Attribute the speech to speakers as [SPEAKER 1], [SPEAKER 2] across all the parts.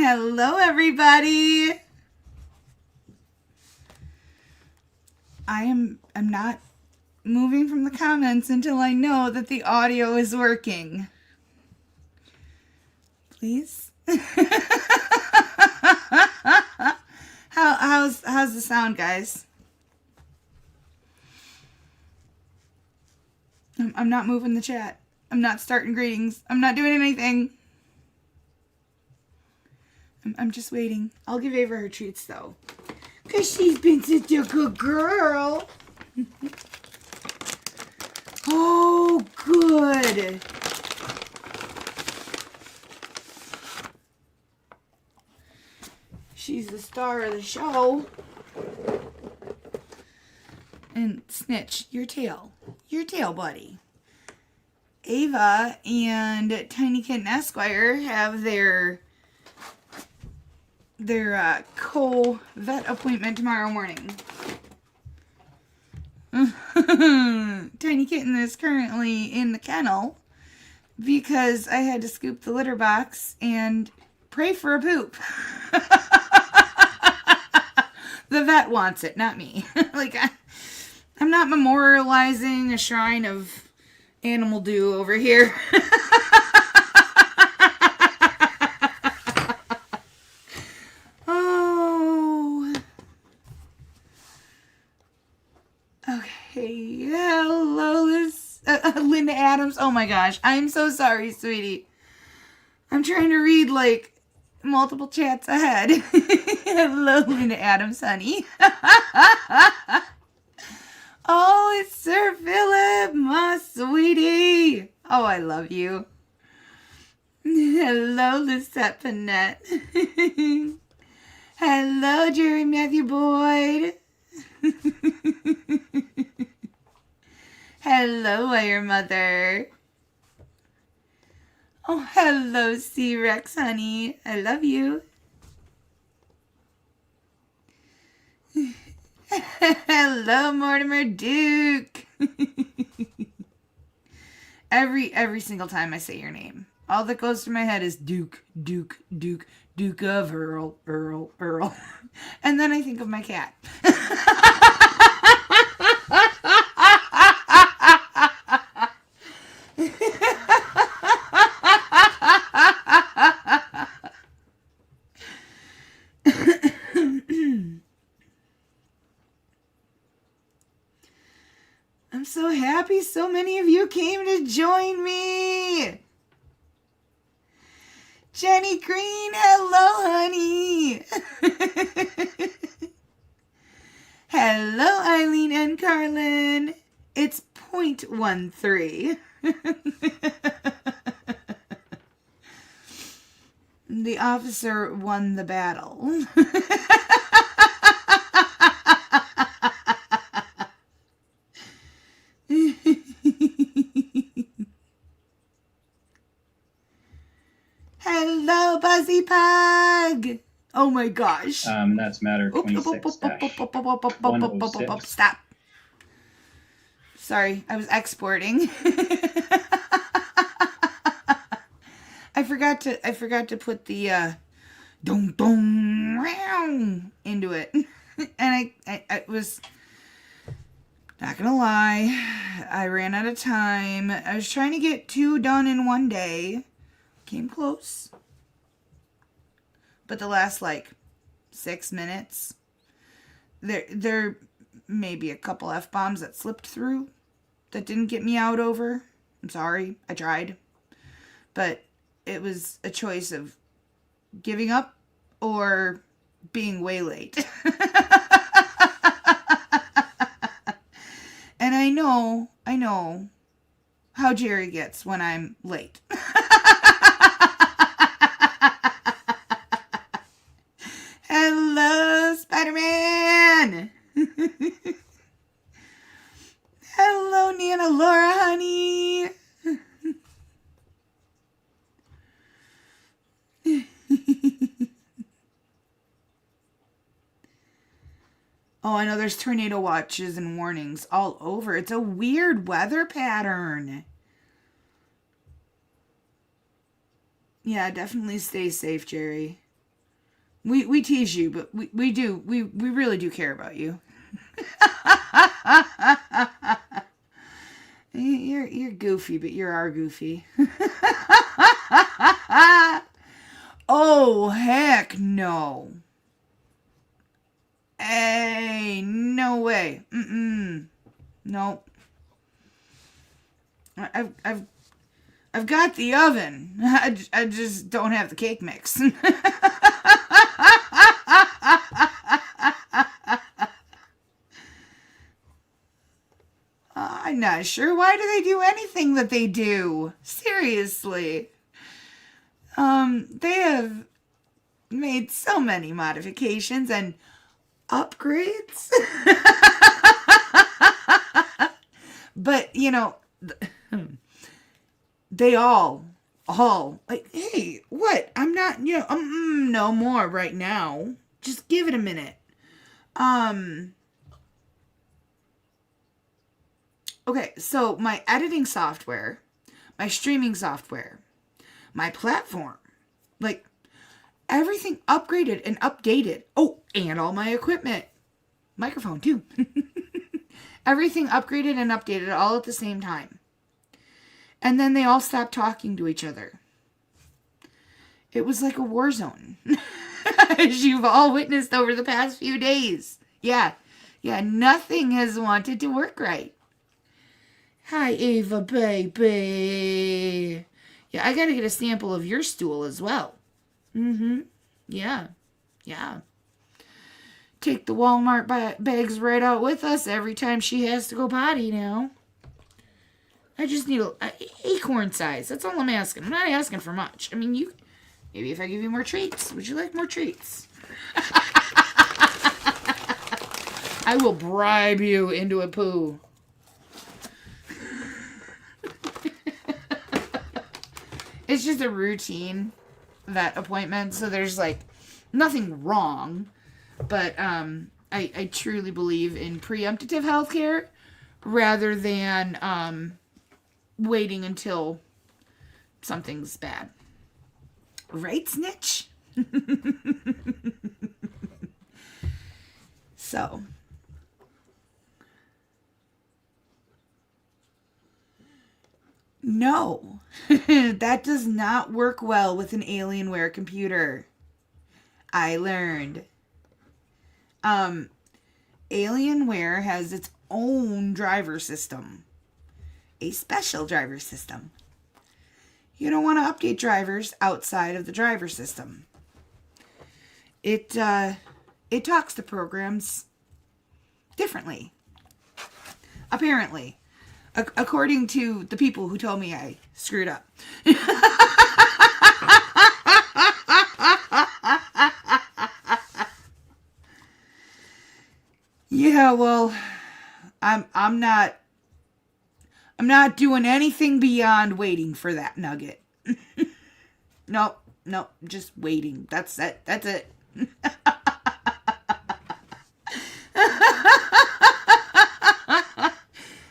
[SPEAKER 1] Hello, everybody. I'm not moving from the comments until I know that the audio is working. Please. How's the sound, guys? I'm not moving the chat. I'm not starting greetings. I'm not doing anything. I'm just waiting. I'll give Ava her treats, though. Because she's been such a good girl. Oh, good. She's the star of the show. And Snitch, your tail. Your tail, buddy. Ava and Tiny Kitten Esquire have their co-vet appointment tomorrow morning. Tiny Kitten is currently in the kennel because I had to scoop the litter box and pray for a poop. The vet wants it, not me. Like, I'm not memorializing a shrine of animal do over here. Oh. Okay. Hello, Linda Adams. Oh my gosh. I'm so sorry, sweetie. I'm trying to read, like, multiple chats ahead. Hello, Linda Adams, honey. Oh, it's Sir Philip, my sweetie. Oh, I love you. Hello, Lisette Panette. Hello, Jerry Matthew Boyd. Hello, Wire Mother. Oh, hello, C-Rex, honey. I love you. Hello, Mortimer Duke. Every single time I say your name, all that goes through my head is Duke, Duke, Duke, Duke of Earl, Earl, Earl. And then I think of my cat. I'm so happy so many of you came to join me. Jenny Green, hello, honey. Hello, Eileen and Carlin. It's 0.13. The officer won the battle. Hello, Buzzy Pug. Oh my gosh.
[SPEAKER 2] That's matter 26-106.
[SPEAKER 1] Stop. Sorry, I was exporting. I forgot to put the dong dong round into it. And I was not gonna lie, I ran out of time. I was trying to get 2 done in one day. Came close. But the last, like, 6 minutes, there may be a couple F-bombs that slipped through that didn't get me out over. I'm sorry. I tried. But it was a choice of giving up or being way late. And I know how Jerry gets when I'm late. Hello, Spider-Man. Hello, Nana Laura, honey. Oh, I know there's tornado watches and warnings all over. It's a weird weather pattern. Yeah, definitely stay safe, Jerry. We tease you, but we do. We really do care about you. You're goofy, but you're our goofy. Oh, heck no. Hey, no way. Nope. I've got the oven. I just don't have the cake mix. I'm not sure. Why do they do anything that they do? Seriously. They have made so many modifications and upgrades. But, you know, they all, like, hey, what? I'm not, you know, no more right now. Just give it a minute. Okay, so my editing software, my streaming software, my platform, like, everything upgraded and updated. Oh, and all my equipment. Microphone, too. Everything upgraded and updated all at the same time. And then they all stopped talking to each other. It was like a war zone. As you've all witnessed over the past few days. Yeah, nothing has wanted to work right. Hi, Ava, baby. Yeah, I gotta get a sample of your stool as well. Yeah. Take the Walmart bags right out with us every time she has to go potty now. I just need a acorn size. That's all I'm asking. I'm not asking for much. I mean, maybe if I give you more treats. Would you like more treats? I will bribe you into a poo. It's just a routine, that appointment. So there's like nothing wrong. But I truly believe in preemptive healthcare rather than waiting until something's bad. Right, Snitch? So. No. That does not work well with an Alienware computer. I learned. Alienware has its own driver system. A special driver system. You don't want to update drivers outside of the driver system. It talks to programs differently. Apparently. According to the people who told me I screwed up. Yeah, well, I'm not doing anything beyond waiting for that nugget. Nope, just waiting. That's it.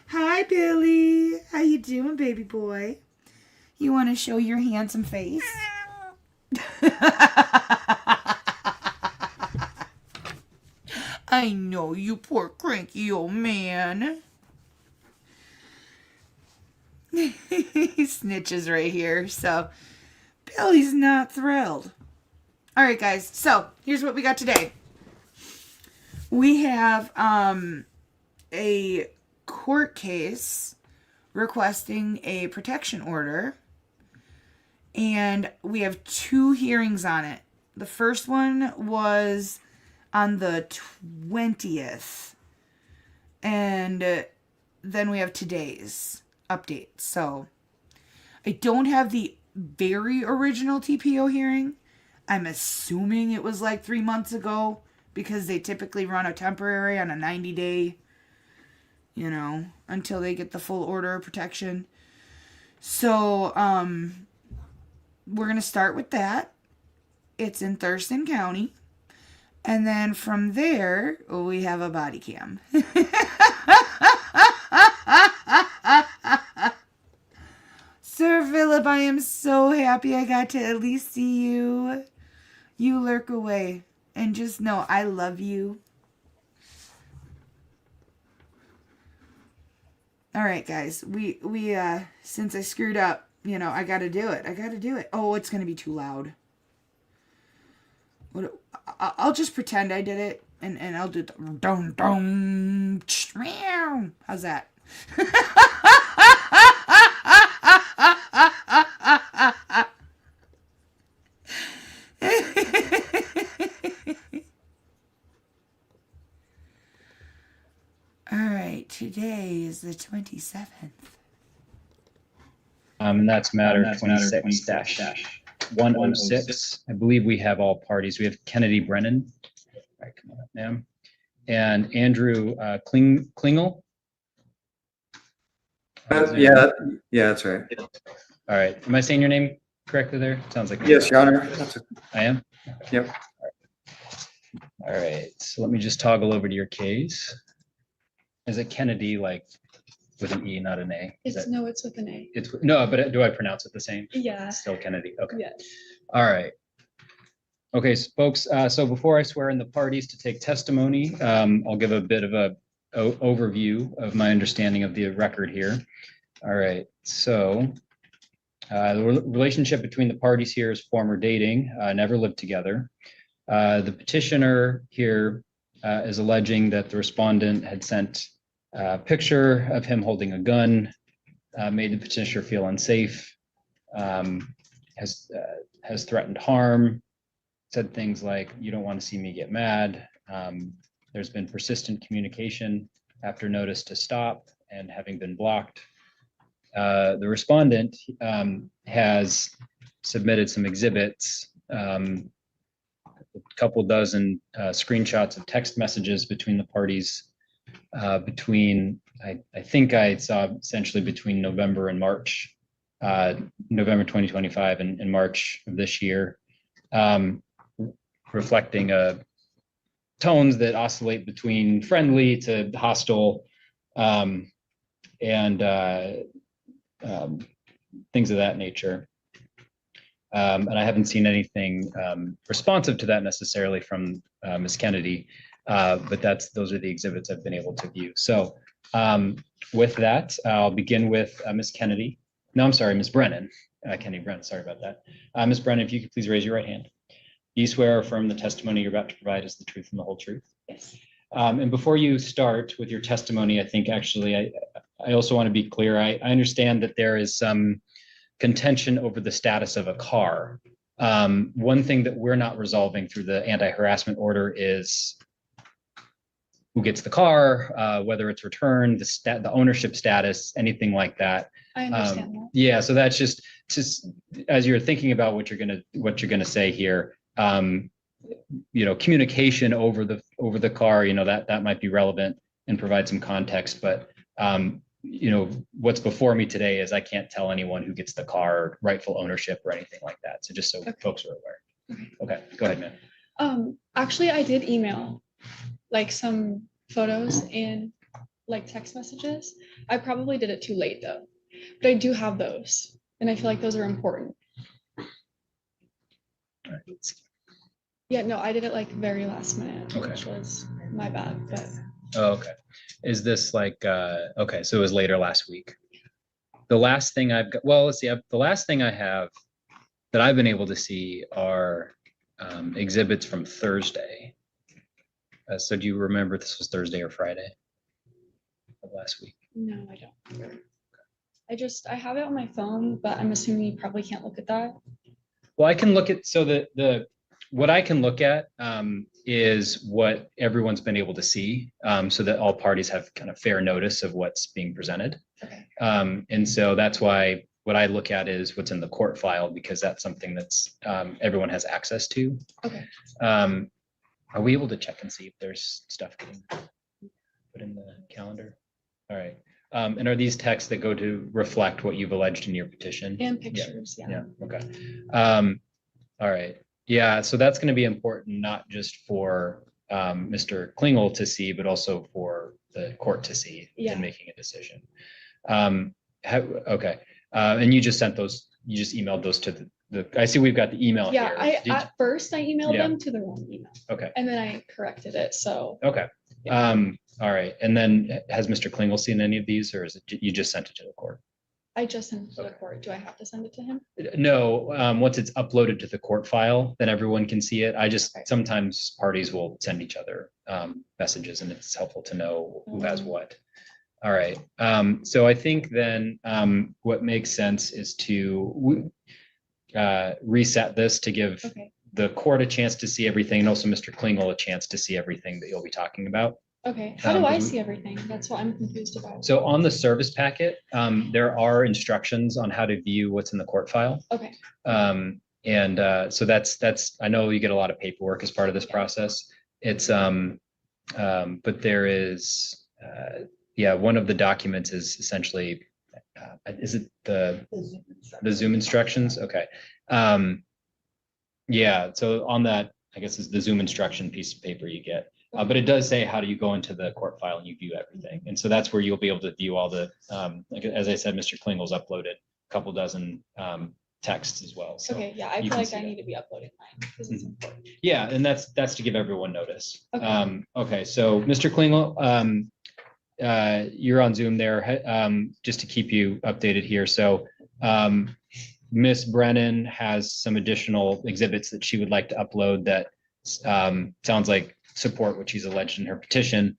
[SPEAKER 1] Hi, Billy. How you doing, baby boy? You want to show your handsome face? I know, you poor cranky old man. He snitches right here, so Billy's not thrilled. All right, guys, so here's what we got today. We have a court case requesting a protection order, and we have 2 hearings on it. The first one was on the 20th, and then we have today's update. So I don't have the very original TPO hearing. I'm assuming it was like 3 months ago, because they typically run a temporary on a 90-day, until they get the full order of protection. So we're going to start with that. It's in Thurston County. And then from there, we have a body cam. Sir Philip, I am so happy I got to at least see you. You lurk away and just know I love you. All right, guys. We since I screwed up, you know, I got to do it. I got to do it. Oh, it's going to be too loud. I'll just pretend I did it and I'll do the dong dong. How's that? All right, today is the 27th.
[SPEAKER 2] And that's matter 26-106. I believe we have all parties. We have Kennedy Brennan. All right, come on up, ma'am. And Andrew Klingel.
[SPEAKER 3] Yeah, that's right.
[SPEAKER 2] All right. Am I saying your name correctly there? Sounds like
[SPEAKER 3] yes, Your Honor.
[SPEAKER 2] I am?
[SPEAKER 3] Yep.
[SPEAKER 2] All right. So let me just toggle over to your case. Is it Kennedy, like with an E, not an A?
[SPEAKER 4] No, it's with an A.
[SPEAKER 2] No, but do I pronounce it the same?
[SPEAKER 4] Yeah.
[SPEAKER 2] Still Kennedy. Okay.
[SPEAKER 4] Yes.
[SPEAKER 2] All right. Okay, so folks, so before I swear in the parties to take testimony, I'll give a bit of a overview of my understanding of the record here. All right, so the relationship between the parties here is former dating, never lived together. The petitioner here is alleging that the respondent had sent a picture of him holding a gun, made the petitioner feel unsafe, has threatened harm, said things like, "You don't want to see me get mad." There's been persistent communication after notice to stop and having been blocked. The respondent has submitted some exhibits, a couple dozen screenshots of text messages between the parties between, I think I saw essentially between November and March, November 2025 and March of this year, reflecting tones that oscillate between friendly to hostile, and things of that nature. And I haven't seen anything responsive to that necessarily from Ms. Kennedy, but those are the exhibits I've been able to view. So with that, I'll begin with Ms. Kennedy. No, I'm sorry, Ms. Brennan. Kennedy Brennan, sorry about that. Ms. Brennan, if you could please raise your right hand. Do you swear or affirm the testimony you're about to provide is the truth and the whole truth?
[SPEAKER 4] Yes.
[SPEAKER 2] And before you start with your testimony, I think actually I also want to be clear. I understand that there is some contention over the status of a car. One thing that we're not resolving through the anti-harassment order is who gets the car, whether it's returned, the ownership status, anything like that.
[SPEAKER 4] I understand that.
[SPEAKER 2] Yeah, so that's just as you're thinking about what you're gonna say here. You know, communication over the car, you know, that might be relevant and provide some context, but you know, what's before me today is I can't tell anyone who gets the car, rightful ownership or anything like that. So just so folks are aware. Okay, go ahead, man.
[SPEAKER 4] Actually, I did email like some photos and like text messages. I probably did it too late though, but I do have those, and I feel like those are important.
[SPEAKER 2] All right, let's see.
[SPEAKER 4] Yeah, no, I did it like very last minute,
[SPEAKER 2] Okay.
[SPEAKER 4] which was my bad, but.
[SPEAKER 2] Oh, okay. Is this like, okay, so it was later last week. The last thing I've got, well, let's see, the last thing I have that I've been able to see are exhibits from Thursday. So do you remember if this was Thursday or Friday of last week?
[SPEAKER 4] No, I don't. I have it on my phone, but I'm assuming you probably can't look at that.
[SPEAKER 2] Well, I can look at, so what I can look at is what everyone's been able to see, so that all parties have kind of fair notice of what's being presented.
[SPEAKER 4] Okay.
[SPEAKER 2] And so that's why what I look at is what's in the court file, because that's something that's everyone has access to.
[SPEAKER 4] Okay.
[SPEAKER 2] Are we able to check and see if there's stuff getting put in the calendar? All right. And are these texts that go to reflect what you've alleged in your petition?
[SPEAKER 4] And pictures, yeah.
[SPEAKER 2] Yeah, okay. All right. Yeah, so that's going to be important, not just for Mr. Klingel to see, but also for the court to see in making a decision. Okay. And you just sent those you just emailed those to I see we've got the email
[SPEAKER 4] Yeah,
[SPEAKER 2] here.
[SPEAKER 4] at first I emailed
[SPEAKER 2] Yeah.
[SPEAKER 4] them to the wrong email
[SPEAKER 2] Okay.
[SPEAKER 4] and then I corrected it. So
[SPEAKER 2] Okay. All right. And then has Mr. Klingel seen any of these, or is it you just sent it to the court?
[SPEAKER 4] I just sent it to the
[SPEAKER 2] Okay.
[SPEAKER 4] court. Do I have to send it to him?
[SPEAKER 2] No, once it's uploaded to the court file, then everyone can see it. I just,
[SPEAKER 4] Okay.
[SPEAKER 2] sometimes parties will send each other messages, and it's helpful to know who has what. All right. So I think then what makes sense is to reset this to give
[SPEAKER 4] Okay.
[SPEAKER 2] the court a chance to see everything, and also Mr. Klingel a chance to see everything that you'll be talking about.
[SPEAKER 4] Okay. How do I
[SPEAKER 2] 'cause
[SPEAKER 4] see everything? That's what I'm confused about.
[SPEAKER 2] So on the service packet, there are instructions on how to view what's in the court file.
[SPEAKER 4] Okay.
[SPEAKER 2] So that's, I know you get a lot of paperwork as part of this process. It's, but there is, one of the documents is essentially, is it the Zoom instructions? Okay. So on that, I guess is the Zoom instruction piece of paper you get. But it does say how do you go into the court file and you view everything. And so that's where you'll be able to view all the, like, as I said, Mr. Klingel's uploaded a couple dozen texts as well. So
[SPEAKER 4] Okay. Yeah. I
[SPEAKER 2] you
[SPEAKER 4] feel
[SPEAKER 2] can
[SPEAKER 4] like
[SPEAKER 2] see
[SPEAKER 4] I
[SPEAKER 2] that.
[SPEAKER 4] need to be uploading mine because it's important.
[SPEAKER 2] Yeah, and that's to give everyone notice.
[SPEAKER 4] Okay.
[SPEAKER 2] Okay, so Mr. Klingel, you're on Zoom there, just to keep you updated here. So Miss Brennan has some additional exhibits that she would like to upload that sounds like support what she's alleged in her petition.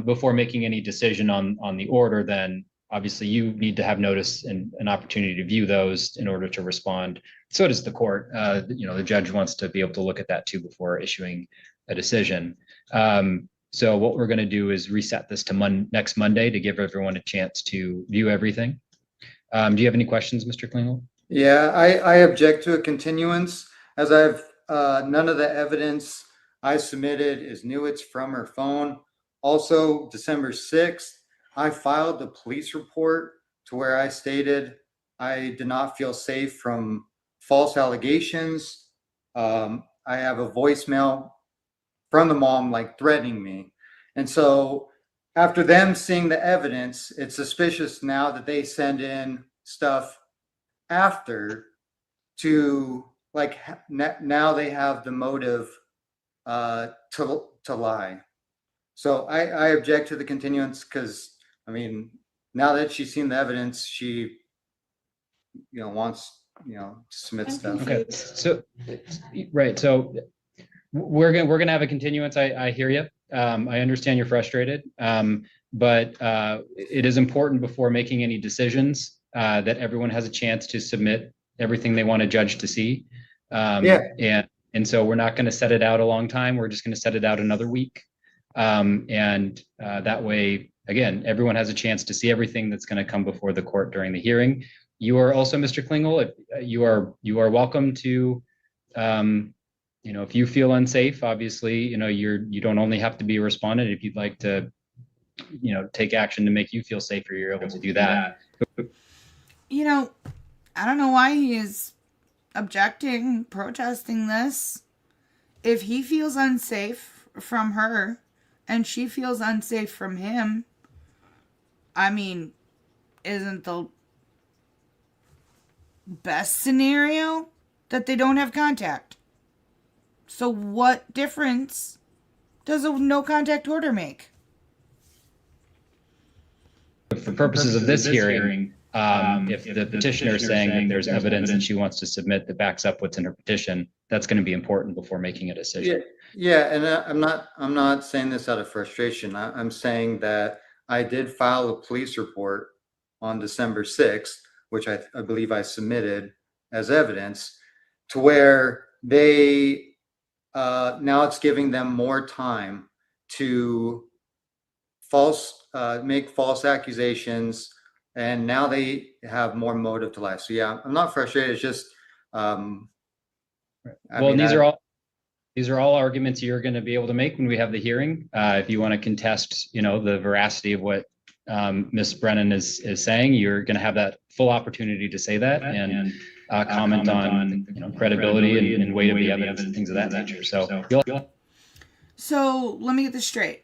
[SPEAKER 2] Before making any decision on the order, then obviously you need to have notice and an opportunity to view those in order to respond. So does the court. The judge wants to be able to look at that too before issuing a decision. So what we're going to do is reset this to next Monday to give everyone a chance to view everything. Do you have any questions, Mr. Klingel?
[SPEAKER 3] Yeah, I object to a continuance as I've none of the evidence I submitted is new. It's from her phone. Also, December 6th, I filed the police report to where I stated I did not feel safe from false allegations. I have a voicemail from the mom like threatening me. And so after them seeing the evidence, it's suspicious now that they send in stuff after to like now they have the motive to lie. So I object to the continuance because I mean now that she's seen the evidence, she wants to submit
[SPEAKER 4] I'm
[SPEAKER 3] stuff.
[SPEAKER 2] Okay,
[SPEAKER 4] confused.
[SPEAKER 2] so right, so we're gonna have a continuance. I hear you. I understand you're frustrated, but it is important before making any decisions that everyone has a chance to submit everything they want a judge to see. And so we're not going to set it out a long time. We're just going to set it out another week, and that way, again, everyone has a chance to see everything that's going to come before the court during the hearing. You are also, Mr. Klingel, you are welcome to. If you feel unsafe, obviously, you don't only have to be a respondent. If you'd like to, take action to make you feel safer, you're able to do that.
[SPEAKER 1] I don't know why he is protesting this. If he feels unsafe from her and she feels unsafe from him, I mean, isn't the best scenario that they don't have contact? So what difference does a no contact order make?
[SPEAKER 2] For purposes of this hearing, if the petitioner is saying that there's evidence that she wants to submit that backs up what's in her petition, that's going to be important before making a decision.
[SPEAKER 3] Yeah, and I'm not saying this out of frustration. I'm saying that I did file a police report on December 6th, which I believe I submitted as evidence, to where they now it's giving them more time to make false accusations, and now they have more motive to lie. So yeah, I'm not frustrated. It's just
[SPEAKER 2] these are all arguments you're going to be able to make when we have the hearing. If you want to contest, the veracity of what Ms. Brennan is saying, you're going to have that full opportunity to say that and comment on credibility and weight of the evidence and things of that nature.
[SPEAKER 1] So let me get this straight.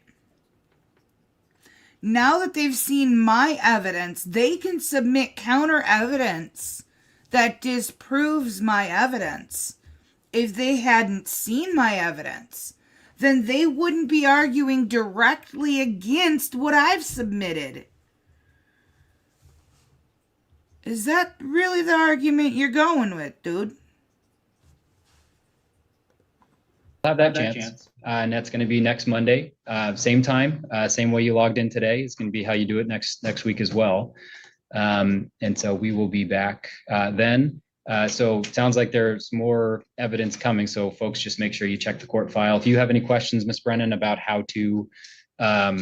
[SPEAKER 1] Now that they've seen my evidence, they can submit counter evidence that disproves my evidence. If they hadn't seen my evidence, then they wouldn't be arguing directly against what I've submitted. Is that really the argument you're going with, dude?
[SPEAKER 2] Have that chance. And that's going to be next Monday, same time, same way you logged in today. It's going to be how you do it next week as well. And so we will be back then. So it sounds like there's more evidence coming. So folks, just make sure you check the court file. If you have any questions, Ms. Brennan, about how to, how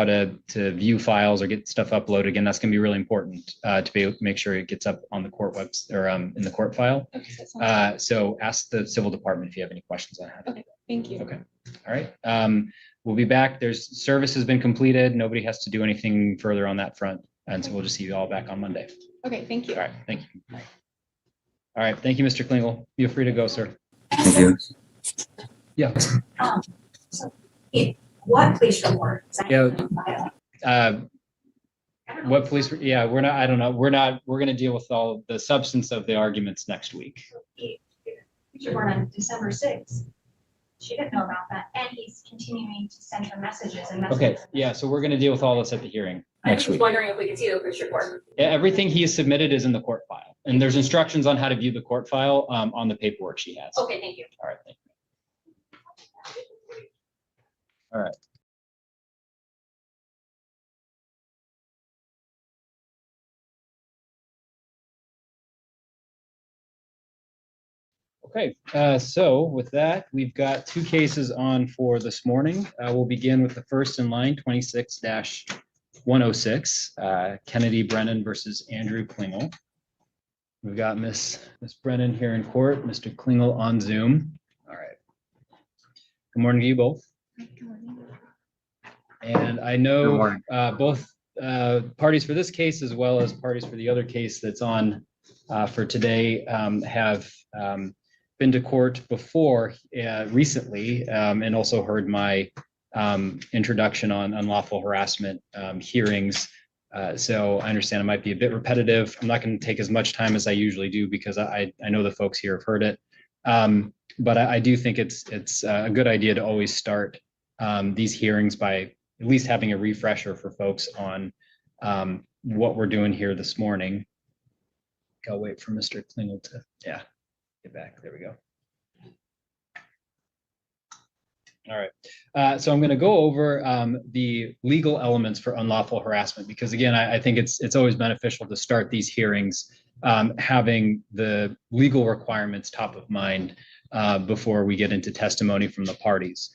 [SPEAKER 2] to view files or get stuff uploaded, again, that's going to be really important to be able to make sure it gets up on the court website or in the court file.
[SPEAKER 4] Okay,
[SPEAKER 2] So ask the civil department if you have any questions on how to do that.
[SPEAKER 4] thank you.
[SPEAKER 2] Okay. All right. We'll be back. There's service has been completed. Nobody has to do anything further on that front. And so we'll just see you all back on Monday.
[SPEAKER 4] Okay, thank you.
[SPEAKER 2] All right. Thank you. All right. Thank you, Mr. Klingel. Feel free to go, sir.
[SPEAKER 3] Thank you.
[SPEAKER 2] Yeah.
[SPEAKER 5] So what police report? Is that
[SPEAKER 2] Yeah.
[SPEAKER 5] in the file?
[SPEAKER 2] Uh,
[SPEAKER 5] I don't know.
[SPEAKER 2] what police? Yeah, we're not. I don't know. We're going to deal with all the substance of the arguments next week.
[SPEAKER 5] Police report on December 6th. She didn't know about that, and he's continuing to send her messages and messages.
[SPEAKER 2] Okay. Yeah. So we're going to deal with all this at the hearing
[SPEAKER 5] I
[SPEAKER 2] next
[SPEAKER 5] was
[SPEAKER 2] week.
[SPEAKER 5] wondering if we could see the police report.
[SPEAKER 2] Yeah, everything he has submitted is in the court file, and there's instructions on how to view the court file on the paperwork she has.
[SPEAKER 5] Okay, thank you.
[SPEAKER 2] All right. Thank you. All right. Okay, so with that, we've got two cases on for this morning. We'll begin with the first in line, 26-106, Kennedy Brennan versus Andrew Klingel. We've got Miss Brennan here in court, Mr. Klingel on Zoom. All right. Good morning to you both.
[SPEAKER 4] Good morning.
[SPEAKER 2] And I
[SPEAKER 3] Good
[SPEAKER 2] know
[SPEAKER 3] morning.
[SPEAKER 2] both parties for this case as well as parties for the other case that's on for today have been to court before recently and also heard my introduction on unlawful harassment hearings. So I understand it might be a bit repetitive. I'm not going to take as much time as I usually do because I know the folks here have heard it. But I do think it's a good idea to always start these hearings by at least having a refresher for folks on what we're doing here this morning. I'll wait for Mr. Klingel to, get back. There we go. All right. So I'm going to go over the legal elements for unlawful harassment, because again, I think it's always beneficial to start these hearings having the legal requirements top of mind before we get into testimony from the parties.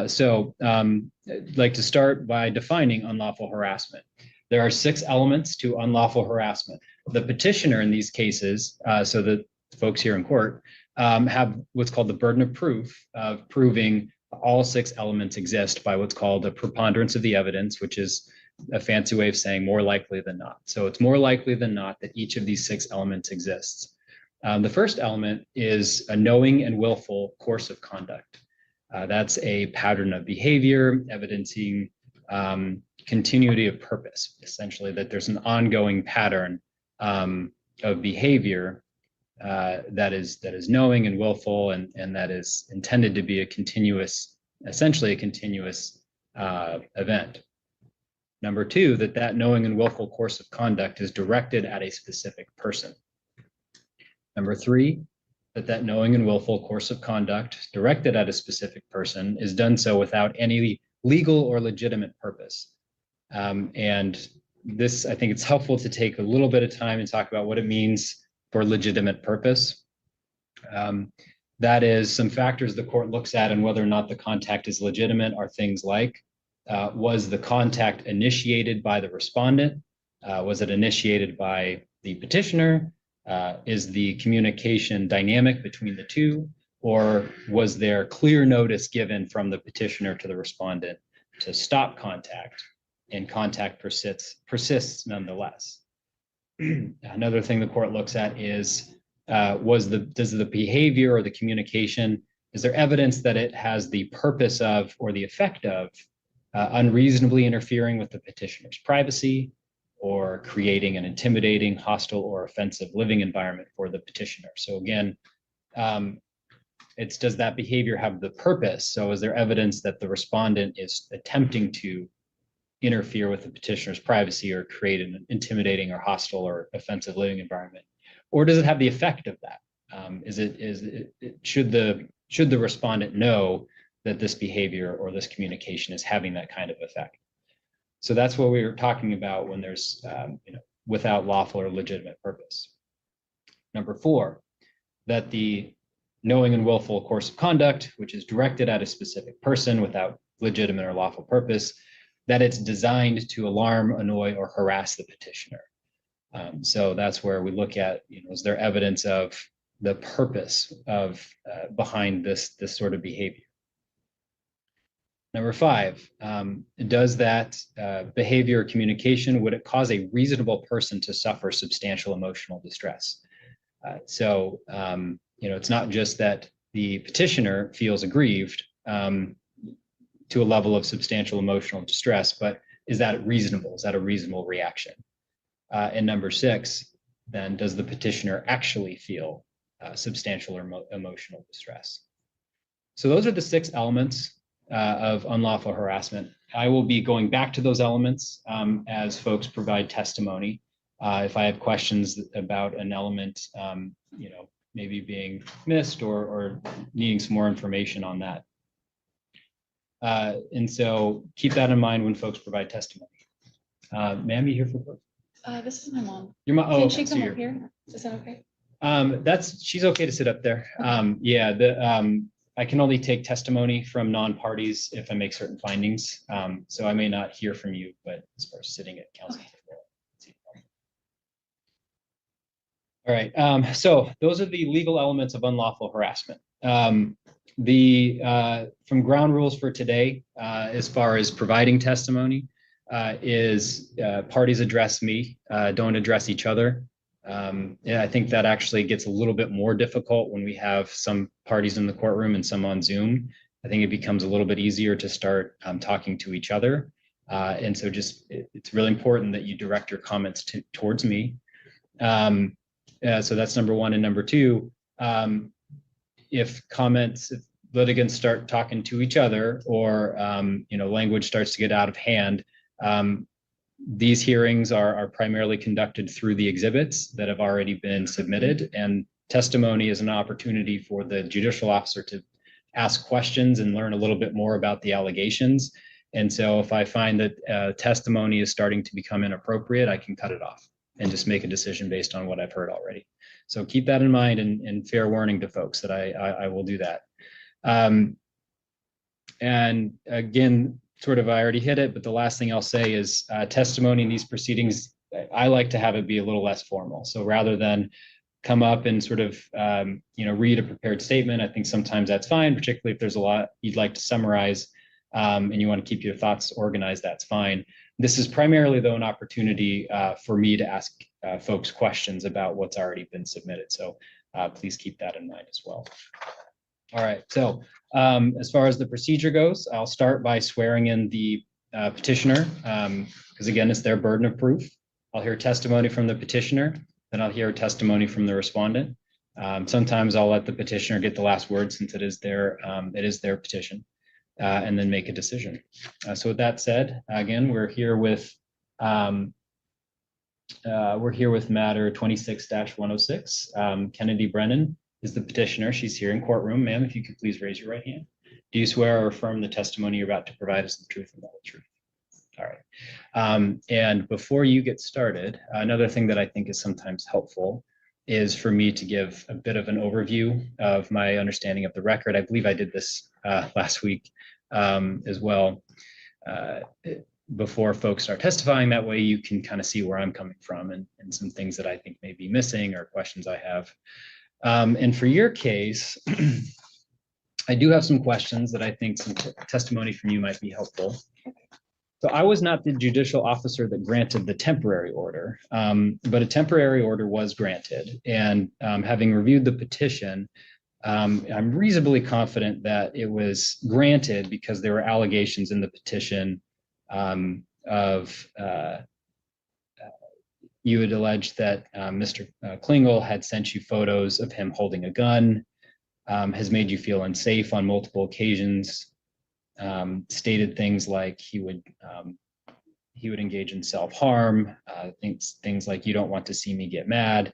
[SPEAKER 2] So I'd like to start by defining unlawful harassment. There are 6 elements to unlawful harassment. The petitioner in these cases, so the folks here in court, have what's called the burden of proof of proving all 6 elements exist by what's called a preponderance of the evidence, which is a fancy way of saying more likely than not. So it's more likely than not that each of these 6 elements exists. The first element is a knowing and willful course of conduct. That's a pattern of behavior evidencing continuity of purpose, essentially that there's an ongoing pattern of behavior that is knowing and willful, and that is intended to be a continuous, essentially a continuous event. Number 2, that knowing and willful course of conduct is directed at a specific person. Number 3, that knowing and willful course of conduct directed at a specific person is done so without any legal or legitimate purpose. And this, I think it's helpful to take a little bit of time and talk about what it means for legitimate purpose. That is, some factors the court looks at and whether or not the contact is legitimate are things like, was the contact initiated by the respondent? Was it initiated by the petitioner? Is the communication dynamic between the two? Or was there clear notice given from the petitioner to the respondent to stop contact, and contact persists nonetheless? Another thing the court looks at is, does the behavior or the communication, is there evidence that it has the purpose of or the effect of unreasonably interfering with the petitioner's privacy, or creating an intimidating, hostile, or offensive living environment for the petitioner. So again, it's, does that behavior have the purpose? So is there evidence that the respondent is attempting to interfere with the petitioner's privacy or create an intimidating or hostile or offensive living environment? Or does it have the effect of that? Should the respondent know that this behavior or this communication is having that kind of effect? So that's what we were talking about when there's without lawful or legitimate purpose. Number 4, that the knowing and willful course of conduct, which is directed at a specific person without legitimate or lawful purpose, that it's designed to alarm, annoy, or harass the petitioner. So that's where we look at, is there evidence of the purpose of behind this sort of behavior? Number 5, does that behavior or communication, would it cause a reasonable person to suffer substantial emotional distress? So it's not just that the petitioner feels aggrieved to a level of substantial emotional distress, but is that reasonable? Is that a reasonable reaction? And number 6, then does the petitioner actually feel substantial or emotional distress? So those are the 6 elements of unlawful harassment. I will be going back to those elements as folks provide testimony. If I have questions about an element, maybe being missed or needing some more information on that. And so keep that in mind when folks provide testimony. Ma'am, you here for folks?
[SPEAKER 4] This is my mom.
[SPEAKER 2] Your mom. Oh,
[SPEAKER 4] Can
[SPEAKER 2] okay,
[SPEAKER 4] she
[SPEAKER 2] so
[SPEAKER 4] come
[SPEAKER 2] you're-
[SPEAKER 4] up here? Is that okay?
[SPEAKER 2] She's okay to sit up there. I can only take testimony from non-parties if I make certain findings. So I may not hear from you, but as far as sitting at council.
[SPEAKER 4] Okay.
[SPEAKER 2] All right. So those are the legal elements of unlawful harassment. From ground rules for today, as far as providing testimony, is parties address me, don't address each other. Yeah, I think that actually gets a little bit more difficult when we have some parties in the courtroom and some on Zoom. I think it becomes a little bit easier to start talking to each other. And so it's really important that you direct your comments towards me. So that's number 1. And number 2, if litigants start talking to each other or, language starts to get out of hand, these hearings are primarily conducted through the exhibits that have already been submitted, and testimony is an opportunity for the judicial officer to ask questions and learn a little bit more about the allegations. And so if I find that testimony is starting to become inappropriate, I can cut it off and just make a decision based on what I've heard already. So keep that in mind, and fair warning to folks that I will do that. And again, sort of, I already hit it, but the last thing I'll say is testimony in these proceedings, I like to have it be a little less formal. So rather than come up and sort of, read a prepared statement, I think sometimes that's fine, particularly if there's a lot you'd like to summarize and you want to keep your thoughts organized, that's fine. This is primarily, though, an opportunity for me to ask folks questions about what's already been submitted. So please keep that in mind as well. All right, so as far as the procedure goes, I'll start by swearing in the petitioner, because again, it's their burden of proof. I'll hear testimony from the petitioner, then I'll hear testimony from the respondent. Sometimes I'll let the petitioner get the last word since it is their petition, and then make a decision. So with that said, again, we're here with matter 26-106. Kennedy Brennan is the petitioner. She's here in courtroom. Ma'am, if you could please raise your right hand. Do you swear or affirm the testimony you're about to provide is the truth and the whole truth? All right. And before you get started, another thing that I think is sometimes helpful is for me to give a bit of an overview of my understanding of the record. I believe I did this last week as well. Before folks start testifying, that way you can kind of see where I'm coming from and some things that I think may be missing or questions I have. And for your case, I do have some questions that I think some testimony from you might be helpful. So I was not the judicial officer that granted the temporary order, but a temporary order was granted. And having reviewed the petition, I'm reasonably confident that it was granted because there were allegations in the petition of you had alleged that Mr. Klingel had sent you photos of him holding a gun, has made you feel unsafe on multiple occasions, stated things like he would engage in self-harm, things like, you don't want to see me get mad,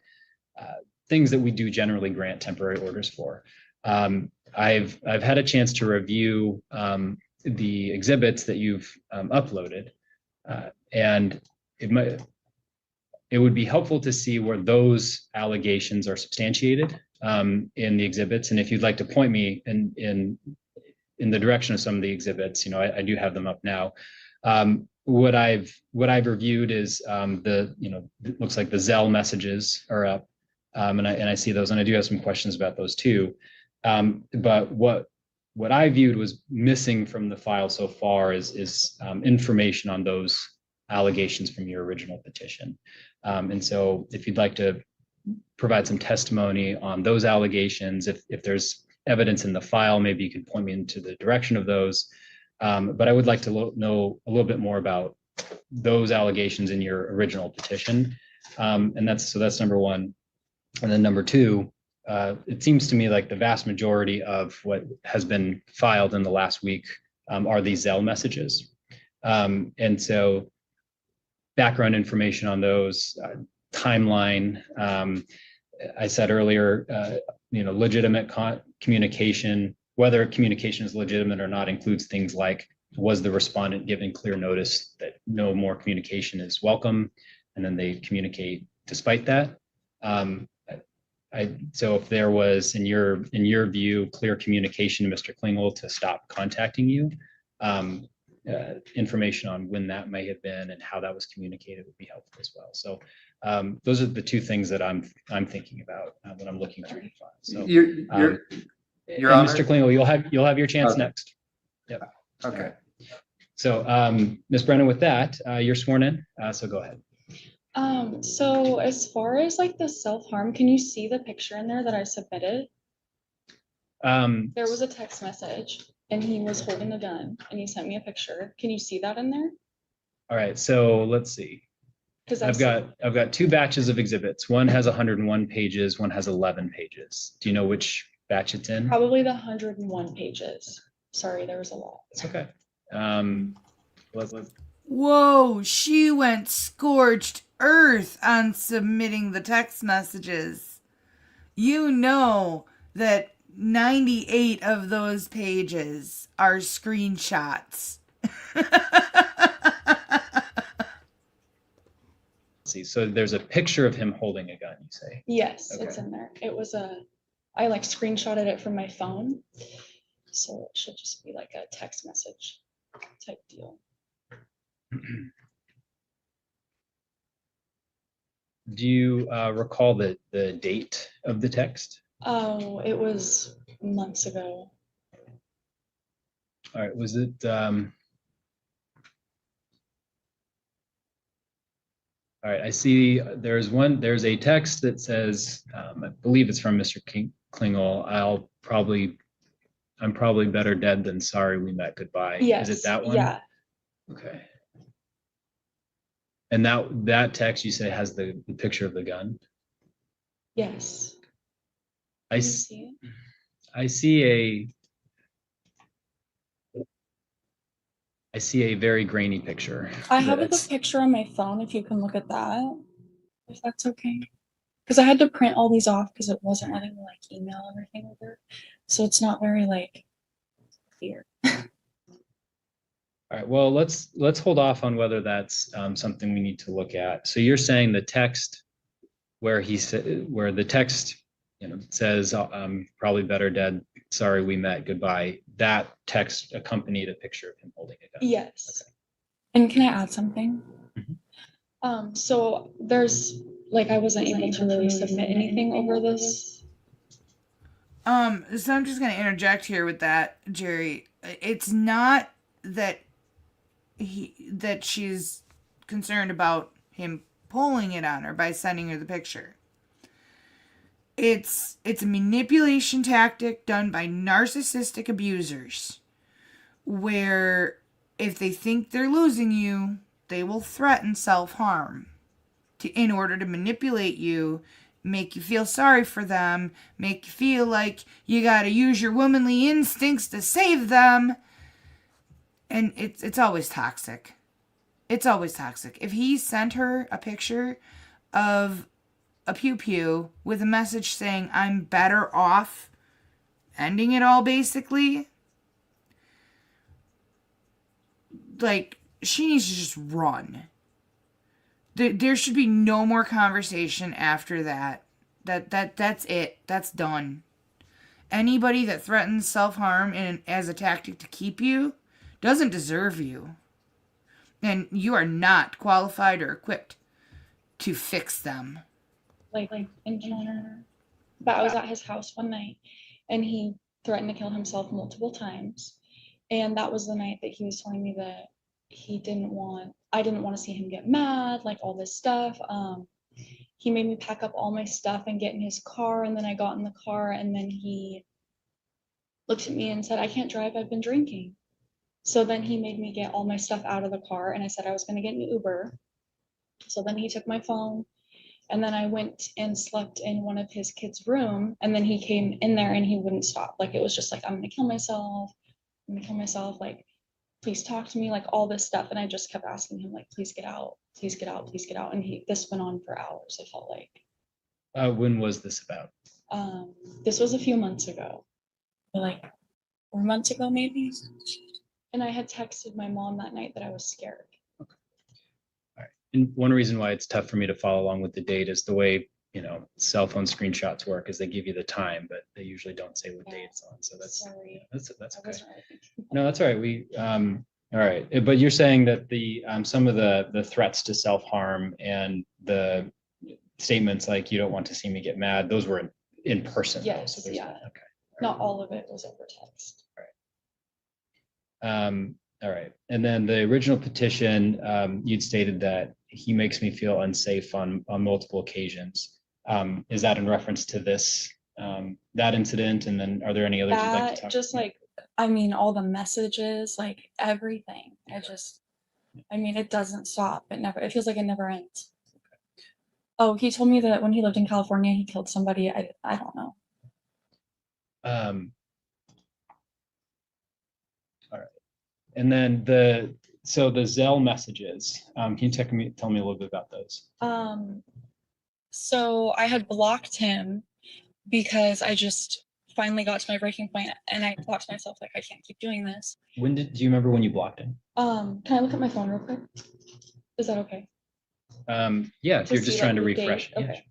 [SPEAKER 2] things that we do generally grant temporary orders for. I've had a chance to review the exhibits that you've uploaded, and it would be helpful to see where those allegations are substantiated in the exhibits. And if you'd like to point me in the direction of some of the exhibits, I do have them up now. What I've reviewed is it looks like the Zelle messages are up, and I see those, and I do have some questions about those too. But what I viewed was missing from the file so far is information on those allegations from your original petition. And so if you'd like to provide some testimony on those allegations, if there's evidence in the file, maybe you could point me into the direction of those. But I would like to know a little bit more about those allegations in your original petition. And that's number one. And then number two, it seems to me like the vast majority of what has been filed in the last week are these Zelle messages. And so background information on those, timeline. I said earlier, legitimate communication, whether communication is legitimate or not, includes things like, was the respondent given clear notice that no more communication is welcome, and then they communicate despite that. So if there was, in your view, clear communication to Mr. Klingel to stop contacting you, information on when that may have been and how that was communicated would be helpful as well. So those are the two things that I'm thinking about when I'm looking through the file. So
[SPEAKER 3] Your Honor?
[SPEAKER 2] Mr. Klingel, you'll have your chance next. Yep.
[SPEAKER 3] Okay.
[SPEAKER 2] So Ms. Brennan, with that, you're sworn in. So go ahead.
[SPEAKER 4] So as far as like the self-harm, can you see the picture in there that I submitted? There was a text message and he was holding a gun and he sent me a picture. Can you see that in there?
[SPEAKER 2] All right, so let's see.
[SPEAKER 4] Because
[SPEAKER 2] I've got two batches of exhibits. One has 101 pages, one has 11 pages. Do you know which batch it's in?
[SPEAKER 4] probably the 101 pages. Sorry, there was a lot.
[SPEAKER 2] It's okay. Let's
[SPEAKER 1] Whoa, she went scorched earth on submitting the text messages. You know that 98 of those pages are screenshots.
[SPEAKER 2] see. So there's a picture of him holding a gun, you say?
[SPEAKER 4] Yes,
[SPEAKER 2] Okay.
[SPEAKER 4] it's in there. I like screenshotted it from my phone. So it should just be like a text message type deal.
[SPEAKER 2] Do you recall the date of the text?
[SPEAKER 4] Oh, it was months ago.
[SPEAKER 2] All right, was it all right, I see there's a text that says, I believe it's from Mr. Klingel, I'm probably better dead than sorry we met, goodbye.
[SPEAKER 4] Yes.
[SPEAKER 2] Is it that one?
[SPEAKER 4] Yeah.
[SPEAKER 2] Okay. And that text you say has the picture of the gun?
[SPEAKER 4] Yes.
[SPEAKER 2] I
[SPEAKER 4] Can you see it?
[SPEAKER 2] I see a very grainy picture.
[SPEAKER 4] I have a
[SPEAKER 2] That's-
[SPEAKER 4] picture on my phone if you can look at that, if that's okay. Because I had to print all these off because it wasn't letting me like email everything over. So it's not very like clear.
[SPEAKER 2] All right, well, let's hold off on whether that's something we need to look at. So you're saying the text where the text says I'm probably better dead, sorry we met, goodbye, that text accompanied a picture of him holding a gun?
[SPEAKER 4] Yes.
[SPEAKER 2] Okay.
[SPEAKER 4] And can I add something?
[SPEAKER 2] Mhm.
[SPEAKER 4] So there's like I wasn't able to really submit anything over this.
[SPEAKER 1] So I'm just going to interject here with that, Jerry. It's not that she's concerned about him pulling it on her by sending her the picture. It's a manipulation tactic done by narcissistic abusers, where if they think they're losing you, they will threaten self-harm. in order to manipulate you, make you feel sorry for them, make you feel like you got to use your womanly instincts to save them. And it's always toxic. It's always toxic. If he sent her a picture of a pew-pew with a message saying, I'm better off ending it all, basically, like, she needs to just run. There should be no more conversation after that. That's it. That's done. Anybody that threatens self-harm as a tactic to keep you doesn't deserve you. And you are not qualified or equipped to fix them.
[SPEAKER 4] Like encounter. But I was at his house one night and he threatened to kill himself multiple times. And that was the night that he was telling me that I didn't want to see him get mad, like all this stuff. He made me pack up all my stuff and get in his car. And then I got in the car and then he looked at me and said, I can't drive, I've been drinking. So then he made me get all my stuff out of the car and I said I was going to get an Uber. So then he took my phone and then I went and slept in one of his kids' room. And then he came in there and he wouldn't stop. Like, it was just like, I'm going to kill myself. I'm going to kill myself. Like, please talk to me, like all this stuff. And I just kept asking him, like, please get out, please get out, please get out. And this went on for hours, it felt like.
[SPEAKER 2] When was this about?
[SPEAKER 4] This was a few months ago. Like 4 months ago, maybe. And I had texted my mom that night that I was scared.
[SPEAKER 2] Okay. All right. And one reason why it's tough for me to follow along with the date is the way, cell phone screenshots work is they give you the time, but they usually don't say what date it's on. So that's
[SPEAKER 4] Sorry.
[SPEAKER 2] that's
[SPEAKER 4] I
[SPEAKER 2] okay.
[SPEAKER 4] wasn't really thinking.
[SPEAKER 2] No, that's all right. All right. But you're saying that the some of the threats to self-harm and the statements like, you don't want to see me get mad, those were in person.
[SPEAKER 4] Yes,
[SPEAKER 2] So
[SPEAKER 4] yeah.
[SPEAKER 2] Okay.
[SPEAKER 4] Not all of it was over text.
[SPEAKER 2] All right. And then the original petition, you'd stated that he makes me feel unsafe on multiple occasions. Is that in reference to this, that incident? And then are there any others you'd like to talk about?
[SPEAKER 4] Just like, I mean, all the messages, like everything. It doesn't stop. It feels like it never ends. Oh, he told me that when he lived in California, he killed somebody. I don't know.
[SPEAKER 2] All right. And then the Zelle messages, can you tell me a little bit about those?
[SPEAKER 4] So I had blocked him because I just finally got to my breaking point and I thought to myself, like, I can't keep doing this.
[SPEAKER 2] Do you remember when you blocked him?
[SPEAKER 4] Can I look at my phone real quick? Is that okay?
[SPEAKER 2] Yeah, if you're
[SPEAKER 4] To
[SPEAKER 2] just
[SPEAKER 4] see,
[SPEAKER 2] trying
[SPEAKER 4] like,
[SPEAKER 2] to
[SPEAKER 4] the date?
[SPEAKER 2] refresh. Yeah,
[SPEAKER 4] Okay.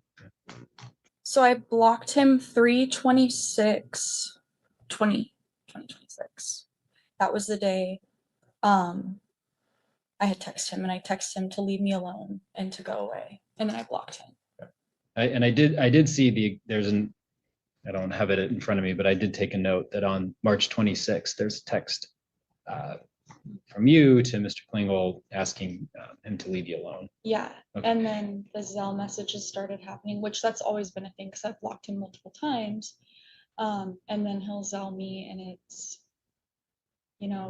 [SPEAKER 4] So I blocked him 3/26/2026. That was the day I had texted him and I texted him to leave me alone and to go away. And then I blocked him.
[SPEAKER 2] I did see I don't have it in front of me, but I did take a note that on March 26th, there's a text from you to Mr. Klingel asking him to leave you alone.
[SPEAKER 4] Yeah.
[SPEAKER 2] Okay.
[SPEAKER 4] And then the Zelle messages started happening, which that's always been a thing because I've blocked him multiple times. And then he'll Zelle me and it's,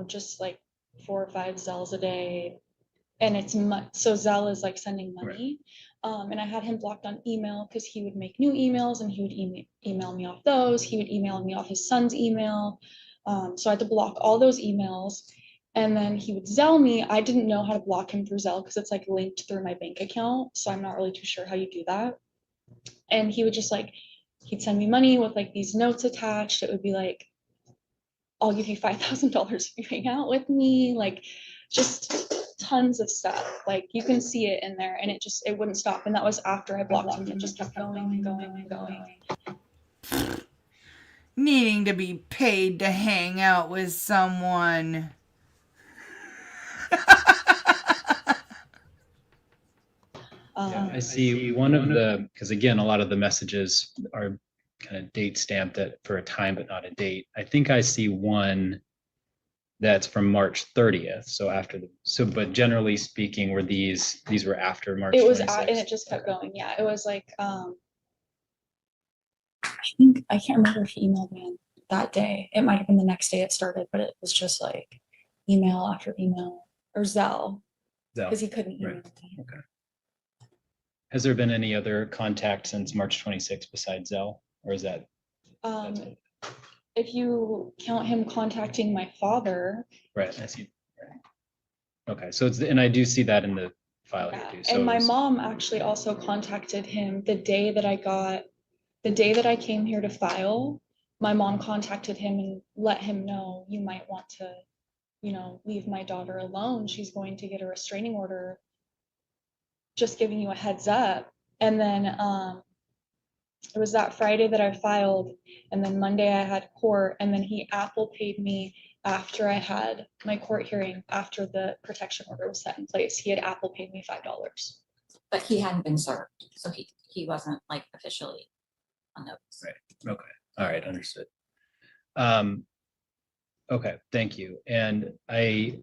[SPEAKER 4] just like 4 or 5 Zelles a day. And it's so Zelle is like sending money. Right. And I had him blocked on email because he would make new emails and he would email me off those. He would email me off his son's email. So I had to block all those emails. And then he would Zelle me. I didn't know how to block him through Zelle because it's like linked through my bank account. So I'm not really too sure how you do that. And he would just he'd send me money with like these notes attached. It would be like, I'll give you $5,000 if you hang out with me. Like just tons of stuff. Like you can see it in there and it wouldn't stop. And that was after I blocked him. It just kept going and going and going.
[SPEAKER 1] Needing to be paid to hang out with someone.
[SPEAKER 2] Yeah, I see one of because again, a lot of the messages are kind of date stamped for a time, but not a date. I think I see one that's from March 30th. But generally speaking, were these were after March 26th?
[SPEAKER 4] It was, and it just kept going. Yeah, it was like, I can't remember if he emailed me that day. It might have been the next day it started, but it was just like email after email or Zelle. Because he couldn't email me.
[SPEAKER 2] Okay. Has there been any other contact since March 26th besides Zell, or is that?
[SPEAKER 4] If you count him contacting my father.
[SPEAKER 2] Right, I see. Right. Okay, so it's, and I do see that in the file here too. So
[SPEAKER 4] and my mom actually also contacted him the day that I came here to file. My mom contacted him and let him know, you might want to, you know, leave my daughter alone. She's going to get a restraining order. Just giving you a heads up. And then it was that Friday that I filed, and then Monday I had court, and then he Apple paid me after I had my court hearing, after the protection order was set in place. He had Apple paid me $5.
[SPEAKER 6] But he hadn't been served, so he wasn't like officially on notice.
[SPEAKER 2] Right. Okay. All right. Understood. Okay. Thank you. And I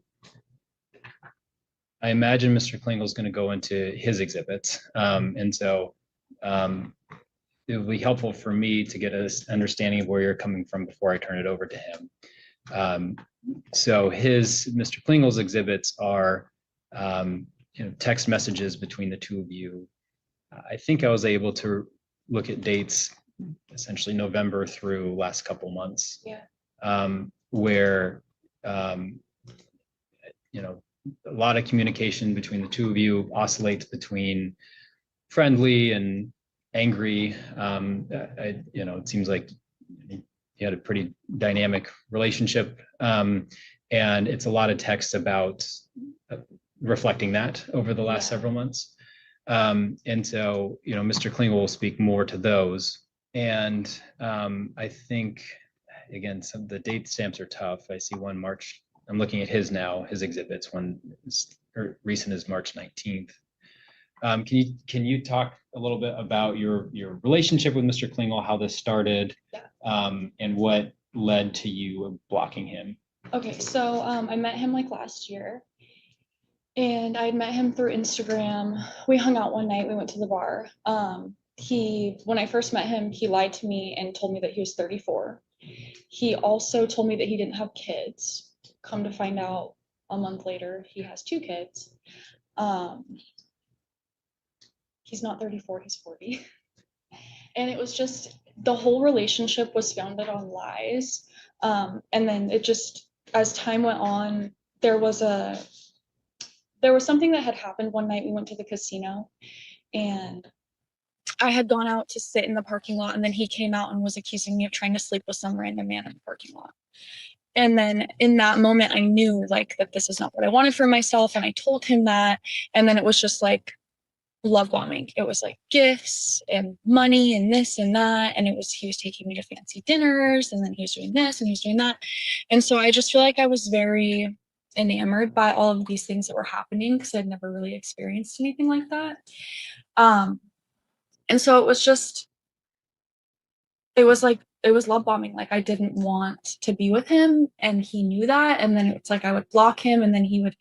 [SPEAKER 2] imagine Mr. Klingle is going to go into his exhibits, and so it would be helpful for me to get an understanding of where you're coming from before I turn it over to him. So Mr. Klingle's exhibits are text messages between the two of you. I think I was able to look at dates essentially November through last couple months.
[SPEAKER 4] Yeah.
[SPEAKER 2] Where a lot of communication between the two of you oscillates between friendly and angry. It seems like you had a pretty dynamic relationship, and it's a lot of text about reflecting that over the last several months. And so, Mr. Klingle will speak more to those. And I think, again, some of the date stamps are tough. I see one March. I'm looking at his exhibits. One recent is March 19th. Can you talk a little bit about your relationship with Mr. Klingle, how this started, and what led to you blocking him?
[SPEAKER 4] Okay, so I met him like last year, and I'd met him through Instagram. We hung out one night. We went to the bar. When I first met him, he lied to me and told me that he was 34. He also told me that he didn't have kids. Come to find out a month later, he has 2 kids. He's not 34, he's 40. And it was just, the whole relationship was founded on lies. And then it just, as time went on, there was something that had happened one night. We went to the casino, and I had gone out to sit in the parking lot, and then he came out and was accusing me of trying to sleep with some random man in the parking lot. And then in that moment, I knew that this is not what I wanted for myself. And I told him that. And then it was just like love bombing. It was like gifts and money and this and that. And he was taking me to fancy dinners, and then he was doing this and he was doing that. And so I just feel like I was very enamored by all of these things that were happening, because I'd never really experienced anything like that. And so it was love bombing. Like, I didn't want to be with him, and he knew that. And then it's like I would block him, and then he would,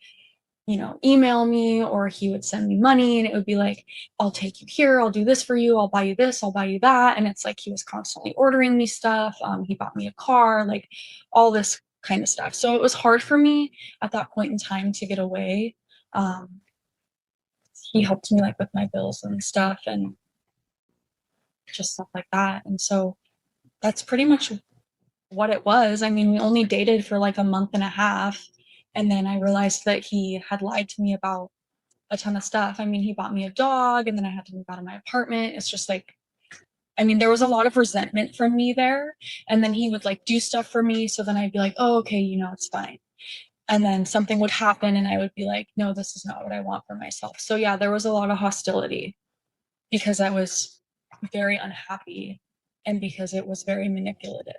[SPEAKER 4] email me, or he would send me money, and it would be like, I'll take you here, I'll do this for you, I'll buy you this, I'll buy you that. And it's like he was constantly ordering me stuff. He bought me a car, like all this kind of stuff. So it was hard for me at that point in time to get away. He helped me with my bills and stuff, and just stuff like that. And so that's pretty much what it was. I mean, we only dated for a month and a half, and then I realized that he had lied to me about a ton of stuff. I mean, he bought me a dog, and then I had to move out of my apartment. It's just there was a lot of resentment from me there. And then he would do stuff for me. So then I'd be like, oh, okay, it's fine. And then something would happen, and I would be like, no, this is not what I want for myself. So yeah, there was a lot of hostility because I was very unhappy, and because it was very manipulative.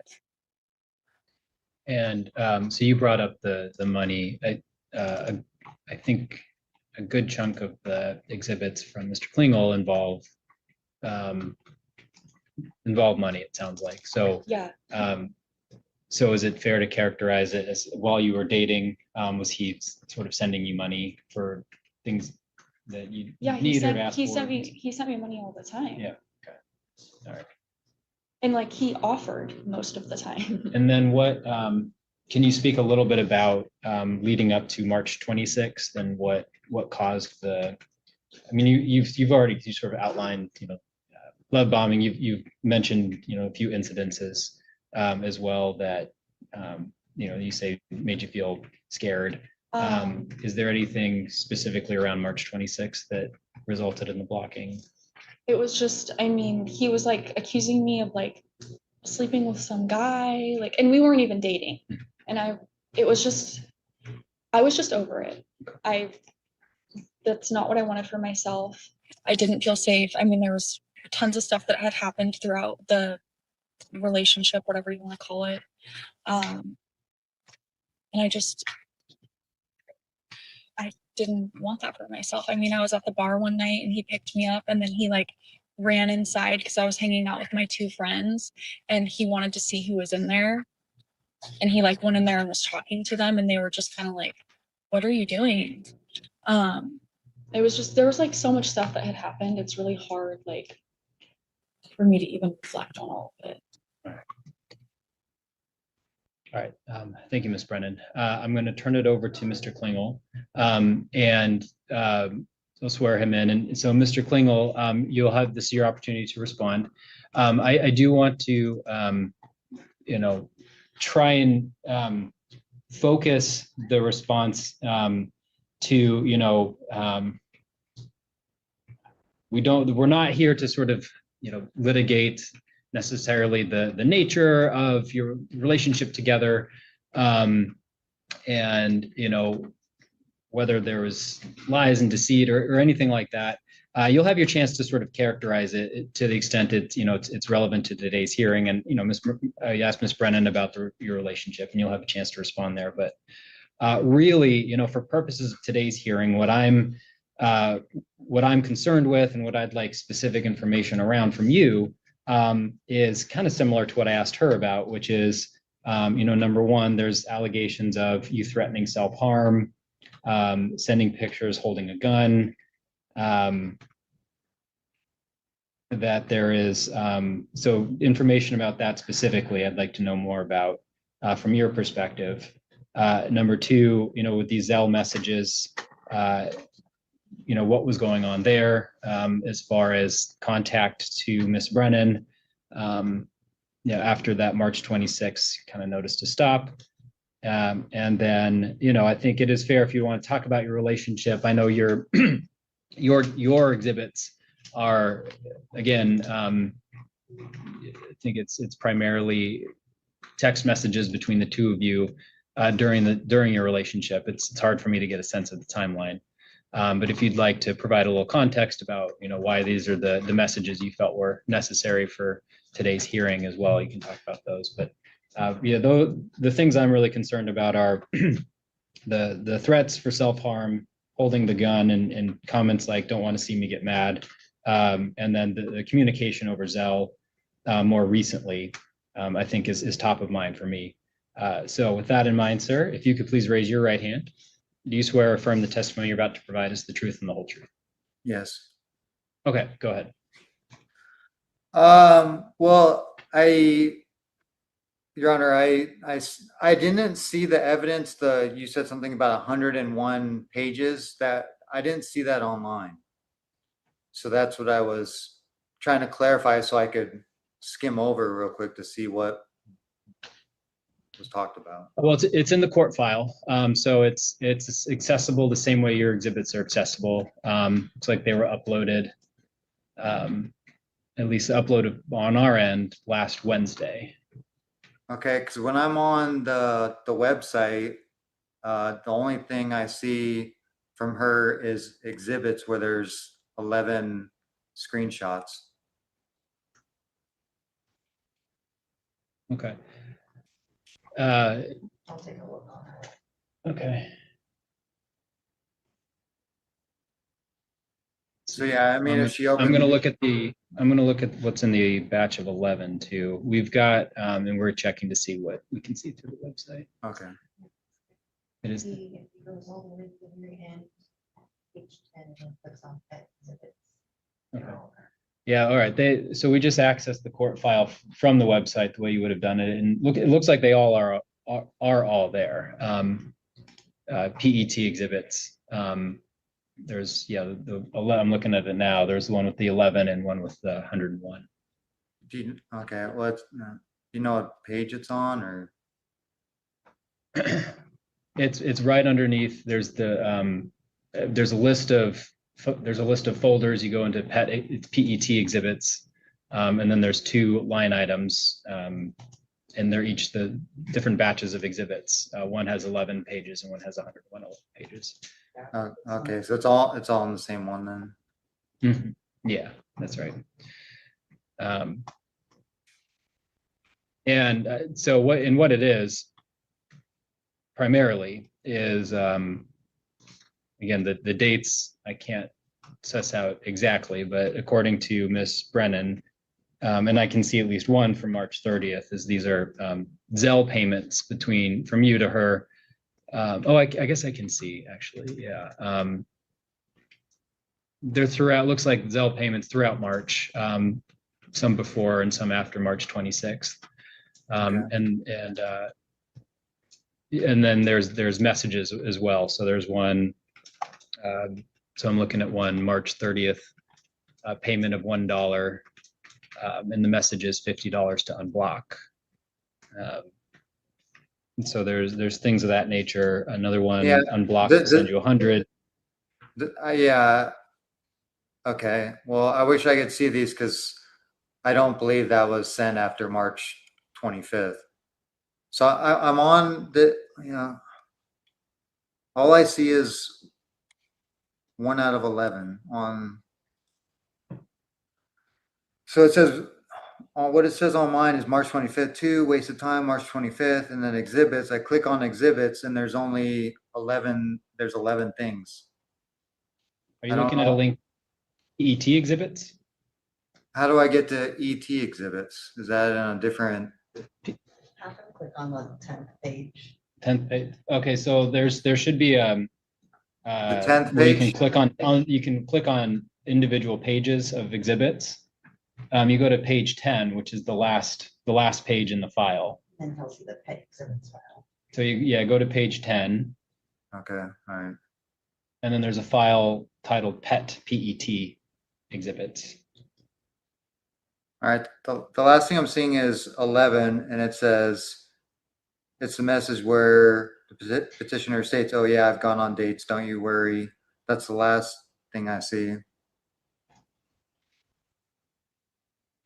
[SPEAKER 2] And so you brought up the money. I think a good chunk of the exhibits from Mr. Klingle involve money, it sounds like. So
[SPEAKER 4] yeah.
[SPEAKER 2] So is it fair to characterize it as, while you were dating, was he sort of sending you money for things that you needed or asked for?
[SPEAKER 4] He sent me money all the time.
[SPEAKER 2] Yeah. Okay. All right.
[SPEAKER 4] And he offered most of the time.
[SPEAKER 2] And then what, can you speak a little bit about leading up to March 26th and what caused the I mean, you've already sort of outlined, love bombing. You've mentioned, a few incidences as well that, you say made you feel scared. Is there anything specifically around March 26th that resulted in the blocking?
[SPEAKER 4] It was just, I mean, he was like accusing me of like sleeping with some guy, like, and we weren't even dating. And I was just over it. That's not what I wanted for myself. I didn't feel safe. I mean, there was tons of stuff that had happened throughout the relationship, whatever you want to call it. And I didn't want that for myself. I mean, I was at the bar one night and he picked me up and then he like ran inside because I was hanging out with my two friends and he wanted to see who was in there. And he like went in there and was talking to them and they were just kind of like, what are you doing? It was just, there was like so much stuff that had happened. It's really hard, like, for me to even reflect on all of it.
[SPEAKER 2] All right. Thank you, Ms. Brennan. I'm going to turn it over to Mr. Klingel, and I'll swear him in. And so, Mr. Klingel, you'll have this your opportunity to respond. I do want to, try and focus the response to, we're not here to sort of, litigate necessarily the nature of your relationship together, and whether there was lies and deceit or anything like that. You'll have your chance to sort of characterize it to the extent it's relevant to today's hearing. And you asked Ms. Brennan about your relationship, and you'll have a chance to respond there. But really, for purposes of today's hearing, what I'm concerned with and what I'd like specific information around from you is kind of similar to what I asked her about, which is, number one, there's allegations of you threatening self-harm, sending pictures holding a gun, that there is, so information about that specifically, I'd like to know more about from your perspective. Number two, with these Zelle messages, what was going on there as far as contact to Ms. Brennan, after that March 26th kind of notice to stop. And then, I think it is fair if you want to talk about your relationship. I know your exhibits are, again, I think it's primarily text messages between the two of you during your relationship. It's hard for me to get a sense of the timeline. But if you'd like to provide a little context about, why these are the messages you felt were necessary for today's hearing as well, you can talk about those. But the things I'm really concerned about are the threats for self-harm, holding the gun, and comments like "don't want to see me get mad," and then the communication over Zelle more recently, I think is top of mind for me. So with that in mind, sir, if you could please raise your right hand. Do you swear or affirm the testimony you're about to provide is the truth and the whole truth?
[SPEAKER 3] Yes.
[SPEAKER 2] Okay, go ahead.
[SPEAKER 3] Well, Your Honor, I didn't see the evidence. You said something about 101 pages. That I didn't see that online. So that's what I was trying to clarify, so I could skim over real quick to see what was talked about.
[SPEAKER 2] Well, it's in the court file, so it's accessible the same way your exhibits are accessible. Looks like they were uploaded, at least uploaded on our end last Wednesday.
[SPEAKER 3] Okay, because when I'm on the website, the only thing I see from her is exhibits where there's 11 screenshots.
[SPEAKER 2] Okay.
[SPEAKER 6] I'll take a look on it.
[SPEAKER 2] Okay.
[SPEAKER 3] So yeah, I mean, if she opens,
[SPEAKER 2] I'm gonna look at what's in the batch of 11 too. We've got, and we're checking to see what we can see through the website.
[SPEAKER 3] okay.
[SPEAKER 2] It is.
[SPEAKER 6] It goes all the way to the very end, page 10, and clicks on exhibits.
[SPEAKER 2] Okay. Yeah, all right. So we just accessed the court file from the website the way you would have done it, and it looks like they all are all there. PET exhibits. there's, yeah, the 11, I'm looking at it now. There's one with the 11 and one with the 101.
[SPEAKER 3] Okay, well, you know what page it's on, or?
[SPEAKER 2] It's right underneath. There's there's a list of folders. You go into PET exhibits, and then there's 2 line items, and they're each the different batches of exhibits. One has 11 pages and one has 101 pages.
[SPEAKER 3] Okay, so it's all in the same one then.
[SPEAKER 2] Mhm. Yeah, that's right. And so what it is primarily is, again, the dates I can't suss out exactly, but according to Miss Brennan, and I can see at least one from March 30th, is these are Zelle payments from you to her. I guess I can see, actually, yeah. They're throughout, looks like Zelle payments throughout March, some before and some after March 26th.
[SPEAKER 3] Okay.
[SPEAKER 2] And then there's messages as well. So there's one, so I'm looking at one March 30th, payment of $1, and the message is $50 to unblock. And so there's things of that nature. Another one,
[SPEAKER 3] Yeah,
[SPEAKER 2] unblock, send you 100.
[SPEAKER 3] Yeah. Okay, well, I wish I could see these because I don't believe that was sent after March 25th. So I'm on the, all I see is 1 out of 11 on. So it says, what it says on mine is March 25th, 2, waste of time, March 25th, and then exhibits. I click on exhibits and there's only 11, there's 11 things.
[SPEAKER 2] Are you looking at a link, ET exhibits?
[SPEAKER 3] How do I get to ET exhibits? Is that in a different?
[SPEAKER 7] Have to click on the 10th page.
[SPEAKER 2] 10th page. Okay, so there should be
[SPEAKER 3] The 10th
[SPEAKER 2] where you
[SPEAKER 3] page?
[SPEAKER 2] can click on individual pages of exhibits. You go to page 10, which is the last page in the file.
[SPEAKER 7] And tells you the exhibits file.
[SPEAKER 2] So you go to page 10.
[SPEAKER 3] Okay, all right.
[SPEAKER 2] And then there's a file titled PET exhibits.
[SPEAKER 3] All right, the last thing I'm seeing is 11, and it says, it's the message where the petitioner states, oh yeah, I've gone on dates, don't you worry. That's the last thing I see.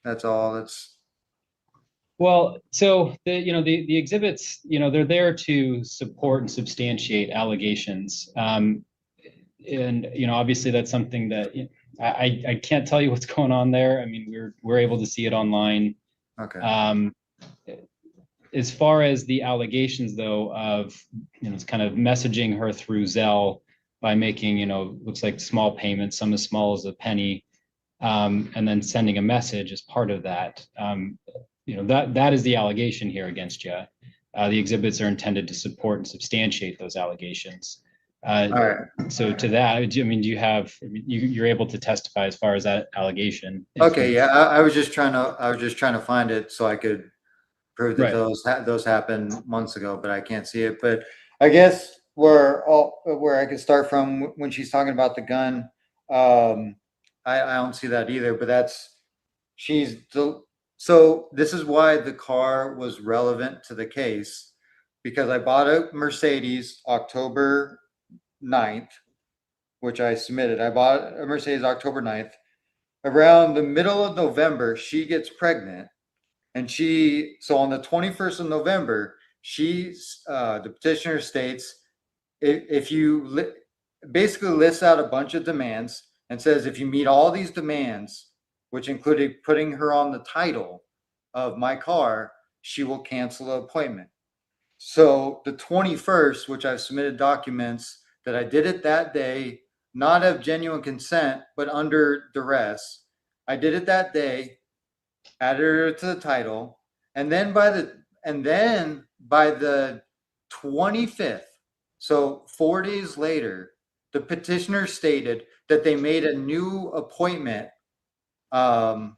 [SPEAKER 3] That's all.
[SPEAKER 2] Well, so the exhibits, they're there to support and substantiate allegations. And obviously that's something that I can't tell you what's going on there. I mean, we're able to see it online.
[SPEAKER 3] Okay.
[SPEAKER 2] As far as the allegations, though, of it's kind of messaging her through Zelle by making looks like small payments, some as small as a penny, and then sending a message as part of that. That is the allegation here against you. The exhibits are intended to support and substantiate those allegations.
[SPEAKER 3] All right.
[SPEAKER 2] So to that, do you have? You're able to testify as far as that allegation.
[SPEAKER 3] Okay. Yeah, I was just trying to find it so I could prove that those happened months ago, but I can't see it. But I guess where I could start from when she's talking about the gun, I don't see that either. But so this is why the car was relevant to the case, because I bought a Mercedes October 9th, which I submitted. I bought a Mercedes October 9th. Around the middle of November, she gets pregnant. And so on the 21st of November, the petitioner states, if you basically lists out a bunch of demands and says, if you meet all these demands, which included putting her on the title of my car, she will cancel the appointment. So the 21st, which I've submitted documents that I did it that day, not of genuine consent, but under duress. I did it that day, added her to the title, and then by the 25th, so 4 days later, the petitioner stated that they made a new appointment, I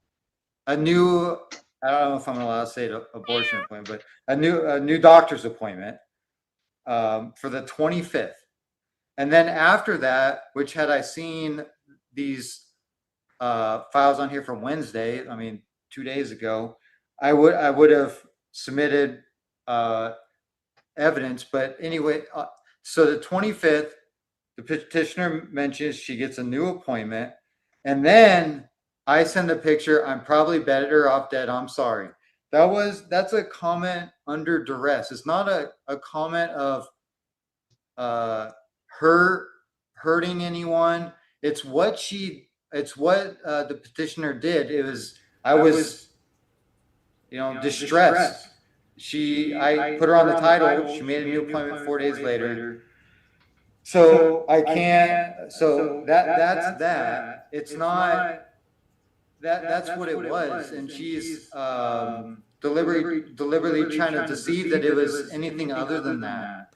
[SPEAKER 3] don't know if I'm allowed to say abortion appointment, but a new doctor's appointment for the 25th. And then after that, which had I seen these files on here from Wednesday, I mean, 2 days ago, I would have submitted evidence. But anyway, so the 25th, the petitioner mentions she gets a new appointment, and then I send a picture. I'm probably better off dead. I'm sorry. That's a comment under duress. It's not a comment of her hurting anyone. It's what the petitioner did. I was distressed. I put her on the title. She made a new appointment 4 days later. So I can't. So that's that. It's not that. That's what it was, and she's deliberately trying to deceive that it was anything other than that.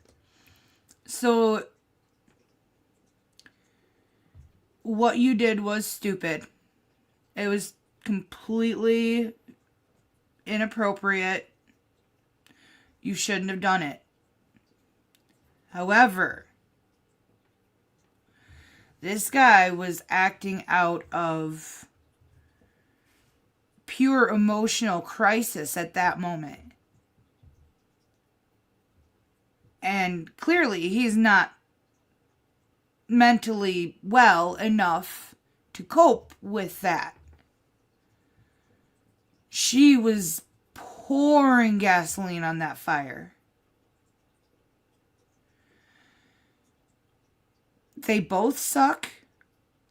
[SPEAKER 1] So what you did was stupid. It was completely inappropriate. You shouldn't have done it. However, this guy was acting out of pure emotional crisis at that moment. And clearly he's not mentally well enough to cope with that. She was pouring gasoline on that fire. They both suck.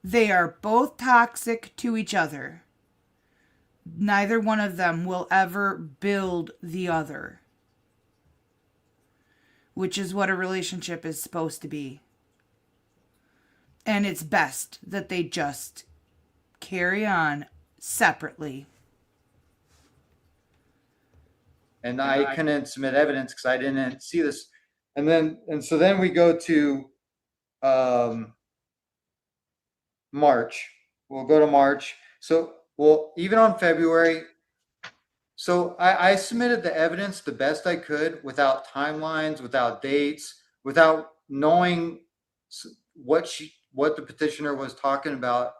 [SPEAKER 1] They are both toxic to each other. Neither one of them will ever build the other, which is what a relationship is supposed to be. And it's best that they just carry on separately.
[SPEAKER 3] And I couldn't submit evidence because I didn't see this. And so then we go to March. We'll go to March. So, well, even on February. So I submitted the evidence the best I could without timelines, without dates, without knowing what the petitioner was talking about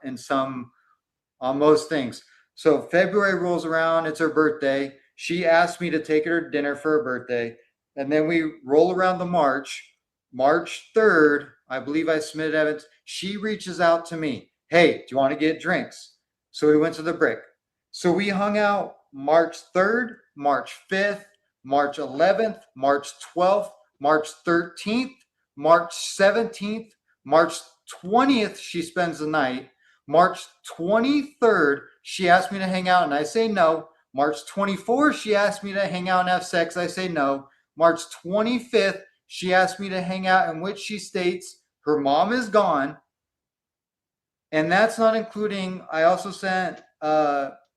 [SPEAKER 3] on most things. So February rolls around, it's her birthday. She asked me to take her to dinner for her birthday. And then we roll around to March 3rd, I believe I submitted evidence. She reaches out to me. Hey, do you want to get drinks? So we went to the Brick. So we hung out March 3rd, March 5th, March 11th, March 12th, March 13th, March 17th, March 20th, she spends the night. March 23rd, she asked me to hang out and I say no. March 24th, she asked me to hang out and have sex. I say no. March 25th, she asked me to hang out, in which she states her mom is gone. And that's not including, I also sent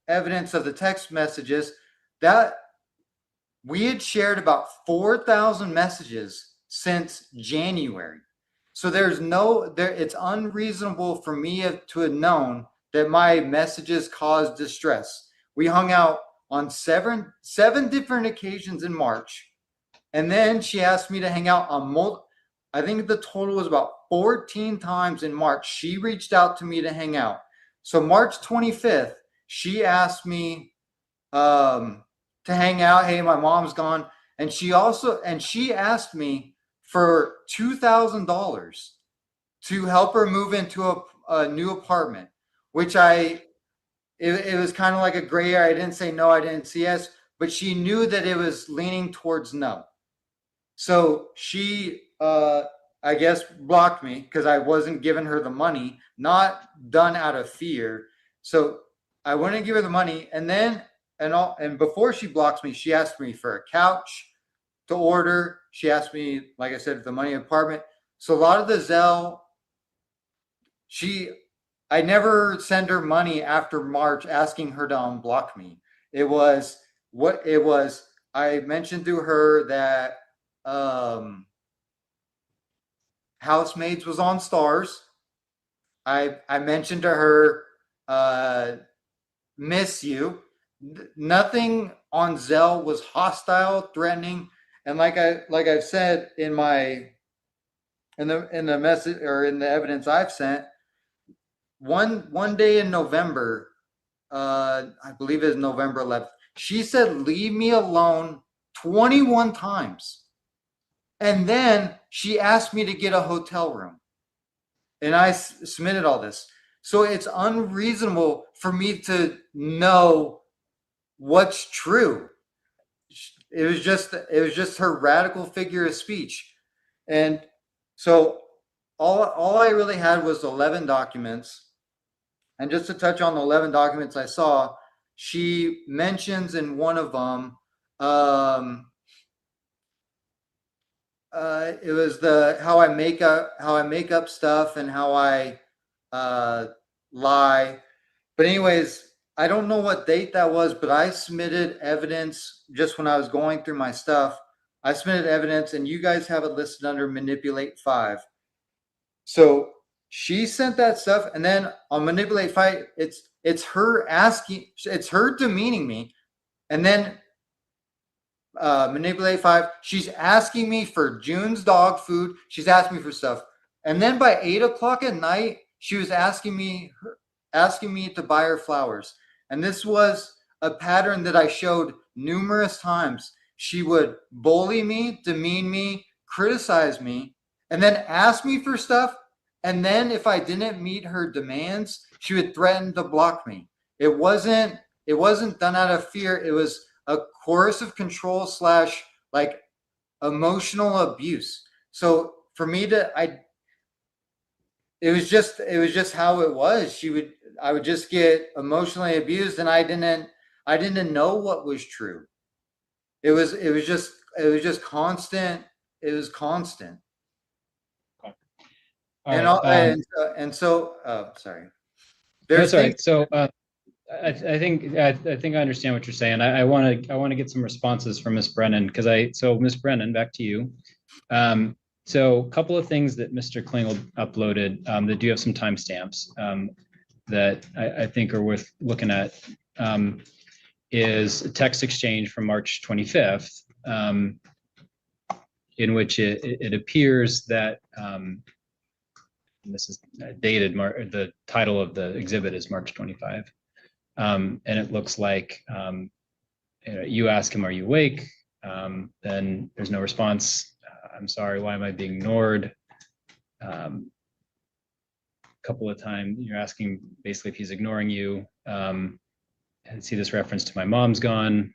[SPEAKER 3] evidence of the text messages that we had shared about 4,000 messages since January. So it's unreasonable for me to have known that my messages caused distress. We hung out on seven different occasions in March. And then she asked me to hang out on I think the total was about 14 times in March. She reached out to me to hang out. So March 25th, she asked me to hang out. Hey, my mom's gone. And she asked me for $2,000 to help her move into a new apartment, which it was kind of like a gray area. I didn't say no, I didn't say yes, but she knew that it was leaning towards no. So she, I guess, blocked me because I wasn't giving her the money, not done out of fear. So I wouldn't give her the money. And then, and before she blocks me, she asked me for a couch to order. She asked me, like I said, the money apartment. So a lot of the Zelle, I never send her money after March asking her to unblock me. I mentioned to her that Housemaids was on Stars. I mentioned to her miss you. Nothing on Zelle was hostile, threatening, and like I've said in my in the message or in the evidence I've sent, one day in November, I believe it's November 11th, she said, "Leave me alone," 21 times. And then she asked me to get a hotel room. And I submitted all this. So it's unreasonable for me to know what's true. It was just her radical figure of speech. And so all I really had was 11 documents. And just to touch on the 11 documents I saw, she mentions in one of them, it was the how I make up stuff and how I lie. But anyways, I don't know what date that was, but I submitted evidence just when I was going through my stuff. I submitted evidence, and you guys have it listed under Manipulate 5. So she sent that stuff, and then on Manipulate 5, it's her asking, it's her demeaning me, and then Manipulate 5, she's asking me for June's dog food. She's asking me for stuff, and then by 8 o'clock at night, she was asking me to buy her flowers. And this was a pattern that I showed numerous times. She would bully me, demean me, criticize me, and then ask me for stuff. And then if I didn't meet her demands, she would threaten to block me. It wasn't done out of fear. It was a coercive control / like emotional abuse. So for me it was just how it was. I would just get emotionally abused, and I didn't know what was true. It was just constant. It was constant.
[SPEAKER 2] All right,
[SPEAKER 3] And so sorry.
[SPEAKER 2] That's all right. So I think I understand what you're saying. I want to get some responses from Ms. Brennan, so Ms. Brennan, back to you. So a couple of things that Mr. Klingel uploaded that do have some timestamps that I think are worth looking at is a text exchange from March 25th, in which it appears that this is dated, the title of the exhibit is March 25. And it looks like you ask him, "Are you awake?" Then there's no response. "I'm sorry, why am I being ignored?" A couple of times you're asking basically if he's ignoring you. I see this reference to "my mom's gone."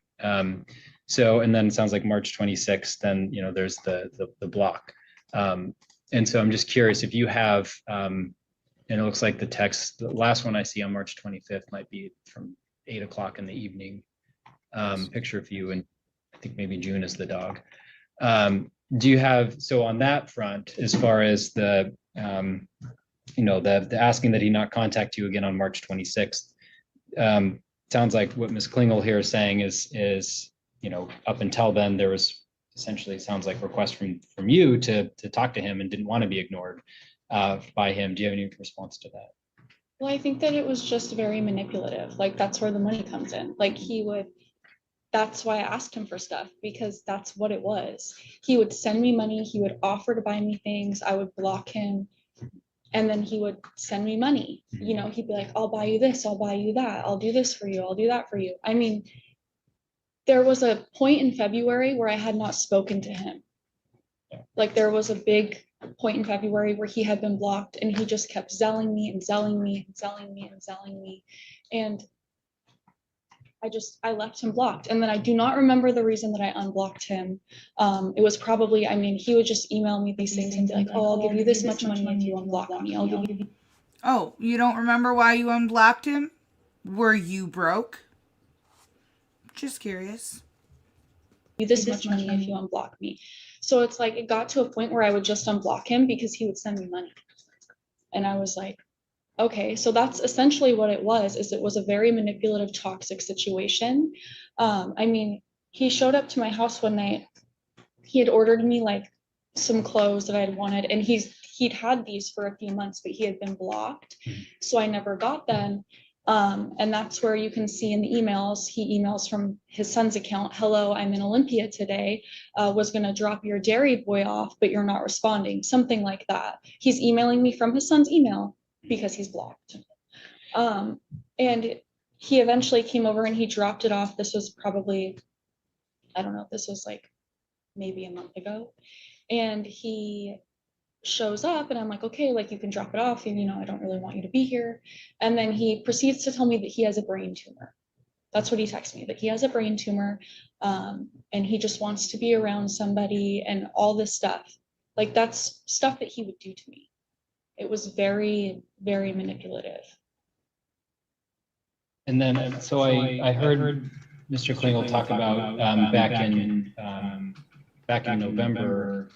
[SPEAKER 2] So, and then it sounds like March 26th, then, there's the block. And so I'm just curious if you have, and it looks like the last one I see on March 25th might be from 8 o'clock in the evening. Picture of you, and I think maybe June is the dog. Do you have, so on that front, as far as the asking that he not contact you again on March 26th, sounds like what Ms. Klingel here is saying is, up until then, there was essentially, sounds like, request from you to talk to him and didn't want to be ignored by him. Do you have any response to that?
[SPEAKER 4] Well, I think that it was just very manipulative. Like, that's where the money comes in. Like, that's why I asked him for stuff, because that's what it was. He would send me money. He would offer to buy me things. I would block him. And then he would send me money. He'd be like, "I'll buy you this. I'll buy you that. I'll do this for you. I'll do that for you." I mean, there was a point in February where I had not spoken to him. Like, there was a big point in February where he had been blocked, and he just kept zelling me and zelling me and zelling me and zelling me. And I left him blocked. And then I do not remember the reason that I unblocked him. It was probably, he would just email me these things and be like, "Oh, I'll give you this much money if you unblock me. I'll give you."
[SPEAKER 1] Oh, you don't remember why you unblocked him? Were you broke? Just curious.
[SPEAKER 4] This much money if you unblock me. So it's like, it got to a point where I would just unblock him because he would send me money. And I was like, okay, so that's essentially what it was, is it was a very manipulative, toxic situation. He showed up to my house one night. He had ordered me like some clothes that I had wanted, and he'd had these for a few months, but he had been blocked. So I never got them. And that's where you can see in the emails, he emails from his son's account, hello, I'm in Olympia today, was gonna drop your dairy boy off, but you're not responding, something like that. He's emailing me from his son's email because he's blocked. And he eventually came over and he dropped it off. This was probably, I don't know, this was like maybe a month ago. And he shows up and I'm like, okay, like you can drop it off and I don't really want you to be here. And then he proceeds to tell me that he has a brain tumor. That's what he texted me, that he has a brain tumor, and he just wants to be around somebody and all this stuff. Like that's stuff that he would do to me. It was very, very manipulative.
[SPEAKER 2] And then, so I heard Mr. Klingel talk about back in November,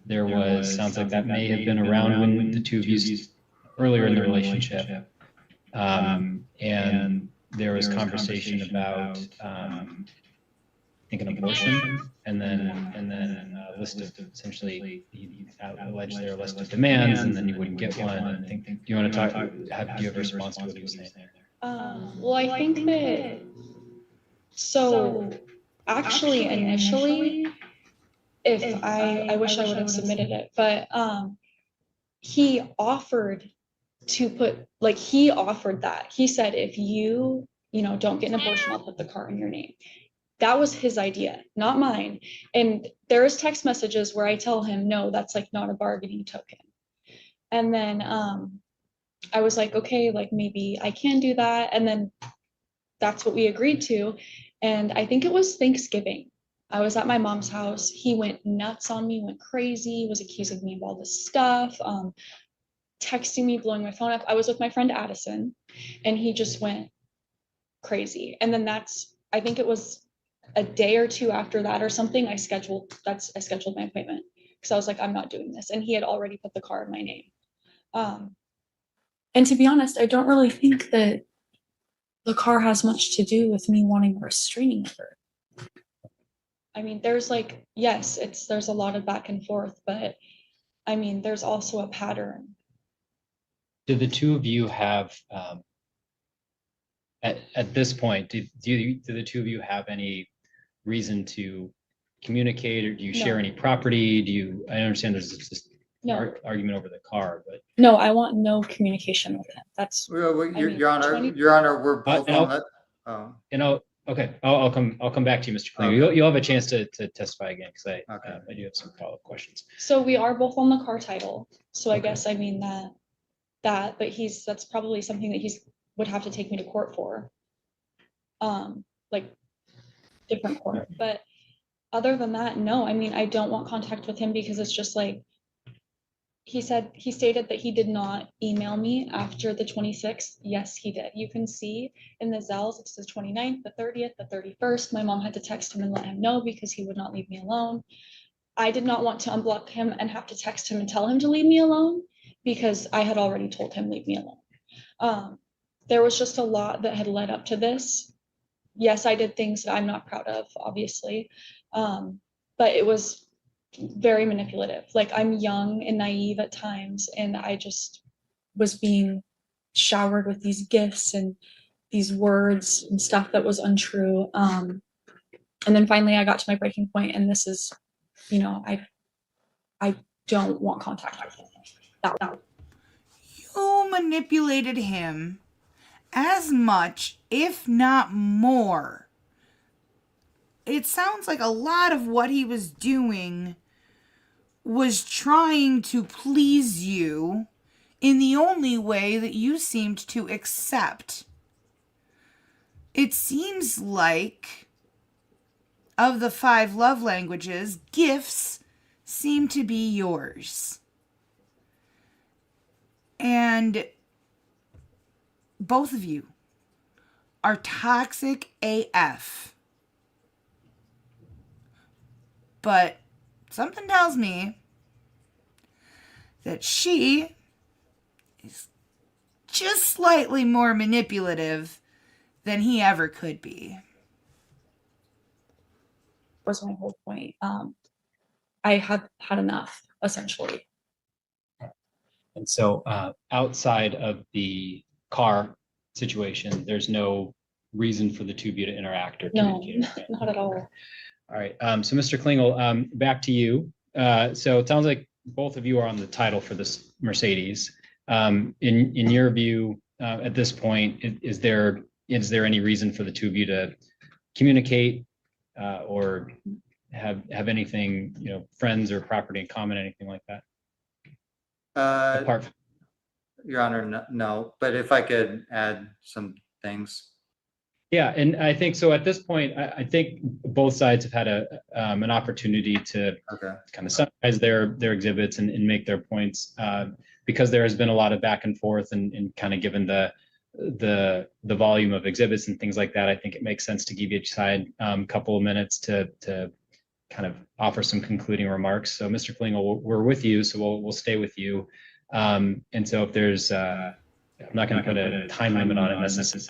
[SPEAKER 2] there was, sounds like that may have been around when the two of you earlier in the relationship. And there was conversation about, I think an abortion, and then a list of, essentially, he alleged there a list of demands, and then you wouldn't get one. And I think, do you want to talk, do you have a response to what he was saying there?
[SPEAKER 4] Well, I think that, so actually initially, if I wish I would have submitted it, but he offered to put, like he offered that. He said, if you don't get an abortion, I'll put the car in your name. That was his idea, not mine. And there's text messages where I tell him, no, that's like not a bargaining token. And then I was like, okay, like maybe I can do that. And then that's what we agreed to. And I think it was Thanksgiving. I was at my mom's house. He went nuts on me, went crazy, was accusing me of all this stuff, texting me, blowing my phone up. I was with my friend Addison, and he just went crazy. And then I think it was a day or two after that or something, I scheduled my appointment because I was like, I'm not doing this. And he had already put the car in my name. And to be honest, I don't really think that the car has much to do with me wanting a restraining order. I mean, there's like, yes, there's a lot of back and forth, but I mean, there's also a pattern.
[SPEAKER 2] Do the two of you have, at this point, do the two of you have any reason to communicate, or do you share any property? I understand there's this argument over the car, but.
[SPEAKER 4] No, I want no communication with him. That's.
[SPEAKER 3] Your Honor, we're both on that. Oh.
[SPEAKER 2] Okay, I'll come back to you, Mr. Klinger.
[SPEAKER 3] Okay.
[SPEAKER 2] You'll have a chance to testify again, because I do have some follow-up questions.
[SPEAKER 4] So we are both on the car title. So I guess I mean that, but that's probably something that would have to take me to court for. Like different court. But other than that, no, I mean, I don't want contact with him because it's just like, he stated that he did not email me after the 26th. Yes, he did. You can see in the Zells, it's the 29th, the 30th, the 31st. My mom had to text him and let him know because he would not leave me alone. I did not want to unblock him and have to text him and tell him to leave me alone because I had already told him, leave me alone. There was just a lot that had led up to this. Yes, I did things that I'm not proud of, obviously. But it was very manipulative. Like, I'm young and naive at times, and I just was being showered with these gifts and these words and stuff that was untrue. And then finally I got to my breaking point, and this is, I don't want contact with him.
[SPEAKER 1] You manipulated him as much, if not more. It sounds like a lot of what he was doing was trying to please you in the only way that you seemed to accept. It seems like, of the 5 love languages, gifts seem to be yours. And both of you are toxic AF. But something tells me that she is just slightly more manipulative than he ever could be.
[SPEAKER 4] Was my whole point. I have had enough, essentially.
[SPEAKER 2] And so outside of the car situation, there's no reason for the two of you to interact or
[SPEAKER 4] No,
[SPEAKER 2] communicate.
[SPEAKER 4] not at all.
[SPEAKER 2] All right, so Mr. Klingel, back to you. So it sounds like both of you are on the title for this Mercedes. In your view, at this point, is there any reason for the two of you to communicate or have anything, friends or property in common, anything like that? Apart from,
[SPEAKER 3] Your Honor, no, but if I could add some things.
[SPEAKER 2] yeah, and I think so. At this point, I think both sides have had an opportunity to
[SPEAKER 3] Okay.
[SPEAKER 2] kind of summarize their exhibits and make their points, because there has been a lot of back and forth and kind of given the volume of exhibits and things like that. I think it makes sense to give each side a couple of minutes to kind of offer some concluding remarks. So, Mr. Klingel, we're with you, so we'll stay with you. And so, if there's, I'm not going to put a time limit on it necessarily.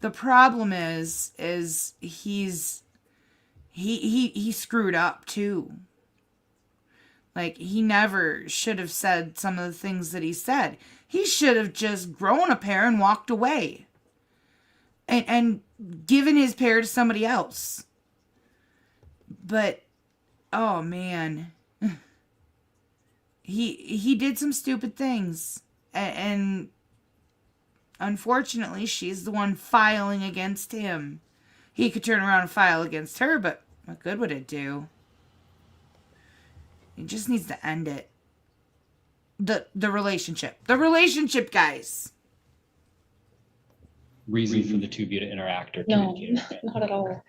[SPEAKER 1] The problem is he screwed up too. Like, he never should have said some of the things that he said. He should have just grown a pair and walked away. And given his pair to somebody else. But, oh man. He did some stupid things. And unfortunately, she's the one filing against him. He could turn around and file against her, but what good would it do? He just needs to end it. The relationship. The relationship, guys.
[SPEAKER 2] Reason for the two of you to interact or
[SPEAKER 4] No,
[SPEAKER 2] communicate.
[SPEAKER 4] not at all.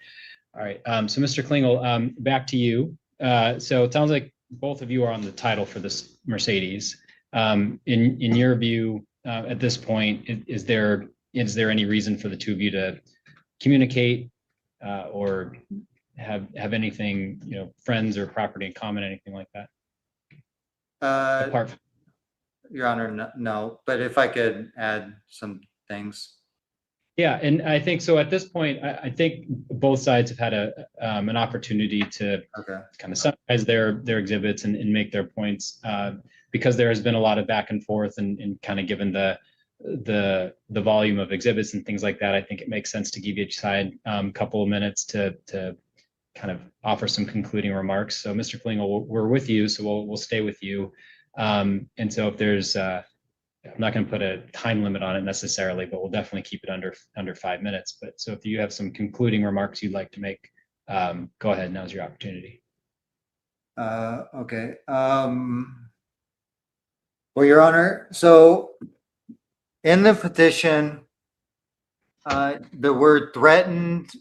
[SPEAKER 2] All right. So, Mr. Klingel, back to you. So it sounds like both of you are on the title for this Mercedes. In your view, at this point, is there any reason for the two of you to communicate or have anything, friends or property in common, anything like that? Apart from,
[SPEAKER 3] Your Honor, no, but if I could add some things.
[SPEAKER 2] yeah, and I think so. At this point, I think both sides have had an opportunity to
[SPEAKER 3] Okay.
[SPEAKER 2] kind of summarize their exhibits and make their points, because there has been a lot of back and forth and kind of given the volume of exhibits and things like that. I think it makes sense to give each side a couple of minutes to kind of offer some concluding remarks. So, Mr. Klingel, we're with you, so we'll stay with you. And so, if there's I'm not going to put a time limit on it necessarily, but we'll definitely keep it under 5 minutes. But so if you have some concluding remarks you'd like to make, go ahead. Now's your opportunity.
[SPEAKER 3] Okay. Well, Your Honor, so in the petition, the word threatened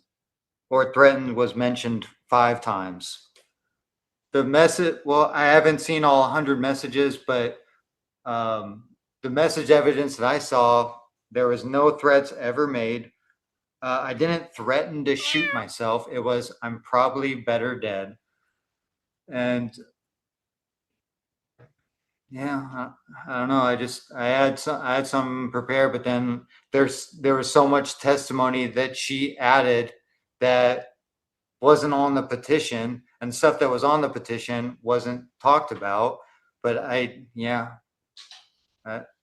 [SPEAKER 3] was mentioned 5 times. The message, well, I haven't seen all 100 messages, but the message evidence that I saw, there was no threats ever made. I didn't threaten to shoot myself. It was, I'm probably better dead. And yeah, I don't know. I had some prepared, but then there was so much testimony that she added that wasn't on the petition, and stuff that was on the petition wasn't talked about. But I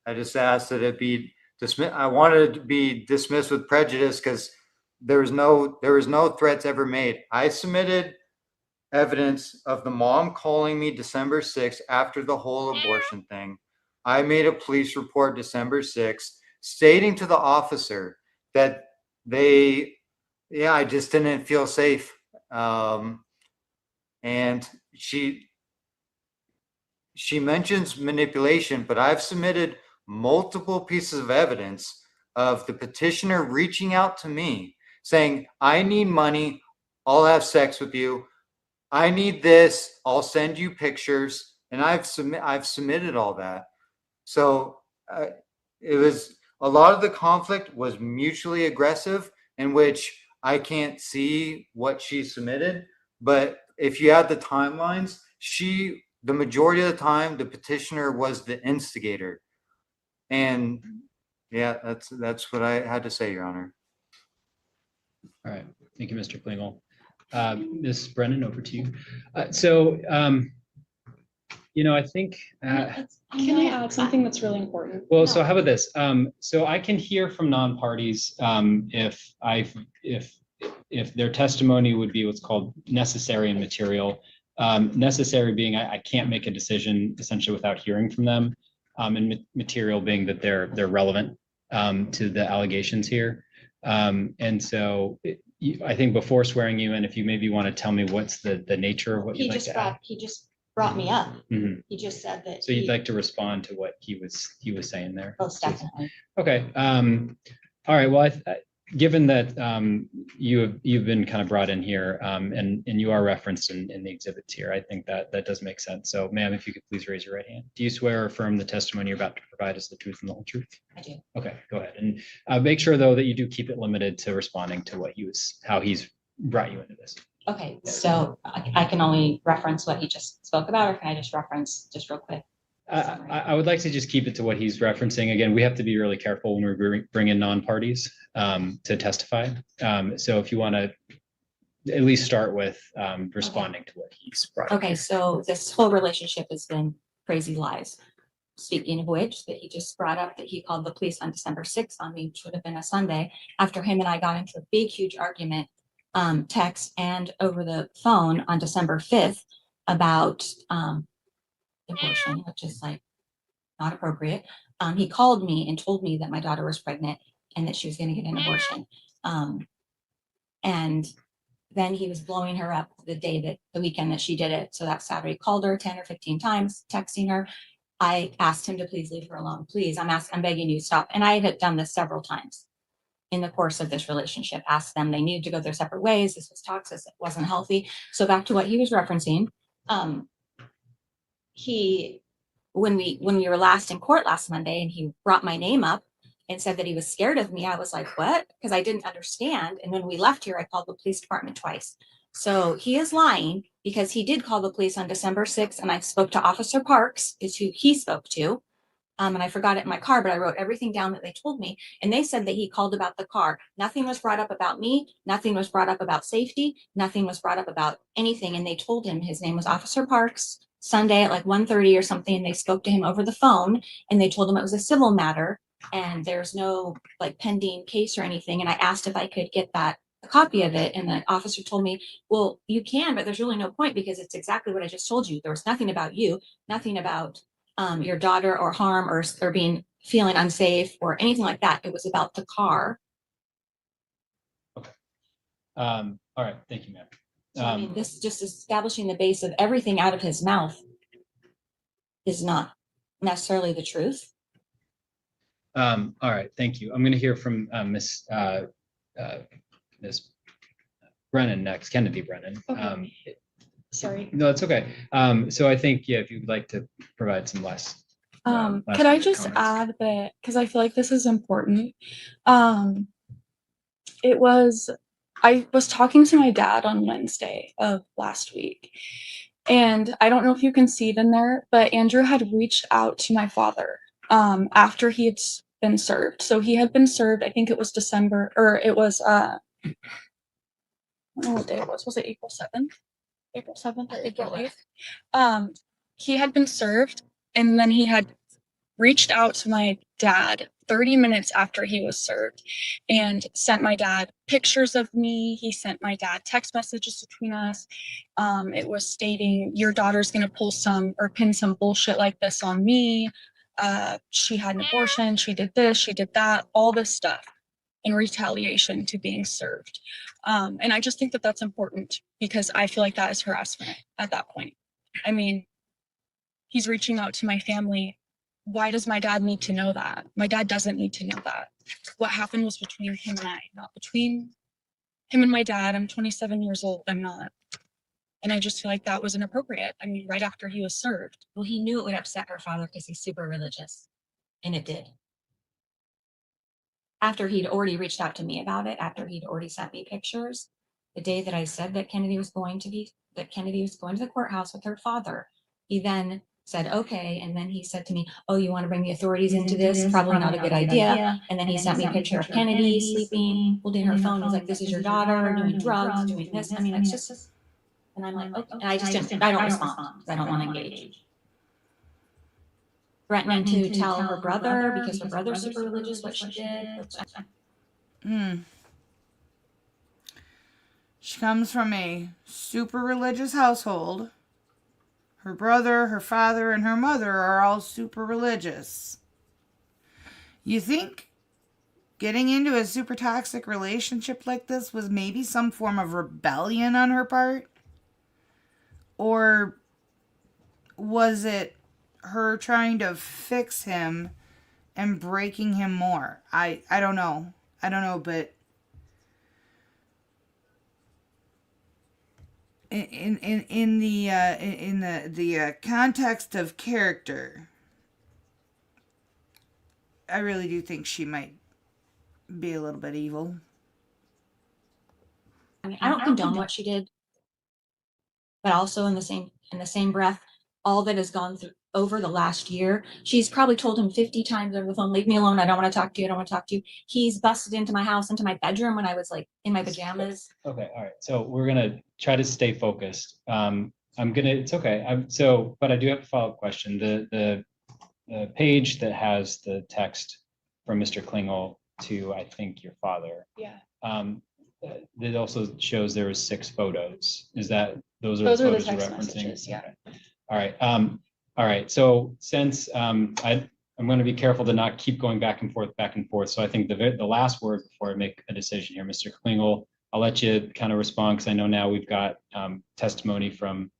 [SPEAKER 3] just asked that it be dismissed. I wanted it to be dismissed with prejudice because there was no threats ever made. I submitted evidence of the mom calling me December 6th after the whole abortion thing. I made a police report December 6th stating to the officer that I just didn't feel safe. And she mentions manipulation, but I've submitted multiple pieces of evidence of the petitioner reaching out to me saying, I need money, I'll have sex with you. I need this, I'll send you pictures. And I've submitted all that. So it was, a lot of the conflict was mutually aggressive, in which I can't see what she submitted. But if you add the timelines, the majority of the time, the petitioner was the instigator. And yeah, that's what I had to say, Your Honor.
[SPEAKER 2] All right. Thank you, Mr. Klingel. Ms. Brennan, over to you. So, I think,
[SPEAKER 4] Can I add something that's really important?
[SPEAKER 2] well, so how about this? So I can hear from non-parties if their testimony would be what's called necessary and material. Necessary being I can't make a decision essentially without hearing from them, and material being that they're relevant to the allegations here. And so I think before swearing you in, if you maybe want to tell me what's the nature of what you'd like to add.
[SPEAKER 6] He just brought me up.
[SPEAKER 2] Mhm.
[SPEAKER 6] He just said that.
[SPEAKER 2] So you'd like to respond to what he was saying there?
[SPEAKER 6] Most definitely.
[SPEAKER 2] Okay. All right. Well, given that you've been kind of brought in here, and you are referenced in the exhibits here, I think that does make sense. So, ma'am, if you could please raise your right hand. Do you swear or affirm the testimony you're about to provide is the truth and the whole truth?
[SPEAKER 6] I do.
[SPEAKER 2] Okay, go ahead. And make sure though that you do keep it limited to responding to how he's brought you into this.
[SPEAKER 6] Okay, so I can only reference what he just spoke about, or can I just reference just real quick?
[SPEAKER 2] I would like to just keep it to what he's referencing. Again, we have to be really careful when we bring in non-parties to testify. So if you want to at least start with responding to what he's brought up.
[SPEAKER 6] Okay, so this whole relationship has been crazy lies. Speaking of which, that he just brought up that he called the police on December 6th on me, which would have been a Sunday, after him and I got into a big, huge argument, text and over the phone on December 5th about abortion, which is like not appropriate. He called me and told me that my daughter was pregnant and that she was going to get an abortion. And then he was blowing her up the weekend that she did it. So that Saturday, called her 10 or 15 times, texting her. I asked him to please leave her alone. Please, I'm begging you, stop. And I had done this several times in the course of this relationship, asked them, they needed to go their separate ways. This was toxic, it wasn't healthy. So back to what he was referencing, when we were last in court last Monday and he brought my name up and said that he was scared of me, I was like, what? Because I didn't understand. And when we left here, I called the police department twice. So he is lying because he did call the police on December 6th and I spoke to Officer Parks, is who he spoke to. And I forgot it in my car, but I wrote everything down that they told me. And they said that he called about the car. Nothing was brought up about me. Nothing was brought up about safety. Nothing was brought up about anything. And they told him his name was Officer Parks, Sunday at like 1:30 or something. And they spoke to him over the phone and they told him it was a civil matter and there's no like pending case or anything. And I asked if I could get a copy of it. And the officer told me, well, you can, but there's really no point because it's exactly what I just told you. There was nothing about you, nothing about your daughter or harm or feeling unsafe or anything like that. It was about the car.
[SPEAKER 2] Okay. All right. Thank you, ma'am.
[SPEAKER 6] So, I mean, this just establishing the base of everything out of his mouth is not necessarily the truth.
[SPEAKER 2] All right. Thank you. I'm going to hear from Miss Brennan next, Kennedy Brennan.
[SPEAKER 4] Okay. Sorry.
[SPEAKER 2] No, it's okay. So I think, yeah, if you'd like to provide some last
[SPEAKER 4] could I just
[SPEAKER 2] comments.
[SPEAKER 4] add that, because I feel like this is important. I was talking to my dad on Wednesday of last week, and I don't know if you can see it in there, but Andrew had reached out to my father after he had been served. So he had been served, I think it was December, or it was, I don't know what day it was. Was it April 7th? April 7th or April 8th. He had been served, and then he had reached out to my dad 30 minutes after he was served and sent my dad pictures of me. He sent my dad text messages between us. It was stating, your daughter's going to pull some or pin some bullshit like this on me. She had an abortion. She did this. She did that. All this stuff in retaliation to being served. And I just think that that's important because I feel like that is harassment at that point. I mean, he's reaching out to my family. Why does my dad need to know that? My dad doesn't need to know that. What happened was between him and I, not between him and my dad. I'm 27 years old. I'm not. And I just feel like that was inappropriate. I mean, right after he was served.
[SPEAKER 6] Well, he knew it would upset her father because he's super religious. And it did. After he'd already reached out to me about it, after he'd already sent me pictures, the day that I said that Kennedy was going to the courthouse with her father, he then said, okay. And then he said to me, oh, you want to bring the authorities into this? Probably not a good idea. And then he sent me a picture of Kennedy sleeping, holding her phone. He's like, this is your daughter, doing drugs, doing this. I mean, it's just, and I'm like, okay. And I don't respond because I don't want to engage. threatening to tell her brother because her brother's super religious what she did.
[SPEAKER 1] She comes from a super religious household. Her brother, her father, and her mother are all super religious. You think getting into a super toxic relationship like this was maybe some form of rebellion on her part? Or was it her trying to fix him and breaking him more? I don't know. I don't know, but in the context of character, I really do think she might be a little bit evil.
[SPEAKER 6] I mean, I don't condone what she did, but also in the same breath, all that has gone through over the last year, she's probably told him 50 times over the phone, leave me alone, I don't want to talk to you, I don't want to talk to you. He's busted into my house, into my bedroom when I was like in my pajamas.
[SPEAKER 2] Okay, all right. So we're gonna try to stay focused. It's okay. But I do have a follow-up question. The page that has the text from Mr. Klingel to, I think, your father.
[SPEAKER 4] Yeah.
[SPEAKER 2] It also shows there was 6 photos. Those are
[SPEAKER 4] Those
[SPEAKER 2] the
[SPEAKER 4] were the
[SPEAKER 2] photos you're
[SPEAKER 4] text
[SPEAKER 2] referencing?
[SPEAKER 4] messages, yeah.
[SPEAKER 2] Okay. All right. All right. So since I'm going to be careful to not keep going back and forth. So I think the last word before I make a decision here, Mr. Klingel, I'll let you kind of respond because I know now we've got testimony from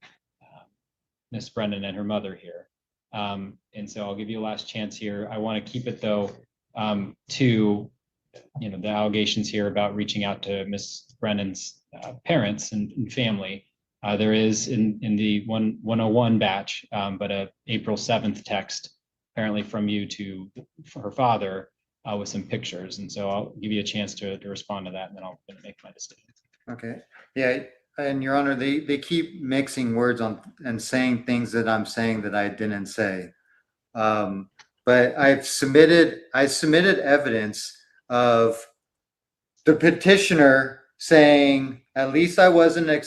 [SPEAKER 2] Miss Brennan and her mother here. And so I'll give you a last chance here. I want to keep it though to the allegations here about reaching out to Miss Brennan's parents and family. There is in the 101 batch, but a April 7th text apparently from you to her father with some pictures. And so I'll give you a chance to respond to that, and then I'll make my decision.
[SPEAKER 3] Okay. Yeah. And Your Honor, they keep mixing words on and saying things that I'm saying that I didn't say. But I submitted evidence of the petitioner saying, at least I wasn't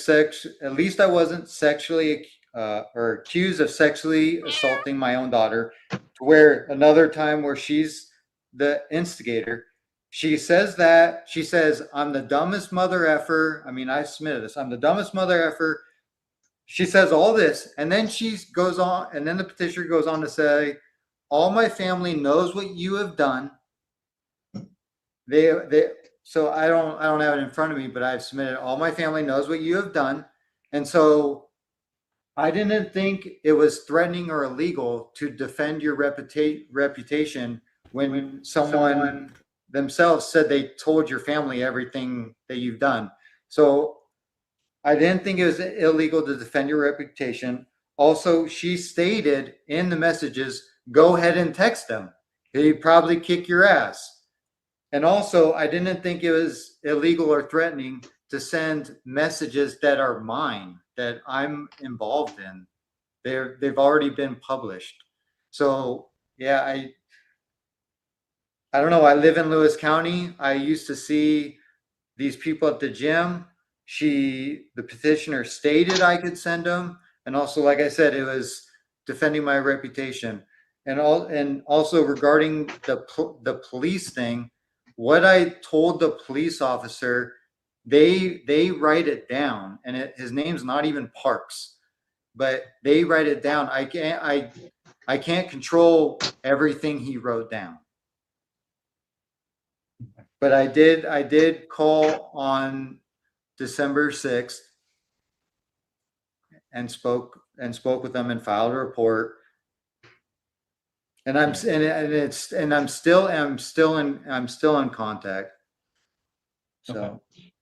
[SPEAKER 3] sexually or accused of sexually assaulting my own daughter. Where another time where she's the instigator, she says, I'm the dumbest mother effer. I mean, I submitted this. I'm the dumbest mother effer. She says all this, and then she goes on, and then the petitioner goes on to say, all my family knows what you have done. So I don't have it in front of me, but I've submitted, all my family knows what you have done. And so I didn't think it was threatening or illegal to defend your reputation when someone themselves said they told your family everything that you've done. So I didn't think it was illegal to defend your reputation. Also, she stated in the messages, go ahead and text them. He'd probably kick your ass. And also, I didn't think it was illegal or threatening to send messages that are mine, that I'm involved in. They've already been published. So yeah, I don't know. I live in Lewis County. I used to see these people at the gym. The petitioner stated I could send them. And also, like I said, it was defending my reputation. And also regarding the police thing, what I told the police officer, they write it down, and his name's not even Parks, but they write it down. I can't control everything he wrote down. But I did call on December 6th and spoke with them and filed a report. And I'm still in contact. So.
[SPEAKER 2] Okay.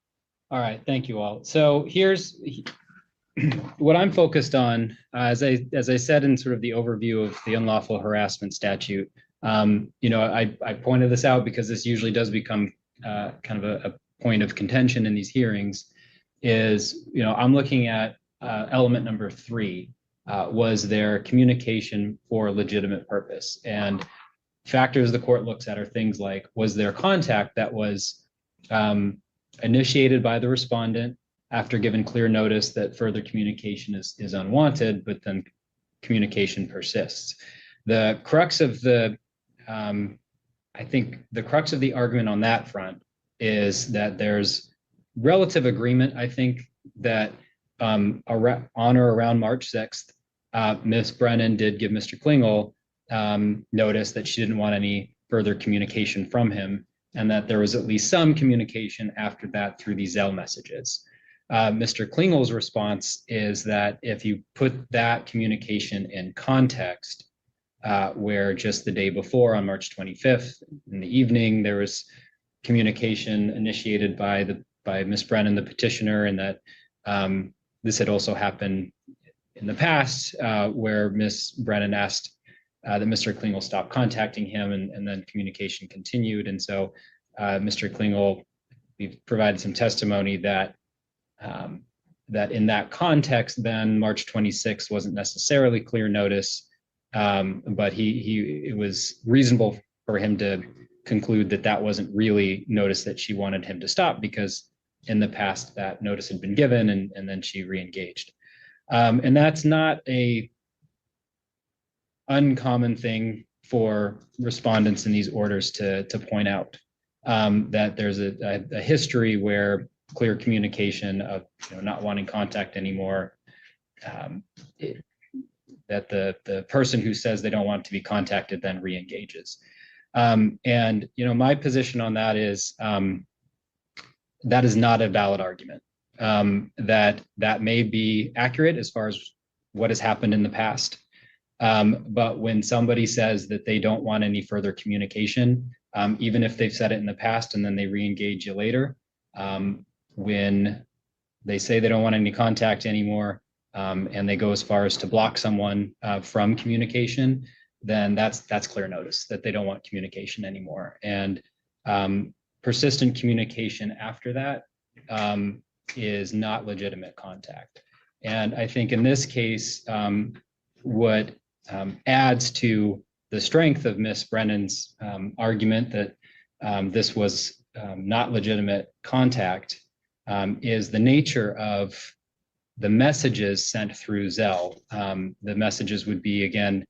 [SPEAKER 2] All right. Thank you all. So here's what I'm focused on. As I said in sort of the overview of the unlawful harassment statute, I pointed this out because this usually does become kind of a point of contention in these hearings. I'm looking at element number 3. Was there communication for a legitimate purpose? And factors the court looks at are things like, was there contact that was initiated by the respondent after given clear notice that further communication is unwanted, but then communication persists? The crux of the, I think the crux of the argument on that front is that there's relative agreement, I think, that on or around March 6th, Ms. Brennan did give Mr. Klingel notice that she didn't want any further communication from him, and that there was at least some communication after that through these Zelle messages. Mr. Klingel's response is that if you put that communication in context, where just the day before on March 25th in the evening, there was communication initiated by Ms. Brennan, the petitioner, and that this had also happened in the past where Ms. Brennan asked that Mr. Klingel stop contacting him, and then communication continued. And so Mr. Klingel, we've provided some testimony that that in that context, then March 26th wasn't necessarily clear notice, but it was reasonable for him to conclude that that wasn't really notice that she wanted him to stop, because in the past that notice had been given, and then she re-engaged. And that's not a uncommon thing for respondents in these orders to point out, that there's a history where clear communication of not wanting contact anymore, that the person who says they don't want to be contacted then re-engages. And my position on that is not a valid argument. That may be accurate as far as what has happened in the past. But when somebody says that they don't want any further communication, even if they've said it in the past and then they re-engage you later, when they say they don't want any contact anymore, and they go as far as to block someone from communication, then that's clear notice that they don't want communication anymore. And persistent communication after that is not legitimate contact. And I think in this case, what adds to the strength of Ms. Brennan's argument that this was not legitimate contact is the nature of the messages sent through Zelle. The messages would be, again,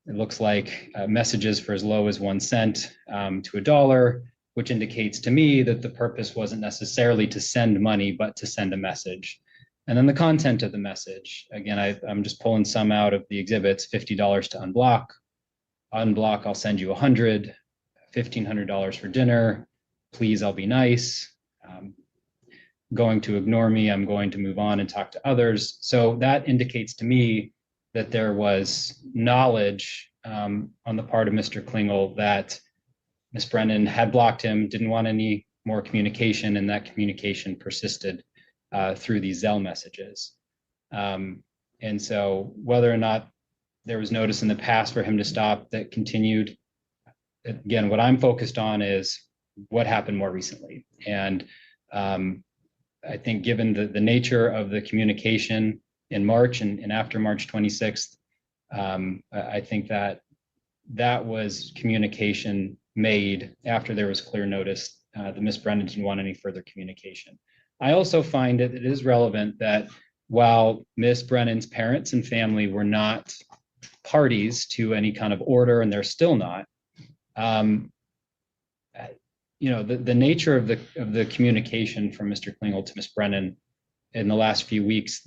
[SPEAKER 2] it looks like messages for as low as 1 cent to $1, which indicates to me that the purpose wasn't necessarily to send money, but to send a message. And then the content of the message, again, I'm just pulling some out of the exhibits: $50 to unblock. Unblock, I'll send you 100, $1,500 for dinner. Please, I'll be nice. Going to ignore me, I'm going to move on and talk to others. So that indicates to me that there was knowledge on the part of Mr. Klingel that Ms. Brennan had blocked him, didn't want any more communication, and that communication persisted through these Zelle messages. And so whether or not there was notice in the past for him to stop, that continued. Again, what I'm focused on is what happened more recently. And I think given the nature of the communication in March and after March 26th, I think that was communication made after there was clear notice that Ms. Brennan didn't want any further communication. I also find it is relevant that while Ms. Brennan's parents and family were not parties to any kind of order, and they're still not, the nature of the communication from Mr. Klingel to Ms. Brennan in the last few weeks,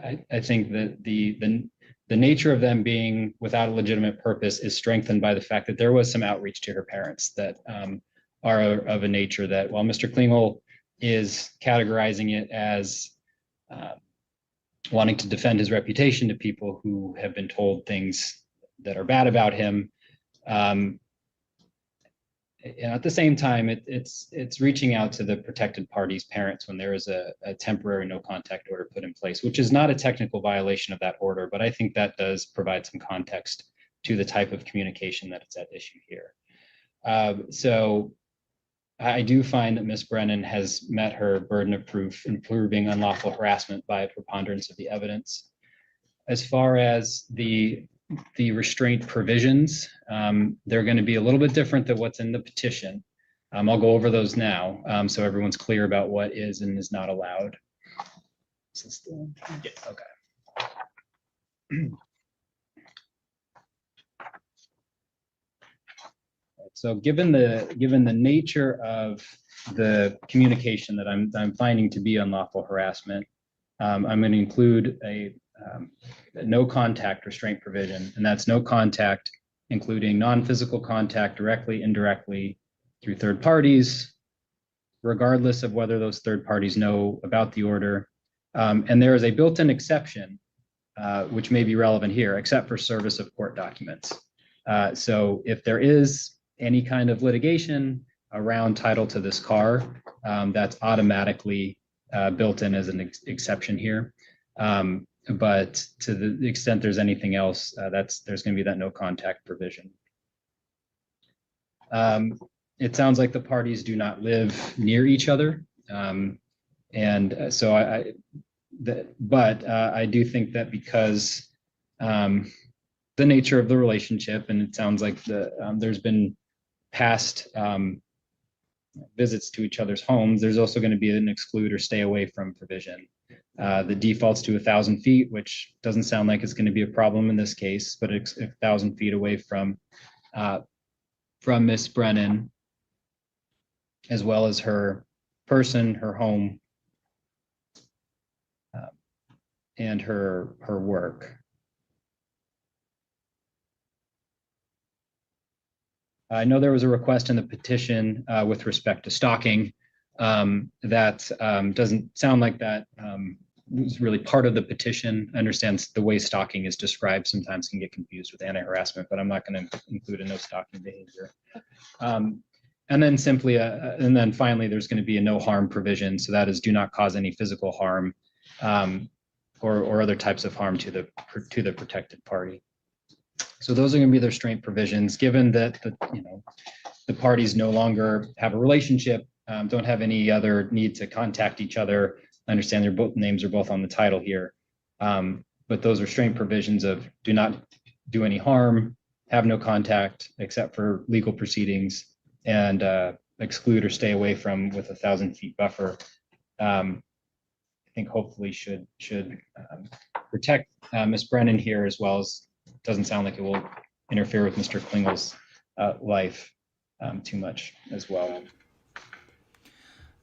[SPEAKER 2] I think that the nature of them being without a legitimate purpose is strengthened by the fact that there was some outreach to her parents that are of a nature that, while Mr. Klingel is categorizing it as wanting to defend his reputation to people who have been told things that are bad about him, and at the same time, it's reaching out to the protected party's parents when there is a temporary no contact order put in place, which is not a technical violation of that order, but I think that does provide some context to the type of communication that is at issue here. So I do find that Ms. Brennan has met her burden of proof in proving unlawful harassment by a preponderance of the evidence. As far as the restraint provisions, they're going to be a little bit different than what's in the petition. I'll go over those now, so everyone's clear about what is and is not allowed. Okay. So given the nature of the communication that I'm finding to be unlawful harassment, I'm going to include a no contact restraint provision, and that's no contact, including non-physical contact directly, indirectly, through third parties, regardless of whether those third parties know about the order. And there is a built-in exception, which may be relevant here, except for service of court documents. So if there is any kind of litigation around title to this car, that's automatically built in as an exception here. But to the extent there's anything else, there's going to be that no contact provision. It sounds like the parties do not live near each other. And so I do think that because the nature of the relationship, and it sounds like there's been past visits to each other's homes, there's also going to be an exclude or stay away from provision. The default's to 1,000 feet, which doesn't sound like it's going to be a problem in this case, but it's 1,000 feet away from Miss Brennan, as well as her person, her home, and her work. I know there was a request in the petition with respect to stalking. That doesn't sound like that was really part of the petition. I understand the way stalking is described sometimes can get confused with anti-harassment, but I'm not going to include a no stalking behavior. And then simply, and then finally, there's going to be a no harm provision. So that is, do not cause any physical harm or other types of harm to the protected party. So those are going to be the restraint provisions. Given that the parties no longer have a relationship, don't have any other need to contact each other. I understand their names are both on the title here, but those restraint provisions of do not do any harm, have no contact except for legal proceedings, and exclude or stay away from with 1,000 feet buffer, I think hopefully should protect Ms. Brennan here, as well as doesn't sound like it will interfere with Mr. Klingel's life too much as well.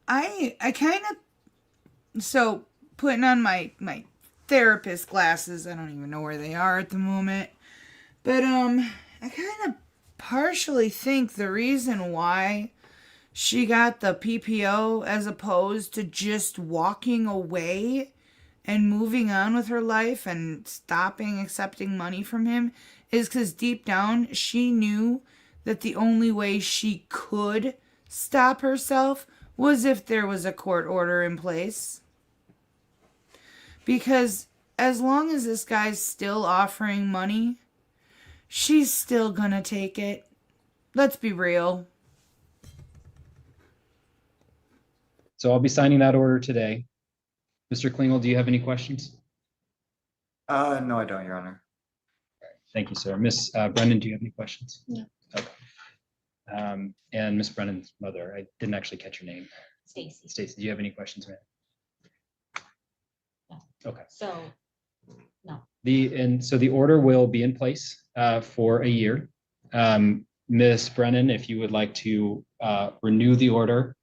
[SPEAKER 1] I kind of, so putting on my therapist glasses, I don't even know where they are at the moment, but I kind of partially think the reason why she got the PPO as opposed to just walking away and moving on with her life and stopping accepting money from him is because deep down she knew that the only way she could stop herself was if there was a court order in place. Because as long as this guy's still offering money, she's still gonna take it. Let's be real.
[SPEAKER 2] So I'll be signing that order today. Mr. Klingel, do you have any questions?
[SPEAKER 3] No, I don't, Your Honor.
[SPEAKER 2] Thank you, sir. Ms. Brennan, do you have any questions?
[SPEAKER 4] No.
[SPEAKER 2] Okay. And Ms. Brennan's mother, I didn't actually catch your name.
[SPEAKER 6] Stacy.
[SPEAKER 2] Stacy, do you have any questions, ma'am?
[SPEAKER 6] No.
[SPEAKER 2] Okay.
[SPEAKER 6] So, no.
[SPEAKER 2] So the order will be in place for a year. Ms. Brennan, if you would like to renew the order,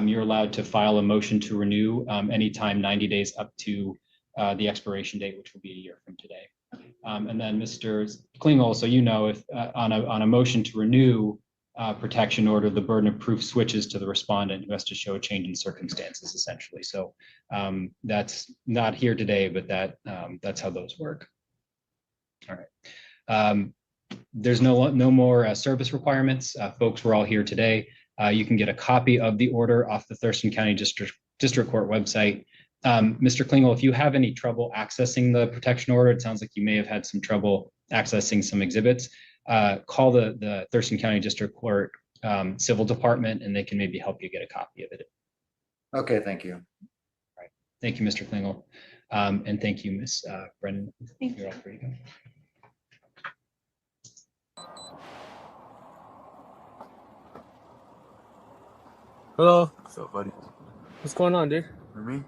[SPEAKER 2] you're allowed to file a motion to renew anytime 90 days up to the expiration date, which will be a year from today. And then Mr. Klingel, so you know, if on a motion to renew protection order, the burden of proof switches to the respondent, who has to show a change in circumstances, essentially. So that's not here today, but that's how those work. All right. There's no more service requirements. Folks, we're all here today. You can get a copy of the order off the Thurston County District Court website. Mr. Klingel, if you have any trouble accessing the protection order, it sounds like you may have had some trouble accessing some exhibits, call the Thurston County District Court Civil Department, and they can maybe help you get a copy of it.
[SPEAKER 3] Okay, thank you.
[SPEAKER 2] All right. Thank you, Mr. Klingel. And thank you, Ms. Brennan. You're all free to go.
[SPEAKER 8] Hello.
[SPEAKER 9] What's up, buddy?
[SPEAKER 8] What's going on, dude?
[SPEAKER 9] For me?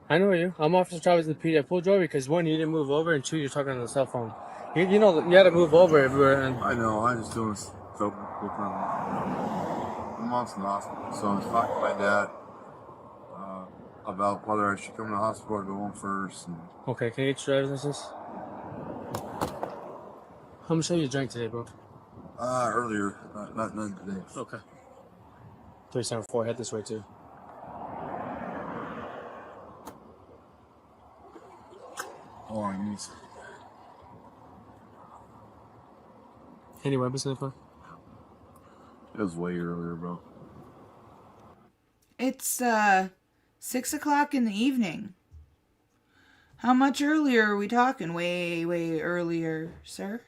[SPEAKER 8] I know you. I'm Officer Travis the PD. I pulled you over because one, you didn't move over, and two, you're talking on the cell phone. You know, you had to move over everywhere. And
[SPEAKER 9] I know. I just doing stuff. No problem. mom's in the hospital, so I was talking to my dad about whether I should come to the hospital or go home first. And
[SPEAKER 8] Okay, can you get your driver's license? How much have you drank today, bro?
[SPEAKER 9] earlier, not none today.
[SPEAKER 8] Okay. 374, head this way too.
[SPEAKER 9] Oh, I need some.
[SPEAKER 8] Any weapons in the car?
[SPEAKER 9] It was way earlier, bro.
[SPEAKER 1] It's 6 o'clock in the evening. How much earlier are we talking? Way, way earlier, sir?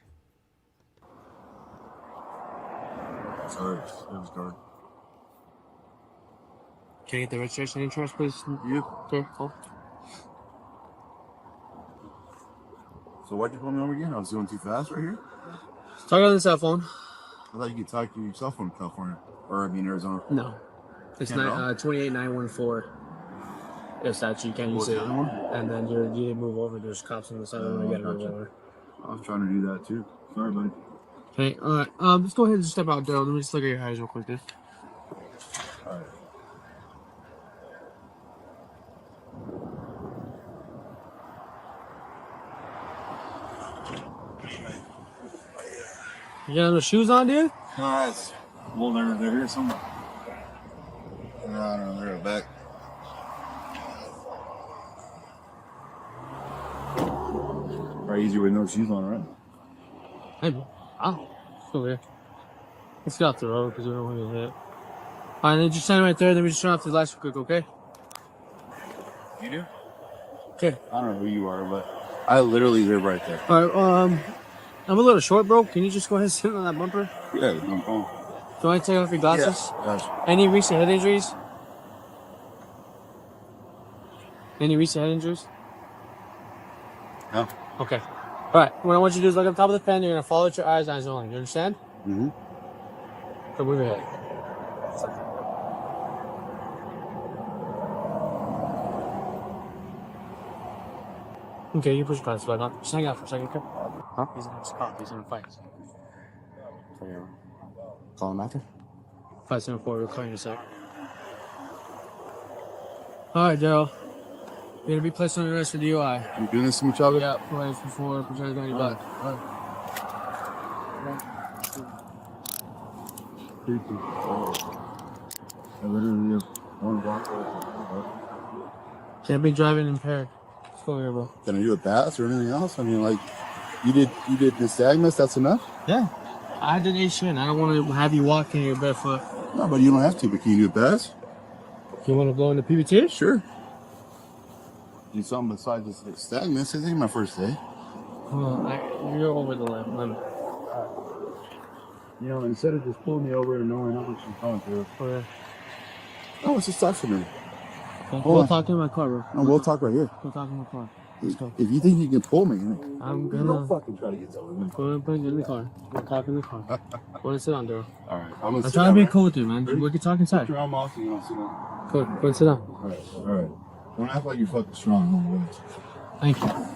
[SPEAKER 9] Sorry, it was dark.
[SPEAKER 8] Can you get the registration and insurance, please?
[SPEAKER 9] You?
[SPEAKER 8] Okay, cool.
[SPEAKER 9] So why'd you pull me over again? I was doing too fast right here?
[SPEAKER 8] Talk on the cell phone.
[SPEAKER 9] I thought you could talk to your cell phone in California. Or I mean Arizona.
[SPEAKER 8] No. It's
[SPEAKER 9] Can't
[SPEAKER 8] not 28914. It's that you can't use it.
[SPEAKER 9] the other one?
[SPEAKER 8] And then you need to move over. There's cops on the side of the road. You gotta move
[SPEAKER 9] Gotcha.
[SPEAKER 8] over.
[SPEAKER 9] I was trying to do that too. Sorry, buddy.
[SPEAKER 8] Okay, alright. Just go ahead and step out, Daryl. Let me just look at your eyes real quick, dude.
[SPEAKER 9] Alright.
[SPEAKER 8] You got no shoes on, dude?
[SPEAKER 9] No, it's well, they're here somewhere. No, I don't know. They're in the back. Probably easier with no shoes on, right?
[SPEAKER 8] Hey, bro. Oh, it's over here. Let's get off the road because we don't want to get hit. Alright, then just stand right there. Then we just turn off the lights real quick, okay?
[SPEAKER 9] You do?
[SPEAKER 8] Okay.
[SPEAKER 9] I don't know who you are, but I literally live right there.
[SPEAKER 8] Alright, I'm a little short, bro. Can you just go ahead and sit on that bumper?
[SPEAKER 9] Yeah, no phone.
[SPEAKER 8] Do I take off your glasses?
[SPEAKER 9] Gotcha.
[SPEAKER 8] Any recent head injuries? Any recent head injuries?
[SPEAKER 9] No.
[SPEAKER 8] Okay. Alright, what I want you to do is look up top of the pen. You're going to follow with your eyes only. You understand?
[SPEAKER 9] Mm-hmm.
[SPEAKER 8] So move your head. Okay, you push your glasses back on. Just hang out for a second, okay? Huh? He's in his car. He's in a fight.
[SPEAKER 9] Call him after?
[SPEAKER 8] 574, we'll call you in a sec. Alright, Daryl. You're going to be placed on arrest for DUI.
[SPEAKER 9] You doing this to me, Chavez?
[SPEAKER 8] Yeah, place before pretending on your butt.
[SPEAKER 9] I literally have one block.
[SPEAKER 8] Can't be driving impaired. Let's go here, bro.
[SPEAKER 9] Can I do a pass or anything else? I mean, like, you did nystagmus, that's enough?
[SPEAKER 8] Yeah. I did H-in. I don't want to have you walking here barefoot.
[SPEAKER 9] No, but you don't have to, but can you do a pass?
[SPEAKER 8] You want to blow in the PBT?
[SPEAKER 9] Sure. Do something besides this nystagmus. This ain't my first day.
[SPEAKER 8] Well, you're over the limit.
[SPEAKER 9] You know, instead of just pulling me over and knowing how much I'm going through.
[SPEAKER 8] Oh, yeah.
[SPEAKER 9] Oh, it's just talk for me.
[SPEAKER 8] Okay. We'll talk in my car, bro.
[SPEAKER 9] No, we'll talk right here.
[SPEAKER 8] We'll talk in my car. Let's go.
[SPEAKER 9] If you think you can pull me,
[SPEAKER 8] I'm
[SPEAKER 9] don't
[SPEAKER 8] gonna
[SPEAKER 9] fucking try to get over me.
[SPEAKER 8] go and put it in the car. We'll talk in the car. Go and sit down, Daryl.
[SPEAKER 9] All right.
[SPEAKER 8] I'm trying to be cool with you, man. We can talk inside.
[SPEAKER 9] Put your arm off and you don't sit down.
[SPEAKER 8] Go and sit down.
[SPEAKER 9] All right. Don't act like you're fucking strong.
[SPEAKER 8] Thank you. All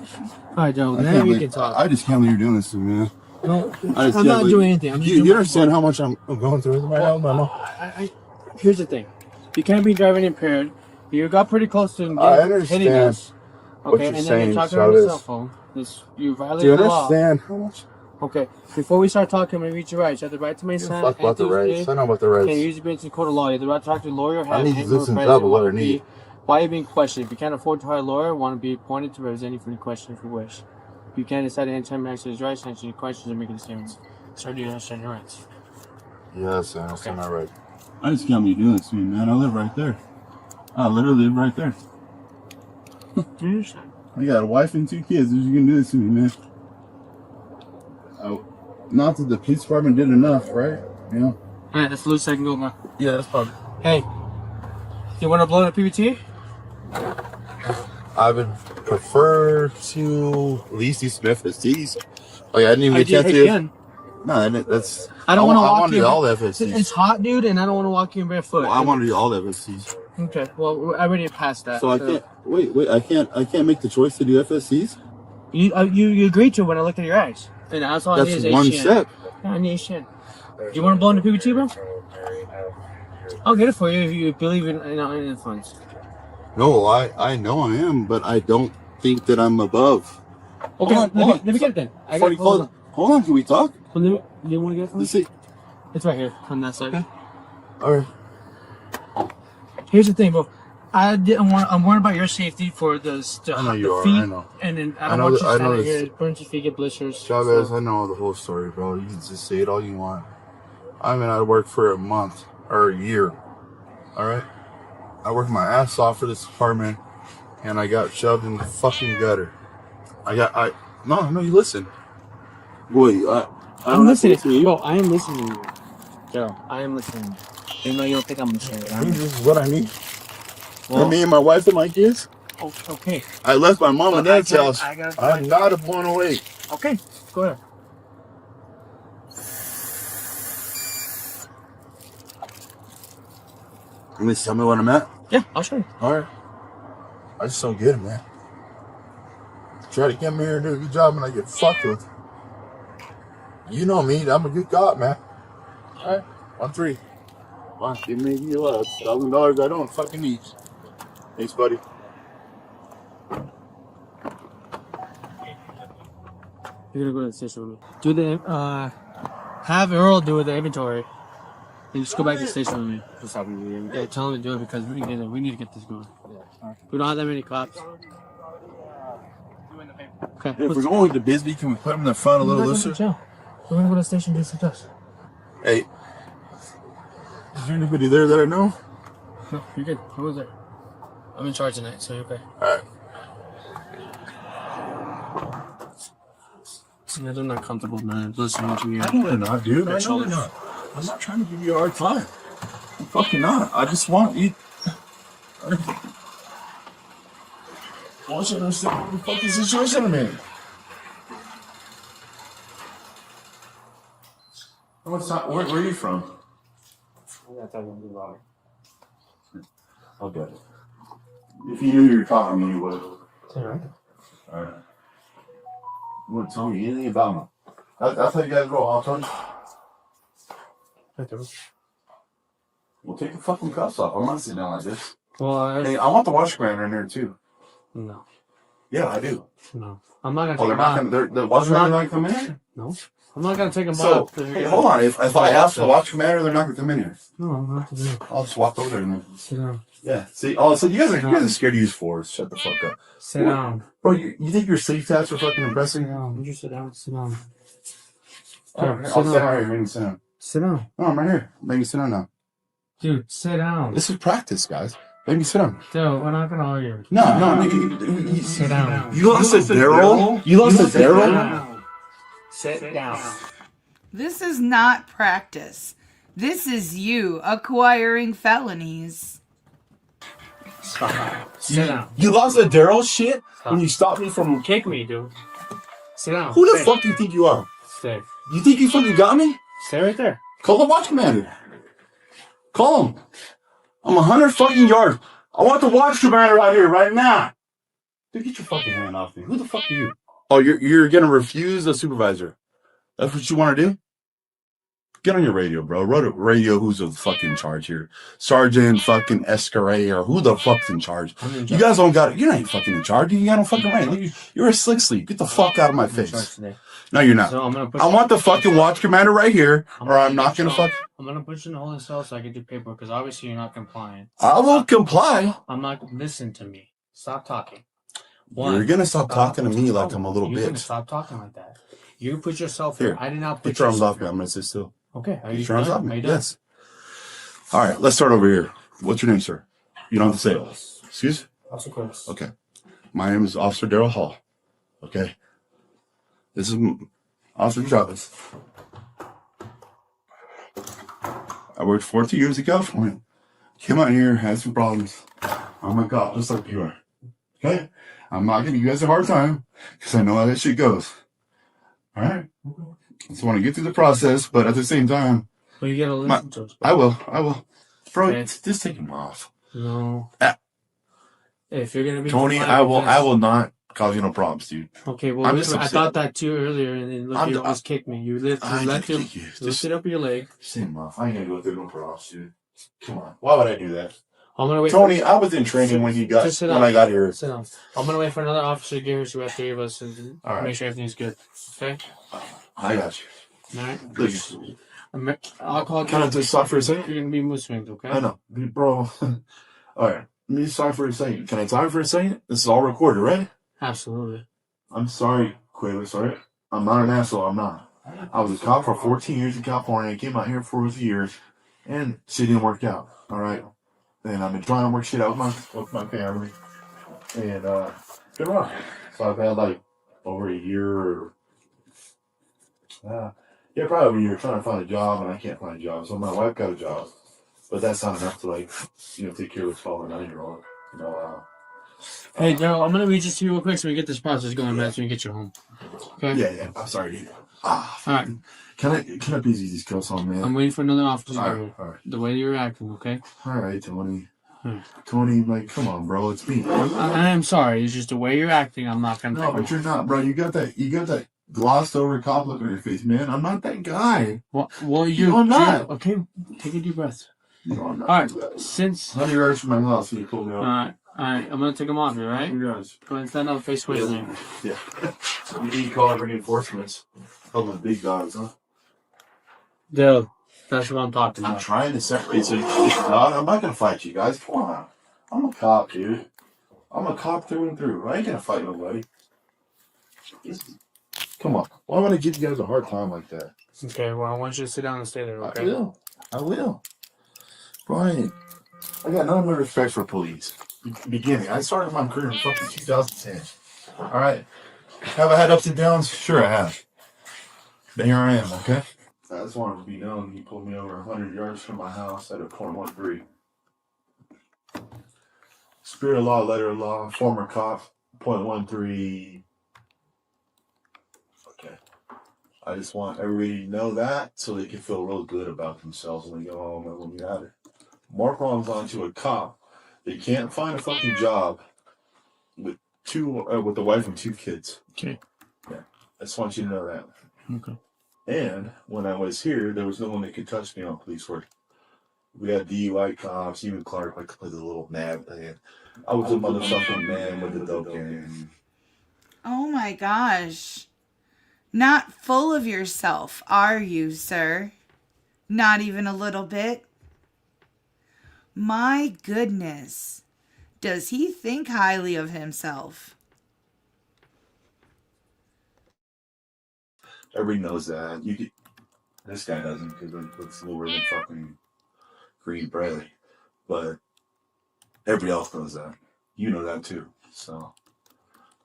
[SPEAKER 8] right, Daryl. Now we can talk.
[SPEAKER 9] I just can't believe you're doing this to me, man.
[SPEAKER 8] No, I'm not doing anything. I'm just
[SPEAKER 9] You understand how much I'm going through right now, Mama?
[SPEAKER 8] Here's the thing. You can't be driving impaired. You got pretty close to him
[SPEAKER 9] I
[SPEAKER 8] hitting
[SPEAKER 9] understand
[SPEAKER 8] us.
[SPEAKER 9] what
[SPEAKER 8] Okay,
[SPEAKER 9] you're
[SPEAKER 8] and then
[SPEAKER 9] saying,
[SPEAKER 8] you're talking on the
[SPEAKER 9] Chavez.
[SPEAKER 8] cell phone. You
[SPEAKER 9] Do
[SPEAKER 8] violated
[SPEAKER 9] you
[SPEAKER 8] the law.
[SPEAKER 9] understand how much?
[SPEAKER 8] Okay, before we start talking, I'm going to read your rights. You have the right to remain silent.
[SPEAKER 9] Fuck about the rights. I know about the rights.
[SPEAKER 8] Can you use your business in court of law? You have the right to talk to a lawyer.
[SPEAKER 9] I need to listen to what I need.
[SPEAKER 8] Why are you being questioned? If you can't afford to hire a lawyer, want to be appointed to represent you for any question if you wish. If you can't decide at any time to answer his rights, answer any questions, or make any statements. Sir, do you understand your rights?
[SPEAKER 9] Yes, I understand my right. I just can't be doing this to me, man. I live right there. I literally live right there.
[SPEAKER 8] Do you understand?
[SPEAKER 9] I got a wife and 2 kids. You can do this to me, man. Not that the police department did enough, right? You know?
[SPEAKER 8] Alright, that's loose. I can go, man.
[SPEAKER 9] Yeah, that's fine.
[SPEAKER 8] Hey, you want to blow in a PBT?
[SPEAKER 9] I would prefer to at least do some FSTs. Oh yeah, I didn't even get a chance
[SPEAKER 8] Again.
[SPEAKER 9] to. No, that's.
[SPEAKER 8] I don't want to
[SPEAKER 9] I
[SPEAKER 8] walk
[SPEAKER 9] want to
[SPEAKER 8] you.
[SPEAKER 9] do all the FSTs.
[SPEAKER 8] It's hot, dude, and I don't want to walk you in barefoot.
[SPEAKER 9] Well, I want to do all the FSTs.
[SPEAKER 8] Okay, well, I already passed that.
[SPEAKER 9] So I can't. Wait. I can't make the choice to do FSCs.
[SPEAKER 8] You agreed to it when I looked at your eyes, and that's all I need
[SPEAKER 9] That's
[SPEAKER 8] is
[SPEAKER 9] one
[SPEAKER 8] HN.
[SPEAKER 9] step.
[SPEAKER 8] Yeah, I need HN. Do you want to blow in the PBT, bro? I'll get it for you if you believe in influence.
[SPEAKER 9] No, I know I am, but I don't think that I'm above.
[SPEAKER 8] Okay,
[SPEAKER 9] Hold on,
[SPEAKER 8] let me get it then.
[SPEAKER 9] Hold on, can we talk?
[SPEAKER 8] Well, you want to get it from me?
[SPEAKER 9] Let's see.
[SPEAKER 8] It's right here on that side.
[SPEAKER 9] Okay. All right.
[SPEAKER 8] Here's the thing, bro. I'm worried about your safety for the
[SPEAKER 9] I know you
[SPEAKER 8] the
[SPEAKER 9] are.
[SPEAKER 8] feet,
[SPEAKER 9] I know.
[SPEAKER 8] and then
[SPEAKER 9] I
[SPEAKER 8] I don't
[SPEAKER 9] know
[SPEAKER 8] want
[SPEAKER 9] that-
[SPEAKER 8] you
[SPEAKER 9] I know
[SPEAKER 8] standing
[SPEAKER 9] this-
[SPEAKER 8] here. It burns your feet, get blisters.
[SPEAKER 9] Chavez,
[SPEAKER 8] so-
[SPEAKER 9] I know the whole story, bro. You can just say it all you want. I mean, I worked for a month or a year. All right. I worked my ass off for this department, and I got shoved in the fucking gutter. No, you listen. Boy,
[SPEAKER 8] I'm listening to you. Bro, I am listening to you. Joe, I am listening. Even though you don't think I'm listening.
[SPEAKER 9] This is what I need.
[SPEAKER 8] Well,
[SPEAKER 9] For me and my wife and my kids.
[SPEAKER 8] oh, okay.
[SPEAKER 9] I left my mom and dad's house.
[SPEAKER 8] gotta
[SPEAKER 9] I'm not blown away.
[SPEAKER 8] Okay, go ahead.
[SPEAKER 9] At least tell me what I'm at.
[SPEAKER 8] Yeah, I'll show you.
[SPEAKER 9] All right. I just don't get it, man. Try to get me here and do a good job, and I get fucked with. You know me. I'm a good cop, man. All right. 1-3. Come on, give me $1,000 I don't fucking need. Thanks, buddy.
[SPEAKER 8] You're gonna go to the station with me. Do the have Earl do the inventory. And just go back to the station with me. Just have me. Yeah, tell him to do it because we need to get this going. Yeah. We don't have that many cops. Okay.
[SPEAKER 9] If we're going to Bisbee, can we put them in the front a little looser?
[SPEAKER 8] We're gonna go to the station and do some tests.
[SPEAKER 9] Hey, is there anybody there that I know?
[SPEAKER 8] No, you're good. Who was there? I'm in charge tonight, so you're okay.
[SPEAKER 9] All right.
[SPEAKER 8] Yeah, they're not comfortable, man. Listening to you.
[SPEAKER 9] I know they're not, dude. I know they're not. I'm not trying to give you a hard time. I'm fucking not. I just want you. I want you to understand what the fucking situation I'm in. Where are you from? Okay. If you knew you were talking to me, you would.
[SPEAKER 8] Alright.
[SPEAKER 9] Alright. You wouldn't tell me anything about me. That's how you guys roll. I'll tell you. Well, take the fucking cuffs off. I'm not sitting down like this.
[SPEAKER 8] Well,
[SPEAKER 9] Hey, I want the wash commander in there too.
[SPEAKER 8] no.
[SPEAKER 9] Yeah, I do.
[SPEAKER 8] No. I'm not gonna
[SPEAKER 9] Oh,
[SPEAKER 8] take
[SPEAKER 9] they're
[SPEAKER 8] them
[SPEAKER 9] not
[SPEAKER 8] off.
[SPEAKER 9] gonna. The wash commander not gonna come in here.
[SPEAKER 8] No. I'm not gonna take them
[SPEAKER 9] So,
[SPEAKER 8] off.
[SPEAKER 9] hey, hold on. If I ask the watch commander, they're not gonna come in here.
[SPEAKER 8] No, I'm not gonna do it.
[SPEAKER 9] I'll just walk over there and then.
[SPEAKER 8] Sit down.
[SPEAKER 9] Yeah. See. Oh, so you guys are scared to use force. Shut the fuck up,
[SPEAKER 8] Sit down.
[SPEAKER 9] bro. You think your safe tats are fucking impressive?
[SPEAKER 8] Sit down. You sit down. Sit down.
[SPEAKER 9] I'll
[SPEAKER 8] Sit
[SPEAKER 9] sit
[SPEAKER 8] down.
[SPEAKER 9] right here. Make me sit down.
[SPEAKER 8] Sit down.
[SPEAKER 9] No, I'm right here. Make me sit down now.
[SPEAKER 8] Dude, sit down.
[SPEAKER 9] This is practice, guys. Make me sit down.
[SPEAKER 8] Dude, we're not gonna argue.
[SPEAKER 9] No.
[SPEAKER 8] Sit down.
[SPEAKER 9] You lost a Daryl. You lost a Daryl.
[SPEAKER 8] Sit down.
[SPEAKER 1] This is not practice. This is you acquiring felonies.
[SPEAKER 8] Stop. Sit down.
[SPEAKER 9] You lost a Daryl shit when you stopped me from.
[SPEAKER 8] Kick me, dude. Sit down.
[SPEAKER 9] Who the
[SPEAKER 8] Stay.
[SPEAKER 9] fuck do you think you are?
[SPEAKER 8] Stay.
[SPEAKER 9] You think you fucking got me?
[SPEAKER 8] Stay right there.
[SPEAKER 9] Call the watch commander. Call him. I'm 100 fucking yards. I want the watch commander out here right now. Dude, get your fucking hand off me. Who the fuck are you? Oh, you're gonna refuse the supervisor. That's what you want to do? Get on your radio, bro. Radio, who's the fucking in charge here? Sergeant fucking Escaray or who the fuck's in charge? You guys don't got it. You're not fucking in charge. You got no fucking right. You're a slick sleep. Get the fuck out of my face. No, you're not.
[SPEAKER 8] So I'm gonna put
[SPEAKER 9] I want the fucking watch commander right here, or I'm not gonna fuck.
[SPEAKER 8] I'm gonna put you in the holding cell so I can do paperwork because obviously you're not compliant.
[SPEAKER 9] I will comply.
[SPEAKER 8] I'm not. Listen to me. Stop talking.
[SPEAKER 9] You're gonna stop talking to me like I'm a little
[SPEAKER 8] You're gonna
[SPEAKER 9] bitch.
[SPEAKER 8] stop talking like that. You put yourself
[SPEAKER 9] Here,
[SPEAKER 8] here. I did not put
[SPEAKER 9] Get your arms
[SPEAKER 8] yourself-
[SPEAKER 9] off me. I'm gonna sit still.
[SPEAKER 8] Okay. Are you
[SPEAKER 9] Get your arms
[SPEAKER 8] done?
[SPEAKER 9] off
[SPEAKER 8] Are
[SPEAKER 9] me.
[SPEAKER 8] you done?
[SPEAKER 9] Yes. All right. Let's start over here. What's your name, sir? You don't have to say it. Excuse?
[SPEAKER 8] Officer Chris.
[SPEAKER 9] Okay. My name is Officer Daryl Hall. Okay. This is Officer Chavez. I worked 14 years in California. Came out here, had some problems. I'm a cop, just like you are. Okay? I'm not giving you guys a hard time because I know how that shit goes. All right? I just want to get through the process, but at the same time,
[SPEAKER 8] Well, you gotta listen to us. bro.
[SPEAKER 9] I will. Bro,
[SPEAKER 8] Okay.
[SPEAKER 9] just take him off.
[SPEAKER 8] No.
[SPEAKER 9] Ah.
[SPEAKER 8] If you're gonna be
[SPEAKER 9] Tony,
[SPEAKER 8] compliant with
[SPEAKER 9] I
[SPEAKER 8] this-
[SPEAKER 9] will not cause you no problems, dude.
[SPEAKER 8] Okay, well,
[SPEAKER 9] I'm
[SPEAKER 8] listen,
[SPEAKER 9] just
[SPEAKER 8] I
[SPEAKER 9] upset.
[SPEAKER 8] thought that too earlier, and then look, you almost kicked me. You
[SPEAKER 9] I
[SPEAKER 8] left your,
[SPEAKER 9] didn't kick you. Just
[SPEAKER 8] lifted up your leg.
[SPEAKER 9] take him off. I ain't gonna go through no problems, dude. Come on. Why would I do that?
[SPEAKER 8] I'm gonna wait.
[SPEAKER 9] Tony, I was in training when you got
[SPEAKER 8] Just sit
[SPEAKER 9] when
[SPEAKER 8] down.
[SPEAKER 9] I got here.
[SPEAKER 8] Sit down. I'm gonna wait for another officer to get here so we have 3 of us and
[SPEAKER 9] All right.
[SPEAKER 8] make sure everything's good. Okay?
[SPEAKER 9] I got you.
[SPEAKER 8] All right.
[SPEAKER 9] Look,
[SPEAKER 8] I'll call.
[SPEAKER 9] can I just talk for a second?
[SPEAKER 8] You're gonna be mood swings, okay?
[SPEAKER 9] I know, bro. All right. Let me just talk for a second. Can I talk for a second? This is all recorded, right?
[SPEAKER 8] Absolutely.
[SPEAKER 9] I'm sorry, Quayla. Sorry. I'm not an asshole. I'm not. I was a cop for 14 years in California. I came out here for a few years, and shit didn't work out. All right. And I've been trying to work shit out with my family, and been wrong. So I've had like over a year, or probably over a year trying to find a job, and I can't find a job. So my wife got a job, but that's not enough to like, take care of this 12 and 9-year-old.
[SPEAKER 8] Hey, Daryl, I'm gonna read this to you real quick so we get this process going, man, so we can get you home. Okay?
[SPEAKER 9] Yeah. I'm sorry, dude.
[SPEAKER 8] All right.
[SPEAKER 9] Can I please use these cuffs on, man?
[SPEAKER 8] I'm waiting for another officer.
[SPEAKER 9] All right.
[SPEAKER 8] The way you're acting, okay?
[SPEAKER 9] All right, Tony.
[SPEAKER 8] Hmm.
[SPEAKER 9] Tony, like, come on, bro. It's me.
[SPEAKER 8] I am sorry. It's just the way you're acting. I'm not gonna.
[SPEAKER 9] No, but you're not, bro. You got that glossed over compliment on your face, man. I'm not that guy.
[SPEAKER 8] Well, you're
[SPEAKER 9] not.
[SPEAKER 8] Okay, take a deep breath.
[SPEAKER 9] No, I'm not.
[SPEAKER 8] All right. Since
[SPEAKER 9] 100 yards from my house, you pulled me over.
[SPEAKER 8] All right. I'm gonna take them off here, right?
[SPEAKER 9] 100 yards.
[SPEAKER 8] Go ahead and stand up, face with me.
[SPEAKER 9] Yeah. You need to call for reinforcements. Call them big dogs, huh?
[SPEAKER 8] Dude, that's what I'm talking
[SPEAKER 9] I'm
[SPEAKER 8] about.
[SPEAKER 9] trying to separate so I'm not gonna fight you guys. Come on. I'm a cop, dude. I'm a cop through and through. I ain't gonna fight nobody. Come on. Why would I give you guys a hard time like that?
[SPEAKER 8] Okay, well, I want you to sit down and stay there, okay?
[SPEAKER 9] I will. Brian, I got none of respect for police. Beginning. I started my career in fucking 2010. Alright. Have I had ups and downs? Sure I have. But here I am, okay? I just wanted to be known. He pulled me over 100 yards from my house at a .13. Spirit of law, letter of law, former cop, .13. Okay. I just want everybody to know that so they can feel real good about themselves when they go home and when you're at it. More problems onto a cop. They can't find a fucking job with with a wife and 2 kids.
[SPEAKER 8] Okay.
[SPEAKER 9] Yeah. I just want you to know that.
[SPEAKER 8] Okay.
[SPEAKER 9] And when I was here, there was no one that could touch me on police work. We had DUI cops, even Clark like to play the little mad thing. I was a motherfucking man with the dope game.
[SPEAKER 1] Oh my gosh. Not full of yourself, are you, sir? Not even a little bit? My goodness. Does he think highly of himself?
[SPEAKER 9] Everybody knows that. This guy doesn't because it looks lower than fucking Green Bradley. But everybody else knows that. You know that too. So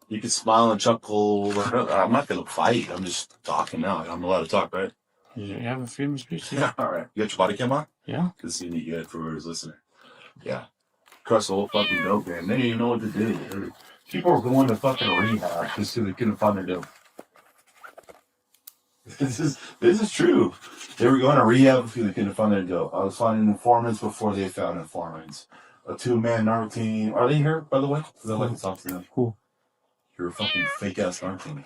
[SPEAKER 9] you can smile and chuckle. I'm not going to fight. I'm just talking now. I'm allowed to talk, right?
[SPEAKER 8] You have a freedom of speech.
[SPEAKER 9] Yeah. All right. You got your body cam on?
[SPEAKER 8] Yeah.
[SPEAKER 9] Because you need to get it for whoever's listening. Yeah. Crush the whole fucking dope, man. They didn't even know what to do. People are going to fucking rehab just so they couldn't find their dope. This is true. They were going to rehab because they couldn't find their dope. I was finding informants before they found informants. A 2-man narc team. Are they here, by the way? Because I'd like to talk to them.
[SPEAKER 8] Cool.
[SPEAKER 9] You're a fucking fake ass narc team.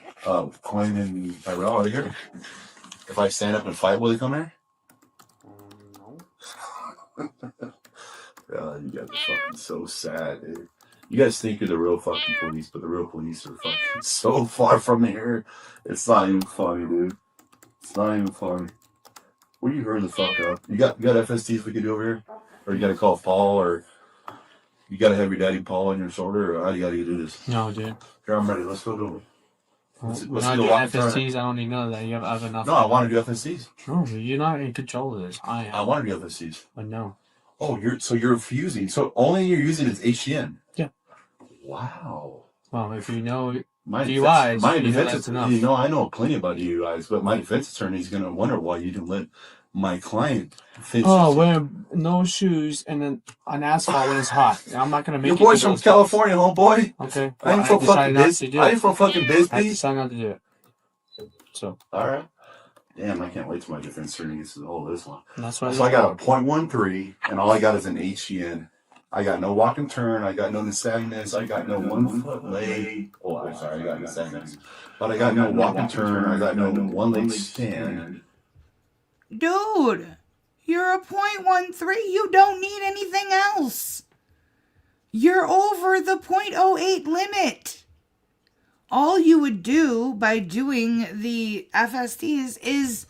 [SPEAKER 9] Quinn and Tyrell, are they here? If I stand up and fight, will they come here?
[SPEAKER 8] No.
[SPEAKER 9] You guys are fucking so sad, dude. You guys think you're the real fucking police, but the real police are fucking so far from here. It's not even funny, dude. It's not even funny. Will you hurry the fuck up? You got FSTs we can do over here? Or you gotta call Paul, or you gotta have your daddy Paul on your shoulder, or how do you gotta do this?
[SPEAKER 8] No, dude.
[SPEAKER 9] Here, I'm ready. Let's go do it. Let's
[SPEAKER 8] We're
[SPEAKER 9] do
[SPEAKER 8] not
[SPEAKER 9] the
[SPEAKER 8] doing
[SPEAKER 9] walk
[SPEAKER 8] FSTs. I don't need none of that. You have enough.
[SPEAKER 9] No, I want to do FSTs.
[SPEAKER 8] No, you're not in control of this. I am.
[SPEAKER 9] I want to do FSTs.
[SPEAKER 8] But no.
[SPEAKER 9] Oh, you're refusing. So only you're using is HDN.
[SPEAKER 8] Yeah.
[SPEAKER 9] Wow.
[SPEAKER 8] Well, if you know
[SPEAKER 9] My
[SPEAKER 8] DUIs,
[SPEAKER 9] my
[SPEAKER 8] you know
[SPEAKER 9] defense
[SPEAKER 8] that's enough.
[SPEAKER 9] I know plenty about DUIs, but my defense attorney is going to wonder why you didn't let my client finish.
[SPEAKER 8] Oh, wear no shoes and then on asphalt when it's hot. I'm not gonna make
[SPEAKER 9] Your
[SPEAKER 8] you
[SPEAKER 9] boy's
[SPEAKER 8] do
[SPEAKER 9] from
[SPEAKER 8] those
[SPEAKER 9] California, homeboy.
[SPEAKER 8] Okay.
[SPEAKER 9] I ain't
[SPEAKER 8] Well,
[SPEAKER 9] from
[SPEAKER 8] decided
[SPEAKER 9] fucking
[SPEAKER 8] not
[SPEAKER 9] biz.
[SPEAKER 8] to do
[SPEAKER 9] I
[SPEAKER 8] it.
[SPEAKER 9] ain't from fucking biz,
[SPEAKER 8] I
[SPEAKER 9] B.
[SPEAKER 8] decided not to do it. So.
[SPEAKER 9] All right. Damn, I can't wait till my defense attorney gets to all this one.
[SPEAKER 8] That's why.
[SPEAKER 9] So I got a .13, and all I got is an HGN. I got no walk and turn. I got no nystagmus. I got no 1 foot leg. Oh, I'm sorry, I got nystagmus. But I got no walk and turn. I got no 1 leg stand.
[SPEAKER 1] Dude, You're a .13. You don't need anything else. You're over the .08 limit. All you would do by doing the FSTs is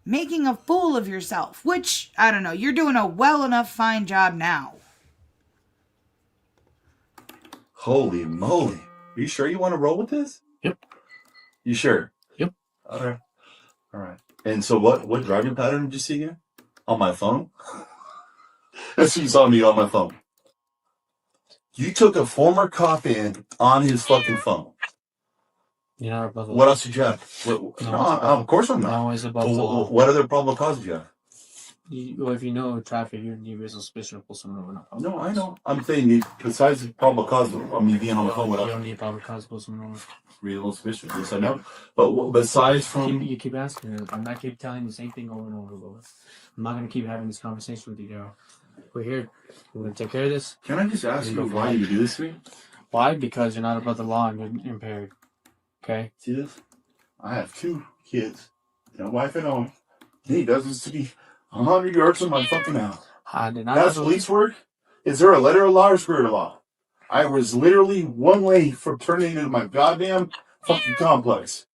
[SPEAKER 1] making a fool of yourself, which, I don't know, you're doing a well enough fine job now.
[SPEAKER 9] Holy moly. Are you sure you want to roll with this?
[SPEAKER 8] Yep.
[SPEAKER 9] You sure?
[SPEAKER 8] Yep.
[SPEAKER 9] Okay. All right. And so what driving pattern did you see again? On my phone? That's what you saw me on my phone. You took a former cop in on his fucking phone.
[SPEAKER 8] Yeah, above
[SPEAKER 9] What else did you have? Of course I'm not.
[SPEAKER 8] No, it's above the law.
[SPEAKER 9] What other probable cause did you have?
[SPEAKER 8] Well, if you know traffic, you're in suspicion of pull someone over.
[SPEAKER 9] No, I know. I'm saying besides the probable cause of me being on the phone, what
[SPEAKER 8] You
[SPEAKER 9] else?
[SPEAKER 8] don't need probable cause to pull someone over.
[SPEAKER 9] Reasonable suspicion. Yes, I know. But besides from...
[SPEAKER 8] You keep asking. I'm not keep telling you the same thing over and over, Lois. I'm not going to keep having this conversation with you, Daryl. We're here. We're going to take care of this.
[SPEAKER 9] Can I just ask you why you do this to me?
[SPEAKER 8] Why? Because you're not above the law and you're impaired. Okay?
[SPEAKER 9] See this? I have 2 kids and a wife at home. He does this to me 100 yards from my fucking house.
[SPEAKER 8] I did not.
[SPEAKER 9] That's police work? Is there a letter of law or spirit of law? I was literally one way from turning into my goddamn fucking complex.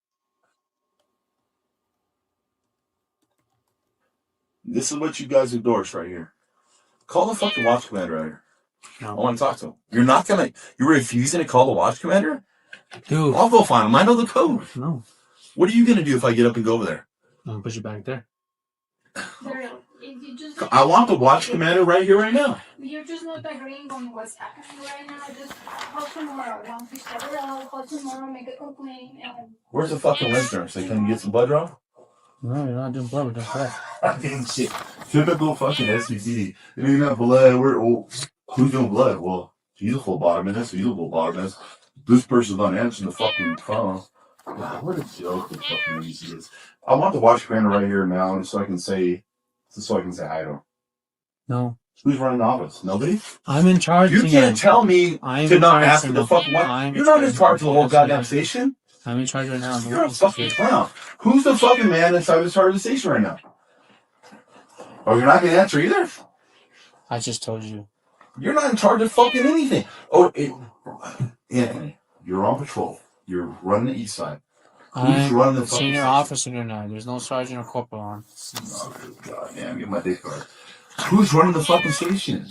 [SPEAKER 9] This is what you guys endorse right here. Call the fucking watch commander out here.
[SPEAKER 8] No.
[SPEAKER 9] I want to talk to him. You're refusing to call the watch commander?
[SPEAKER 8] Dude.
[SPEAKER 9] I'll go find him. I know the code.
[SPEAKER 8] No.
[SPEAKER 9] What are you going to do if I get up and go over there?
[SPEAKER 8] I'm going to push you back there.
[SPEAKER 9] I want the watch commander right here, right now.
[SPEAKER 10] You're just not agreeing on what's happening right now. Just call tomorrow. Once we set it out, call tomorrow, make a complaint. And...
[SPEAKER 9] Where's the fucking lens nurse? They come get some blood draw?
[SPEAKER 8] No, you're not doing blood. We're doing crack.
[SPEAKER 9] Fucking shit. Typical fucking SVD. It ain't got blood. Who's doing blood? Well, he's a phlebotomist. He's a phlebotomist. This person's not answering the fucking phone. God, what a joke the fucking easy is. I want the watch commander right here now so I can say hi to him.
[SPEAKER 8] No.
[SPEAKER 9] Who's running the office? Nobody?
[SPEAKER 8] I'm in charge.
[SPEAKER 9] You can't tell me to not ask the fucking watch. You're not in charge of the whole goddamn station.
[SPEAKER 8] I'm in charge right now.
[SPEAKER 9] You're a fucking clown. Who's the fucking man inside the charge of the station right now? Oh, you're not going to answer either?
[SPEAKER 8] I just told you.
[SPEAKER 9] You're not in charge of fucking anything. Anthony, you're on patrol. You're running the east side. Who's running the fucking
[SPEAKER 8] senior
[SPEAKER 9] station?
[SPEAKER 8] officer tonight. There's no sergeant or corporal on.
[SPEAKER 9] Oh, God damn, get my dick card. Who's running the fucking station?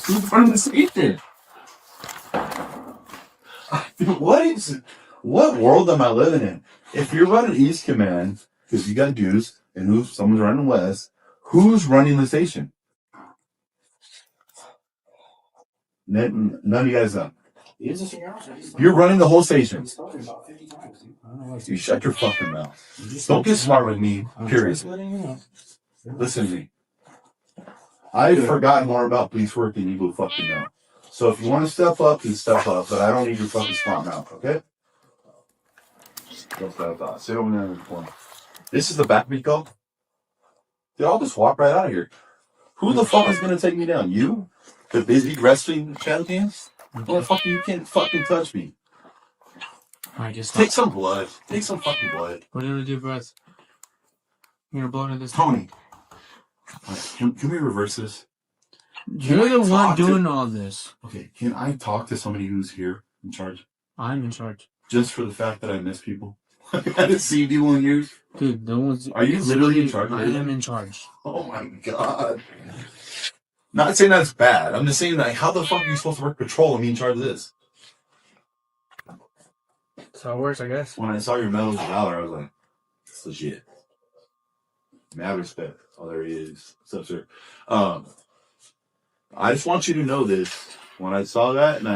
[SPEAKER 9] Who's running the station? What world am I living in? If you're running East Command, because you got dudes, and someone's running West, who's running the station? None of you guys know. You're running the whole station. You shut your fucking mouth. Don't get smart with me, period. Listen to me. I've forgotten more about police work than you will fucking know. So if you want to step up, then step up, but I don't need your fucking smart mouth, okay? That's what I thought. Sit over there in the corner. This is the back we go. Dude, I'll just walk right out of here. Who the fuck is gonna take me down? You? The busy wrestling shadow cams? Motherfucker, you can't fucking touch me.
[SPEAKER 8] Alright, just
[SPEAKER 9] take some blood. Take some fucking blood.
[SPEAKER 8] What are you gonna do, breath? You're gonna blow into this.
[SPEAKER 9] Tony. Right, can we reverse this?
[SPEAKER 8] You're the one doing all this.
[SPEAKER 9] Okay, can I talk to somebody who's here in charge?
[SPEAKER 8] I'm in charge.
[SPEAKER 9] Just for the fact that I miss people? I haven't seen you in years.
[SPEAKER 8] Dude, no one's...
[SPEAKER 9] Are you literally in charge?
[SPEAKER 8] I am in charge.
[SPEAKER 9] Oh my god. Not saying that's bad. I'm just saying, like, how the fuck are you supposed to work patrol and be in charge of this?
[SPEAKER 8] That's how it works, I guess.
[SPEAKER 9] When I saw your medals of valor, I was like, it's legit. Mad respect. Oh, there he is. What's up, sir? I just want you to know this. When I saw that, and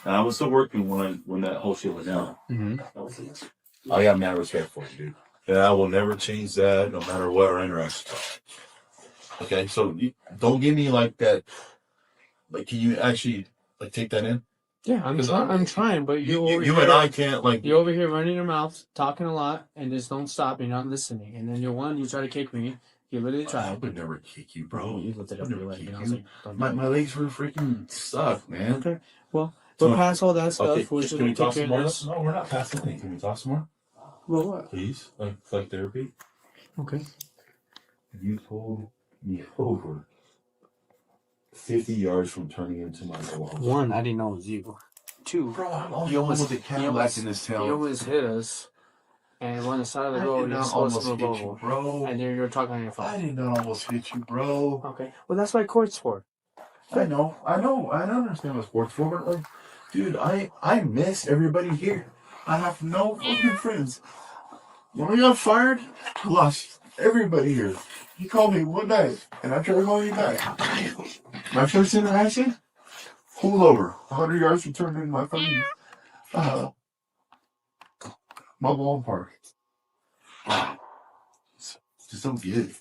[SPEAKER 9] I was still working when that whole shit went down. Mm-hmm. I got mad respect for you, dude. And I will never change that, no matter what our interaction. Okay, so don't give me like that. Like, can you actually like take that in?
[SPEAKER 8] Yeah, I'm trying, but
[SPEAKER 9] you and I can't like.
[SPEAKER 8] You're over here running your mouth, talking a lot, and just don't stop. You're not listening, and then you try to kick me. You literally try.
[SPEAKER 9] I would never kick you, bro.
[SPEAKER 8] You looked it up your leg, and I was like,
[SPEAKER 9] my legs were freaking stuck, man.
[SPEAKER 8] Okay, well, we'll pass all that stuff.
[SPEAKER 9] Okay, can we talk some more? No, we're not passing anything. Can we talk some more?
[SPEAKER 8] Well, what?
[SPEAKER 9] Please, like therapy.
[SPEAKER 8] Okay.
[SPEAKER 9] You pulled me over 50 yards from turning into my garage.
[SPEAKER 8] One, I didn't know it was you. Two,
[SPEAKER 9] Bro, I'm
[SPEAKER 8] you almost
[SPEAKER 9] with the Cadillac in this town.
[SPEAKER 8] You almost hit us, and we're on the side of the road. You're supposed to move over,
[SPEAKER 9] bro.
[SPEAKER 8] and then you're talking on your phone.
[SPEAKER 9] I did not almost hit you, bro.
[SPEAKER 8] Okay, well that's what court's for.
[SPEAKER 9] I know. I don't understand what sports for, but like, dude, I miss everybody here. I have no fucking friends. When I got fired, I lost everybody here. He called me one night, and I tried calling you back. My first interaction, pulled over, 100 yards from turning in my fucking mobile home park. Just don't get it.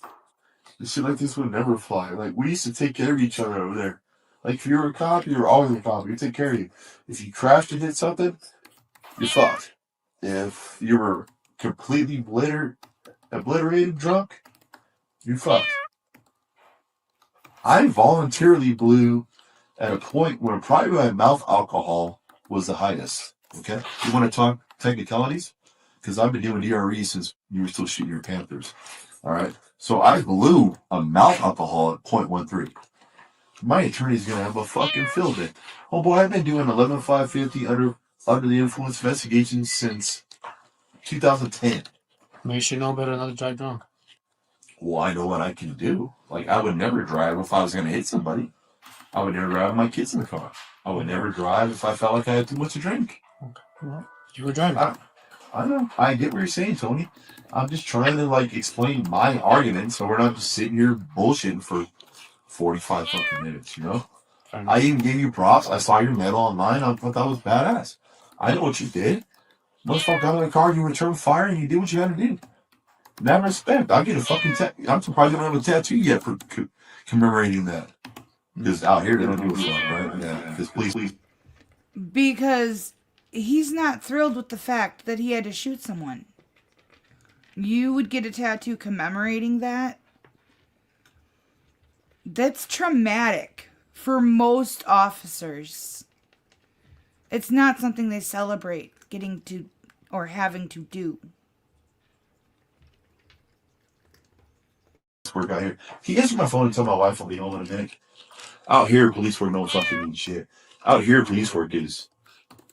[SPEAKER 9] This shit like this would never fly. Like, we used to take care of each other over there. Like, if you were a cop, you were always a cop. We take care of you. If you crashed and did something, you're fucked. If you were completely obliterated drunk, you're fucked. I voluntarily blew at a point where probably my mouth alcohol was the highest. Okay? You want to talk technicalities? Because I've been doing DRE since you were still shooting your Panthers. All right? So I blew a mouth alcohol at 0.13. My attorney's going to have a fucking field day. Oh boy, I've been doing 11-550 under the influence investigations since 2010.
[SPEAKER 8] But you should know better than to drive drunk.
[SPEAKER 9] Well, I know what I can do. Like, I would never drive if I was going to hit somebody. I would never drive with my kids in the car. I would never drive if I felt like I had too much to drink.
[SPEAKER 8] Okay. Well, you were driving.
[SPEAKER 9] I know. I get what you're saying, Tony. I'm just trying to, like, explain my argument so we're not just sitting here bullshitting for 45 fucking minutes, you know? I even gave you props. I saw your medal online. I thought that was badass. I know what you did. Motherfucker got in the car, you returned fire, and you did what you had to do. That respect. I'll get a fucking I'm surprised I don't have a tattoo yet for commemorating that. Because out here, they don't do a fuck, right? Yeah. Because please.
[SPEAKER 1] Because he's not thrilled with the fact that he had to shoot someone. You would get a tattoo commemorating that? That's traumatic for most officers. It's not something they celebrate getting to or having to do.
[SPEAKER 9] Work out here. Can you answer my phone and tell my wife I'll be home in a minute? Out here, police work don't fucking mean shit. Out here, police work is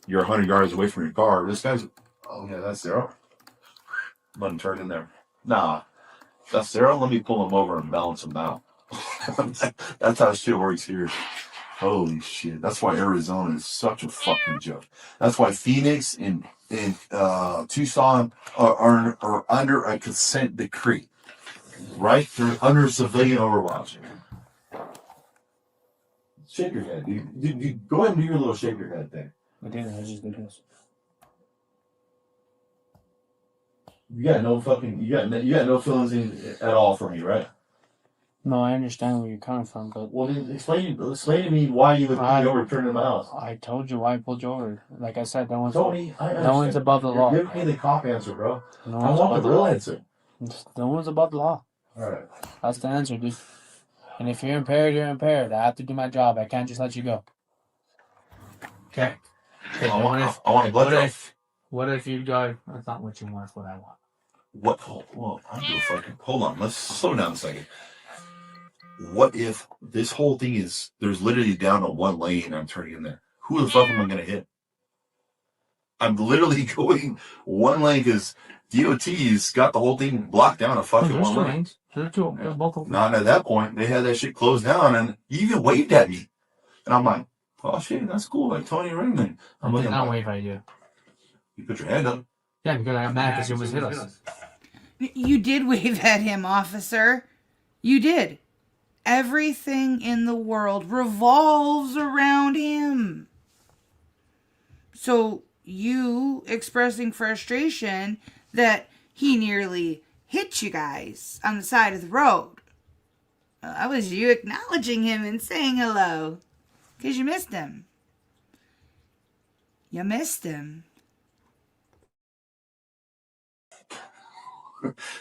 [SPEAKER 9] you're 100 yards away from your car. This guy's, oh yeah, that's Zero. Button turned in there. Nah, that's Zero. Let me pull him over and balance him out. That's how shit works here. Holy shit. That's why Arizona is such a fucking joke. That's why Phoenix and Tucson are under a consent decree. Right? They're under civilian overwatch. Shake your head, dude. Go ahead and do your little shake your head thing.
[SPEAKER 8] I did. I just did this.
[SPEAKER 9] You got no feelings at all for me, right?
[SPEAKER 8] No, I understand where you're coming from, but
[SPEAKER 9] Well, then explain to me why you would pull me over turning my house.
[SPEAKER 8] I told you why I pulled you over. Like I said,
[SPEAKER 9] Tony,
[SPEAKER 8] no one's above the law.
[SPEAKER 9] Give me the cop answer, bro.
[SPEAKER 8] No
[SPEAKER 9] I
[SPEAKER 8] one's
[SPEAKER 9] want
[SPEAKER 8] above
[SPEAKER 9] the
[SPEAKER 8] the
[SPEAKER 9] real
[SPEAKER 8] law.
[SPEAKER 9] answer.
[SPEAKER 8] No one's above the law.
[SPEAKER 9] All right.
[SPEAKER 8] That's the answer, dude. And if you're impaired, you're impaired. I have to do my job. I can't just let you go. Okay.
[SPEAKER 9] I want a blood draw.
[SPEAKER 8] What if you go? That's not what you want. It's what I want.
[SPEAKER 9] What? Well, I'm gonna fucking hold on. Let's slow down a second. What if this whole thing is there's literally down to one lane and I'm turning in there? Who the fuck am I gonna hit? I'm literally going one lane because DOT's got the whole thing blocked down a fucking one lane. Not at that point. They had that shit closed down and you even waved at me. And I'm like, oh shit, that's cool. Like Tony Raymond.
[SPEAKER 8] I did not wave at you.
[SPEAKER 9] You put your hand up.
[SPEAKER 8] Yeah, because I got mad because you almost hit us.
[SPEAKER 1] You did wave at him, officer. You did. Everything in the world revolves around him. So you expressing frustration that he nearly hit you guys on the side of the road. That was you acknowledging him and saying hello. Because you missed him. You missed him.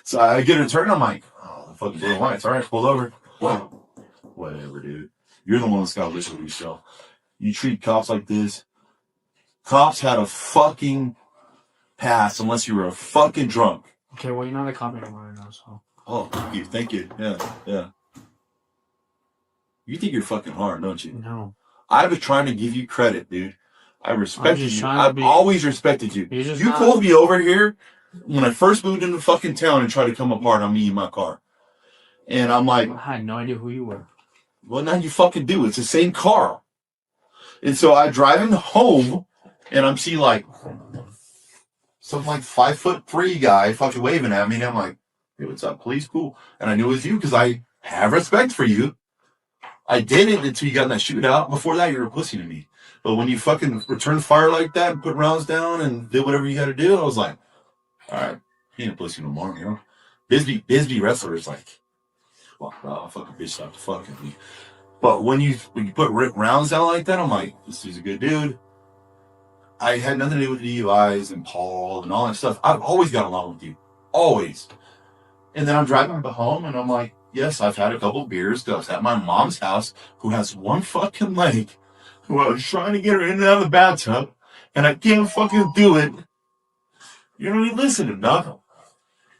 [SPEAKER 9] So I get a turn. I'm like, oh, the fucking blue lights. All right, pulled over. Whatever, dude. You're the one that's got to listen to yourself. You treat cops like this. Cops had a fucking pass unless you were a fucking drunk.
[SPEAKER 8] Okay, well, you're not a cop anymore now, so.
[SPEAKER 9] Oh, thank you. Yeah. You think you're fucking hard, don't you?
[SPEAKER 8] No.
[SPEAKER 9] I was trying to give you credit, dude. I respect
[SPEAKER 8] just
[SPEAKER 9] you.
[SPEAKER 8] trying to
[SPEAKER 9] I've
[SPEAKER 8] be-
[SPEAKER 9] always respected you.
[SPEAKER 8] You're just
[SPEAKER 9] You
[SPEAKER 8] not-
[SPEAKER 9] pulled me over here when I first moved into fucking town and tried to come apart on me in my car. And I'm like,
[SPEAKER 8] I had no idea who you were.
[SPEAKER 9] well, now you fucking do. It's the same car. And so I drive him home and I'm seeing like some like 5'3" guy fucking waving at me. And I'm like, hey, what's up, police? Cool. And I knew it was you because I have respect for you. I didn't until you got in that shootout. Before that, you were a pussy to me. But when you fucking returned fire like that and put rounds down and did whatever you had to do, I was like, all right, he ain't a pussy no more, you know? Bisbee wrestler is like, well, I'll fucking bitch stop the fucking me. But when you put rounds down like that, I'm like, this dude's a good dude. I had nothing to do with the DUIs and Paul and all that stuff. I've always got along with you. Always. And then I'm driving home and I'm like, yes, I've had a couple of beers because I was at my mom's house who has one fucking leg, who I was trying to get her in and out of the bathtub, and I can't fucking do it. You don't even listen to nothing.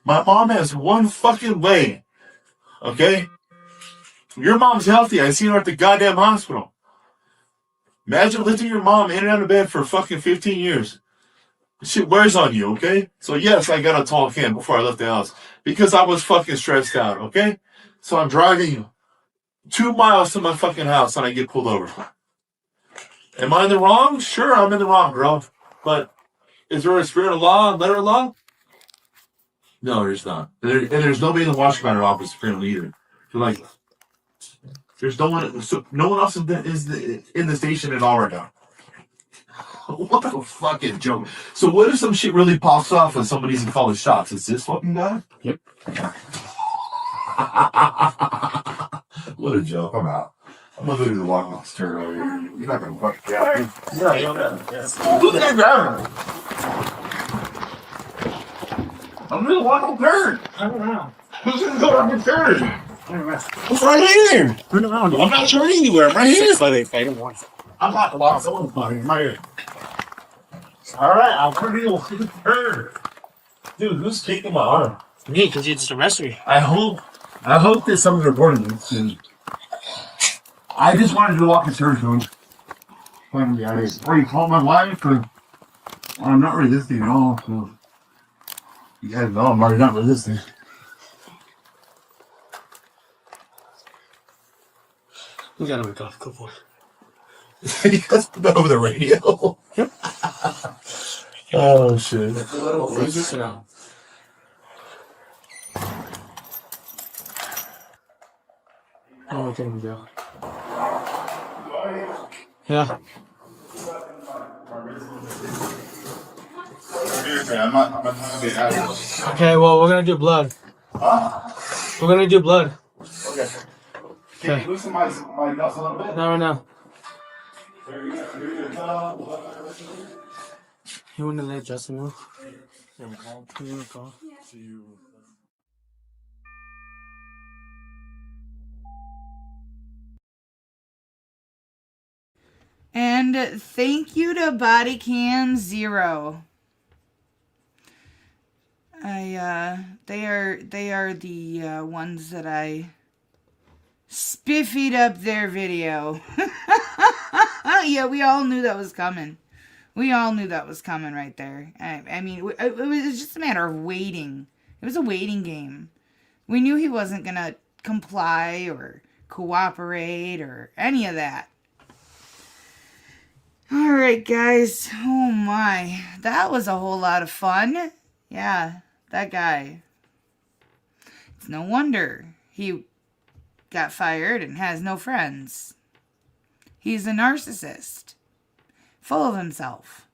[SPEAKER 9] My mom has one fucking leg, okay? Your mom's healthy. I seen her at the goddamn hospital. Imagine lifting your mom in and out of bed for fucking 15 years. Shit wears on you, okay? So yes, I got a tall can before I left the house because I was fucking stressed out, okay? So I'm driving 2 miles to my fucking house and I get pulled over. Am I in the wrong? Sure, I'm in the wrong, bro. But is there a spirit of law and letter of law? No, there's not. And there's nobody in the Washington County office apparently either. So like, there's no one. So no one else is in the station at all right now. What a fucking joke. So what if some shit really pops off when somebody's in calling shots? It's this fucking guy?
[SPEAKER 8] Yep.
[SPEAKER 9] What a joke. I'm out. I'm gonna go to the walk on turn over here. You're not gonna fucking grab me. Yeah, you're not. Who's gonna grab me? I'm gonna walk on turn.
[SPEAKER 8] I don't know.
[SPEAKER 9] Who's gonna go on turn?
[SPEAKER 8] I don't know.
[SPEAKER 9] I'm right here.
[SPEAKER 8] Turn around.
[SPEAKER 9] I'm not turning anywhere. I'm right here.
[SPEAKER 8] But if I don't want to.
[SPEAKER 9] I'm not the boss. I'm right here. All right, I'll turn you on the turn. Dude, who's kicking my arm?
[SPEAKER 8] Me, because you just arrested me.
[SPEAKER 9] I hope that someone's recording this. And I just wanted to walk a turn zone. Finally, I already called my wife, and I'm not resisting at all. So you guys know I'm already not resisting.
[SPEAKER 8] We gotta wake up. Go for it.
[SPEAKER 9] You guys put that over the radio.
[SPEAKER 8] Yep.
[SPEAKER 9] Oh shit.
[SPEAKER 8] Sit down. Oh, okay, go. Yeah.
[SPEAKER 9] I'm not gonna get out of this.
[SPEAKER 8] Okay, well, we're gonna do blood.
[SPEAKER 9] Huh?
[SPEAKER 8] We're gonna do blood.
[SPEAKER 9] Okay. Can you loosen my nuts a little bit?
[SPEAKER 8] Not right now. You wanna let Justin know? You wanna call?
[SPEAKER 1] And thank you to BodyCam 0. They are the ones that I spiffied up their video. Yeah, we all knew that was coming. We all knew that was coming right there. I mean, it was just a matter of waiting. It was a waiting game. We knew he wasn't going to comply or cooperate or any of that. All right, guys. Oh, my. That was a whole lot of fun. Yeah, that guy. It's no wonder he got fired and has no friends. He's a narcissist, full of himself.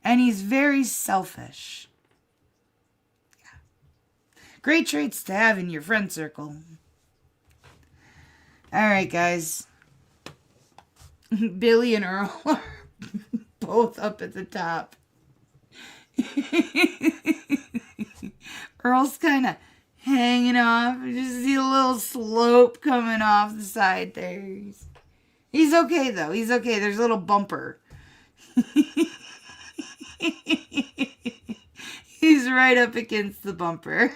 [SPEAKER 1] And he's very selfish. Yeah. Great traits to have in your friend circle. All right, guys. Billy and Earl are both up at the top. Earl's kind of hanging off. You just see a little slope coming off the side there. He's okay, though. He's okay. There's a little bumper. He's right up against the bumper.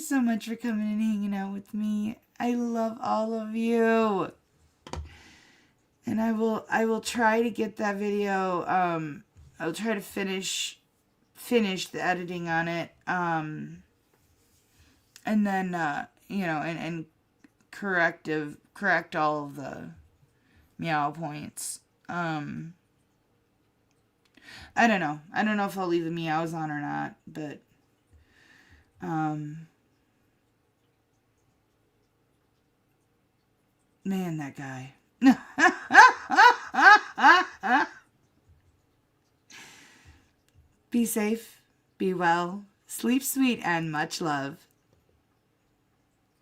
[SPEAKER 1] so much for coming and hanging out with me. I love all of you. And I will try to get that video. I'll try to finish the editing on it. And then and correct all of the meow points. I don't know. I don't know if I'll leave the meows on or not, but man, that guy. Be safe, be well, sleep sweet, and much love.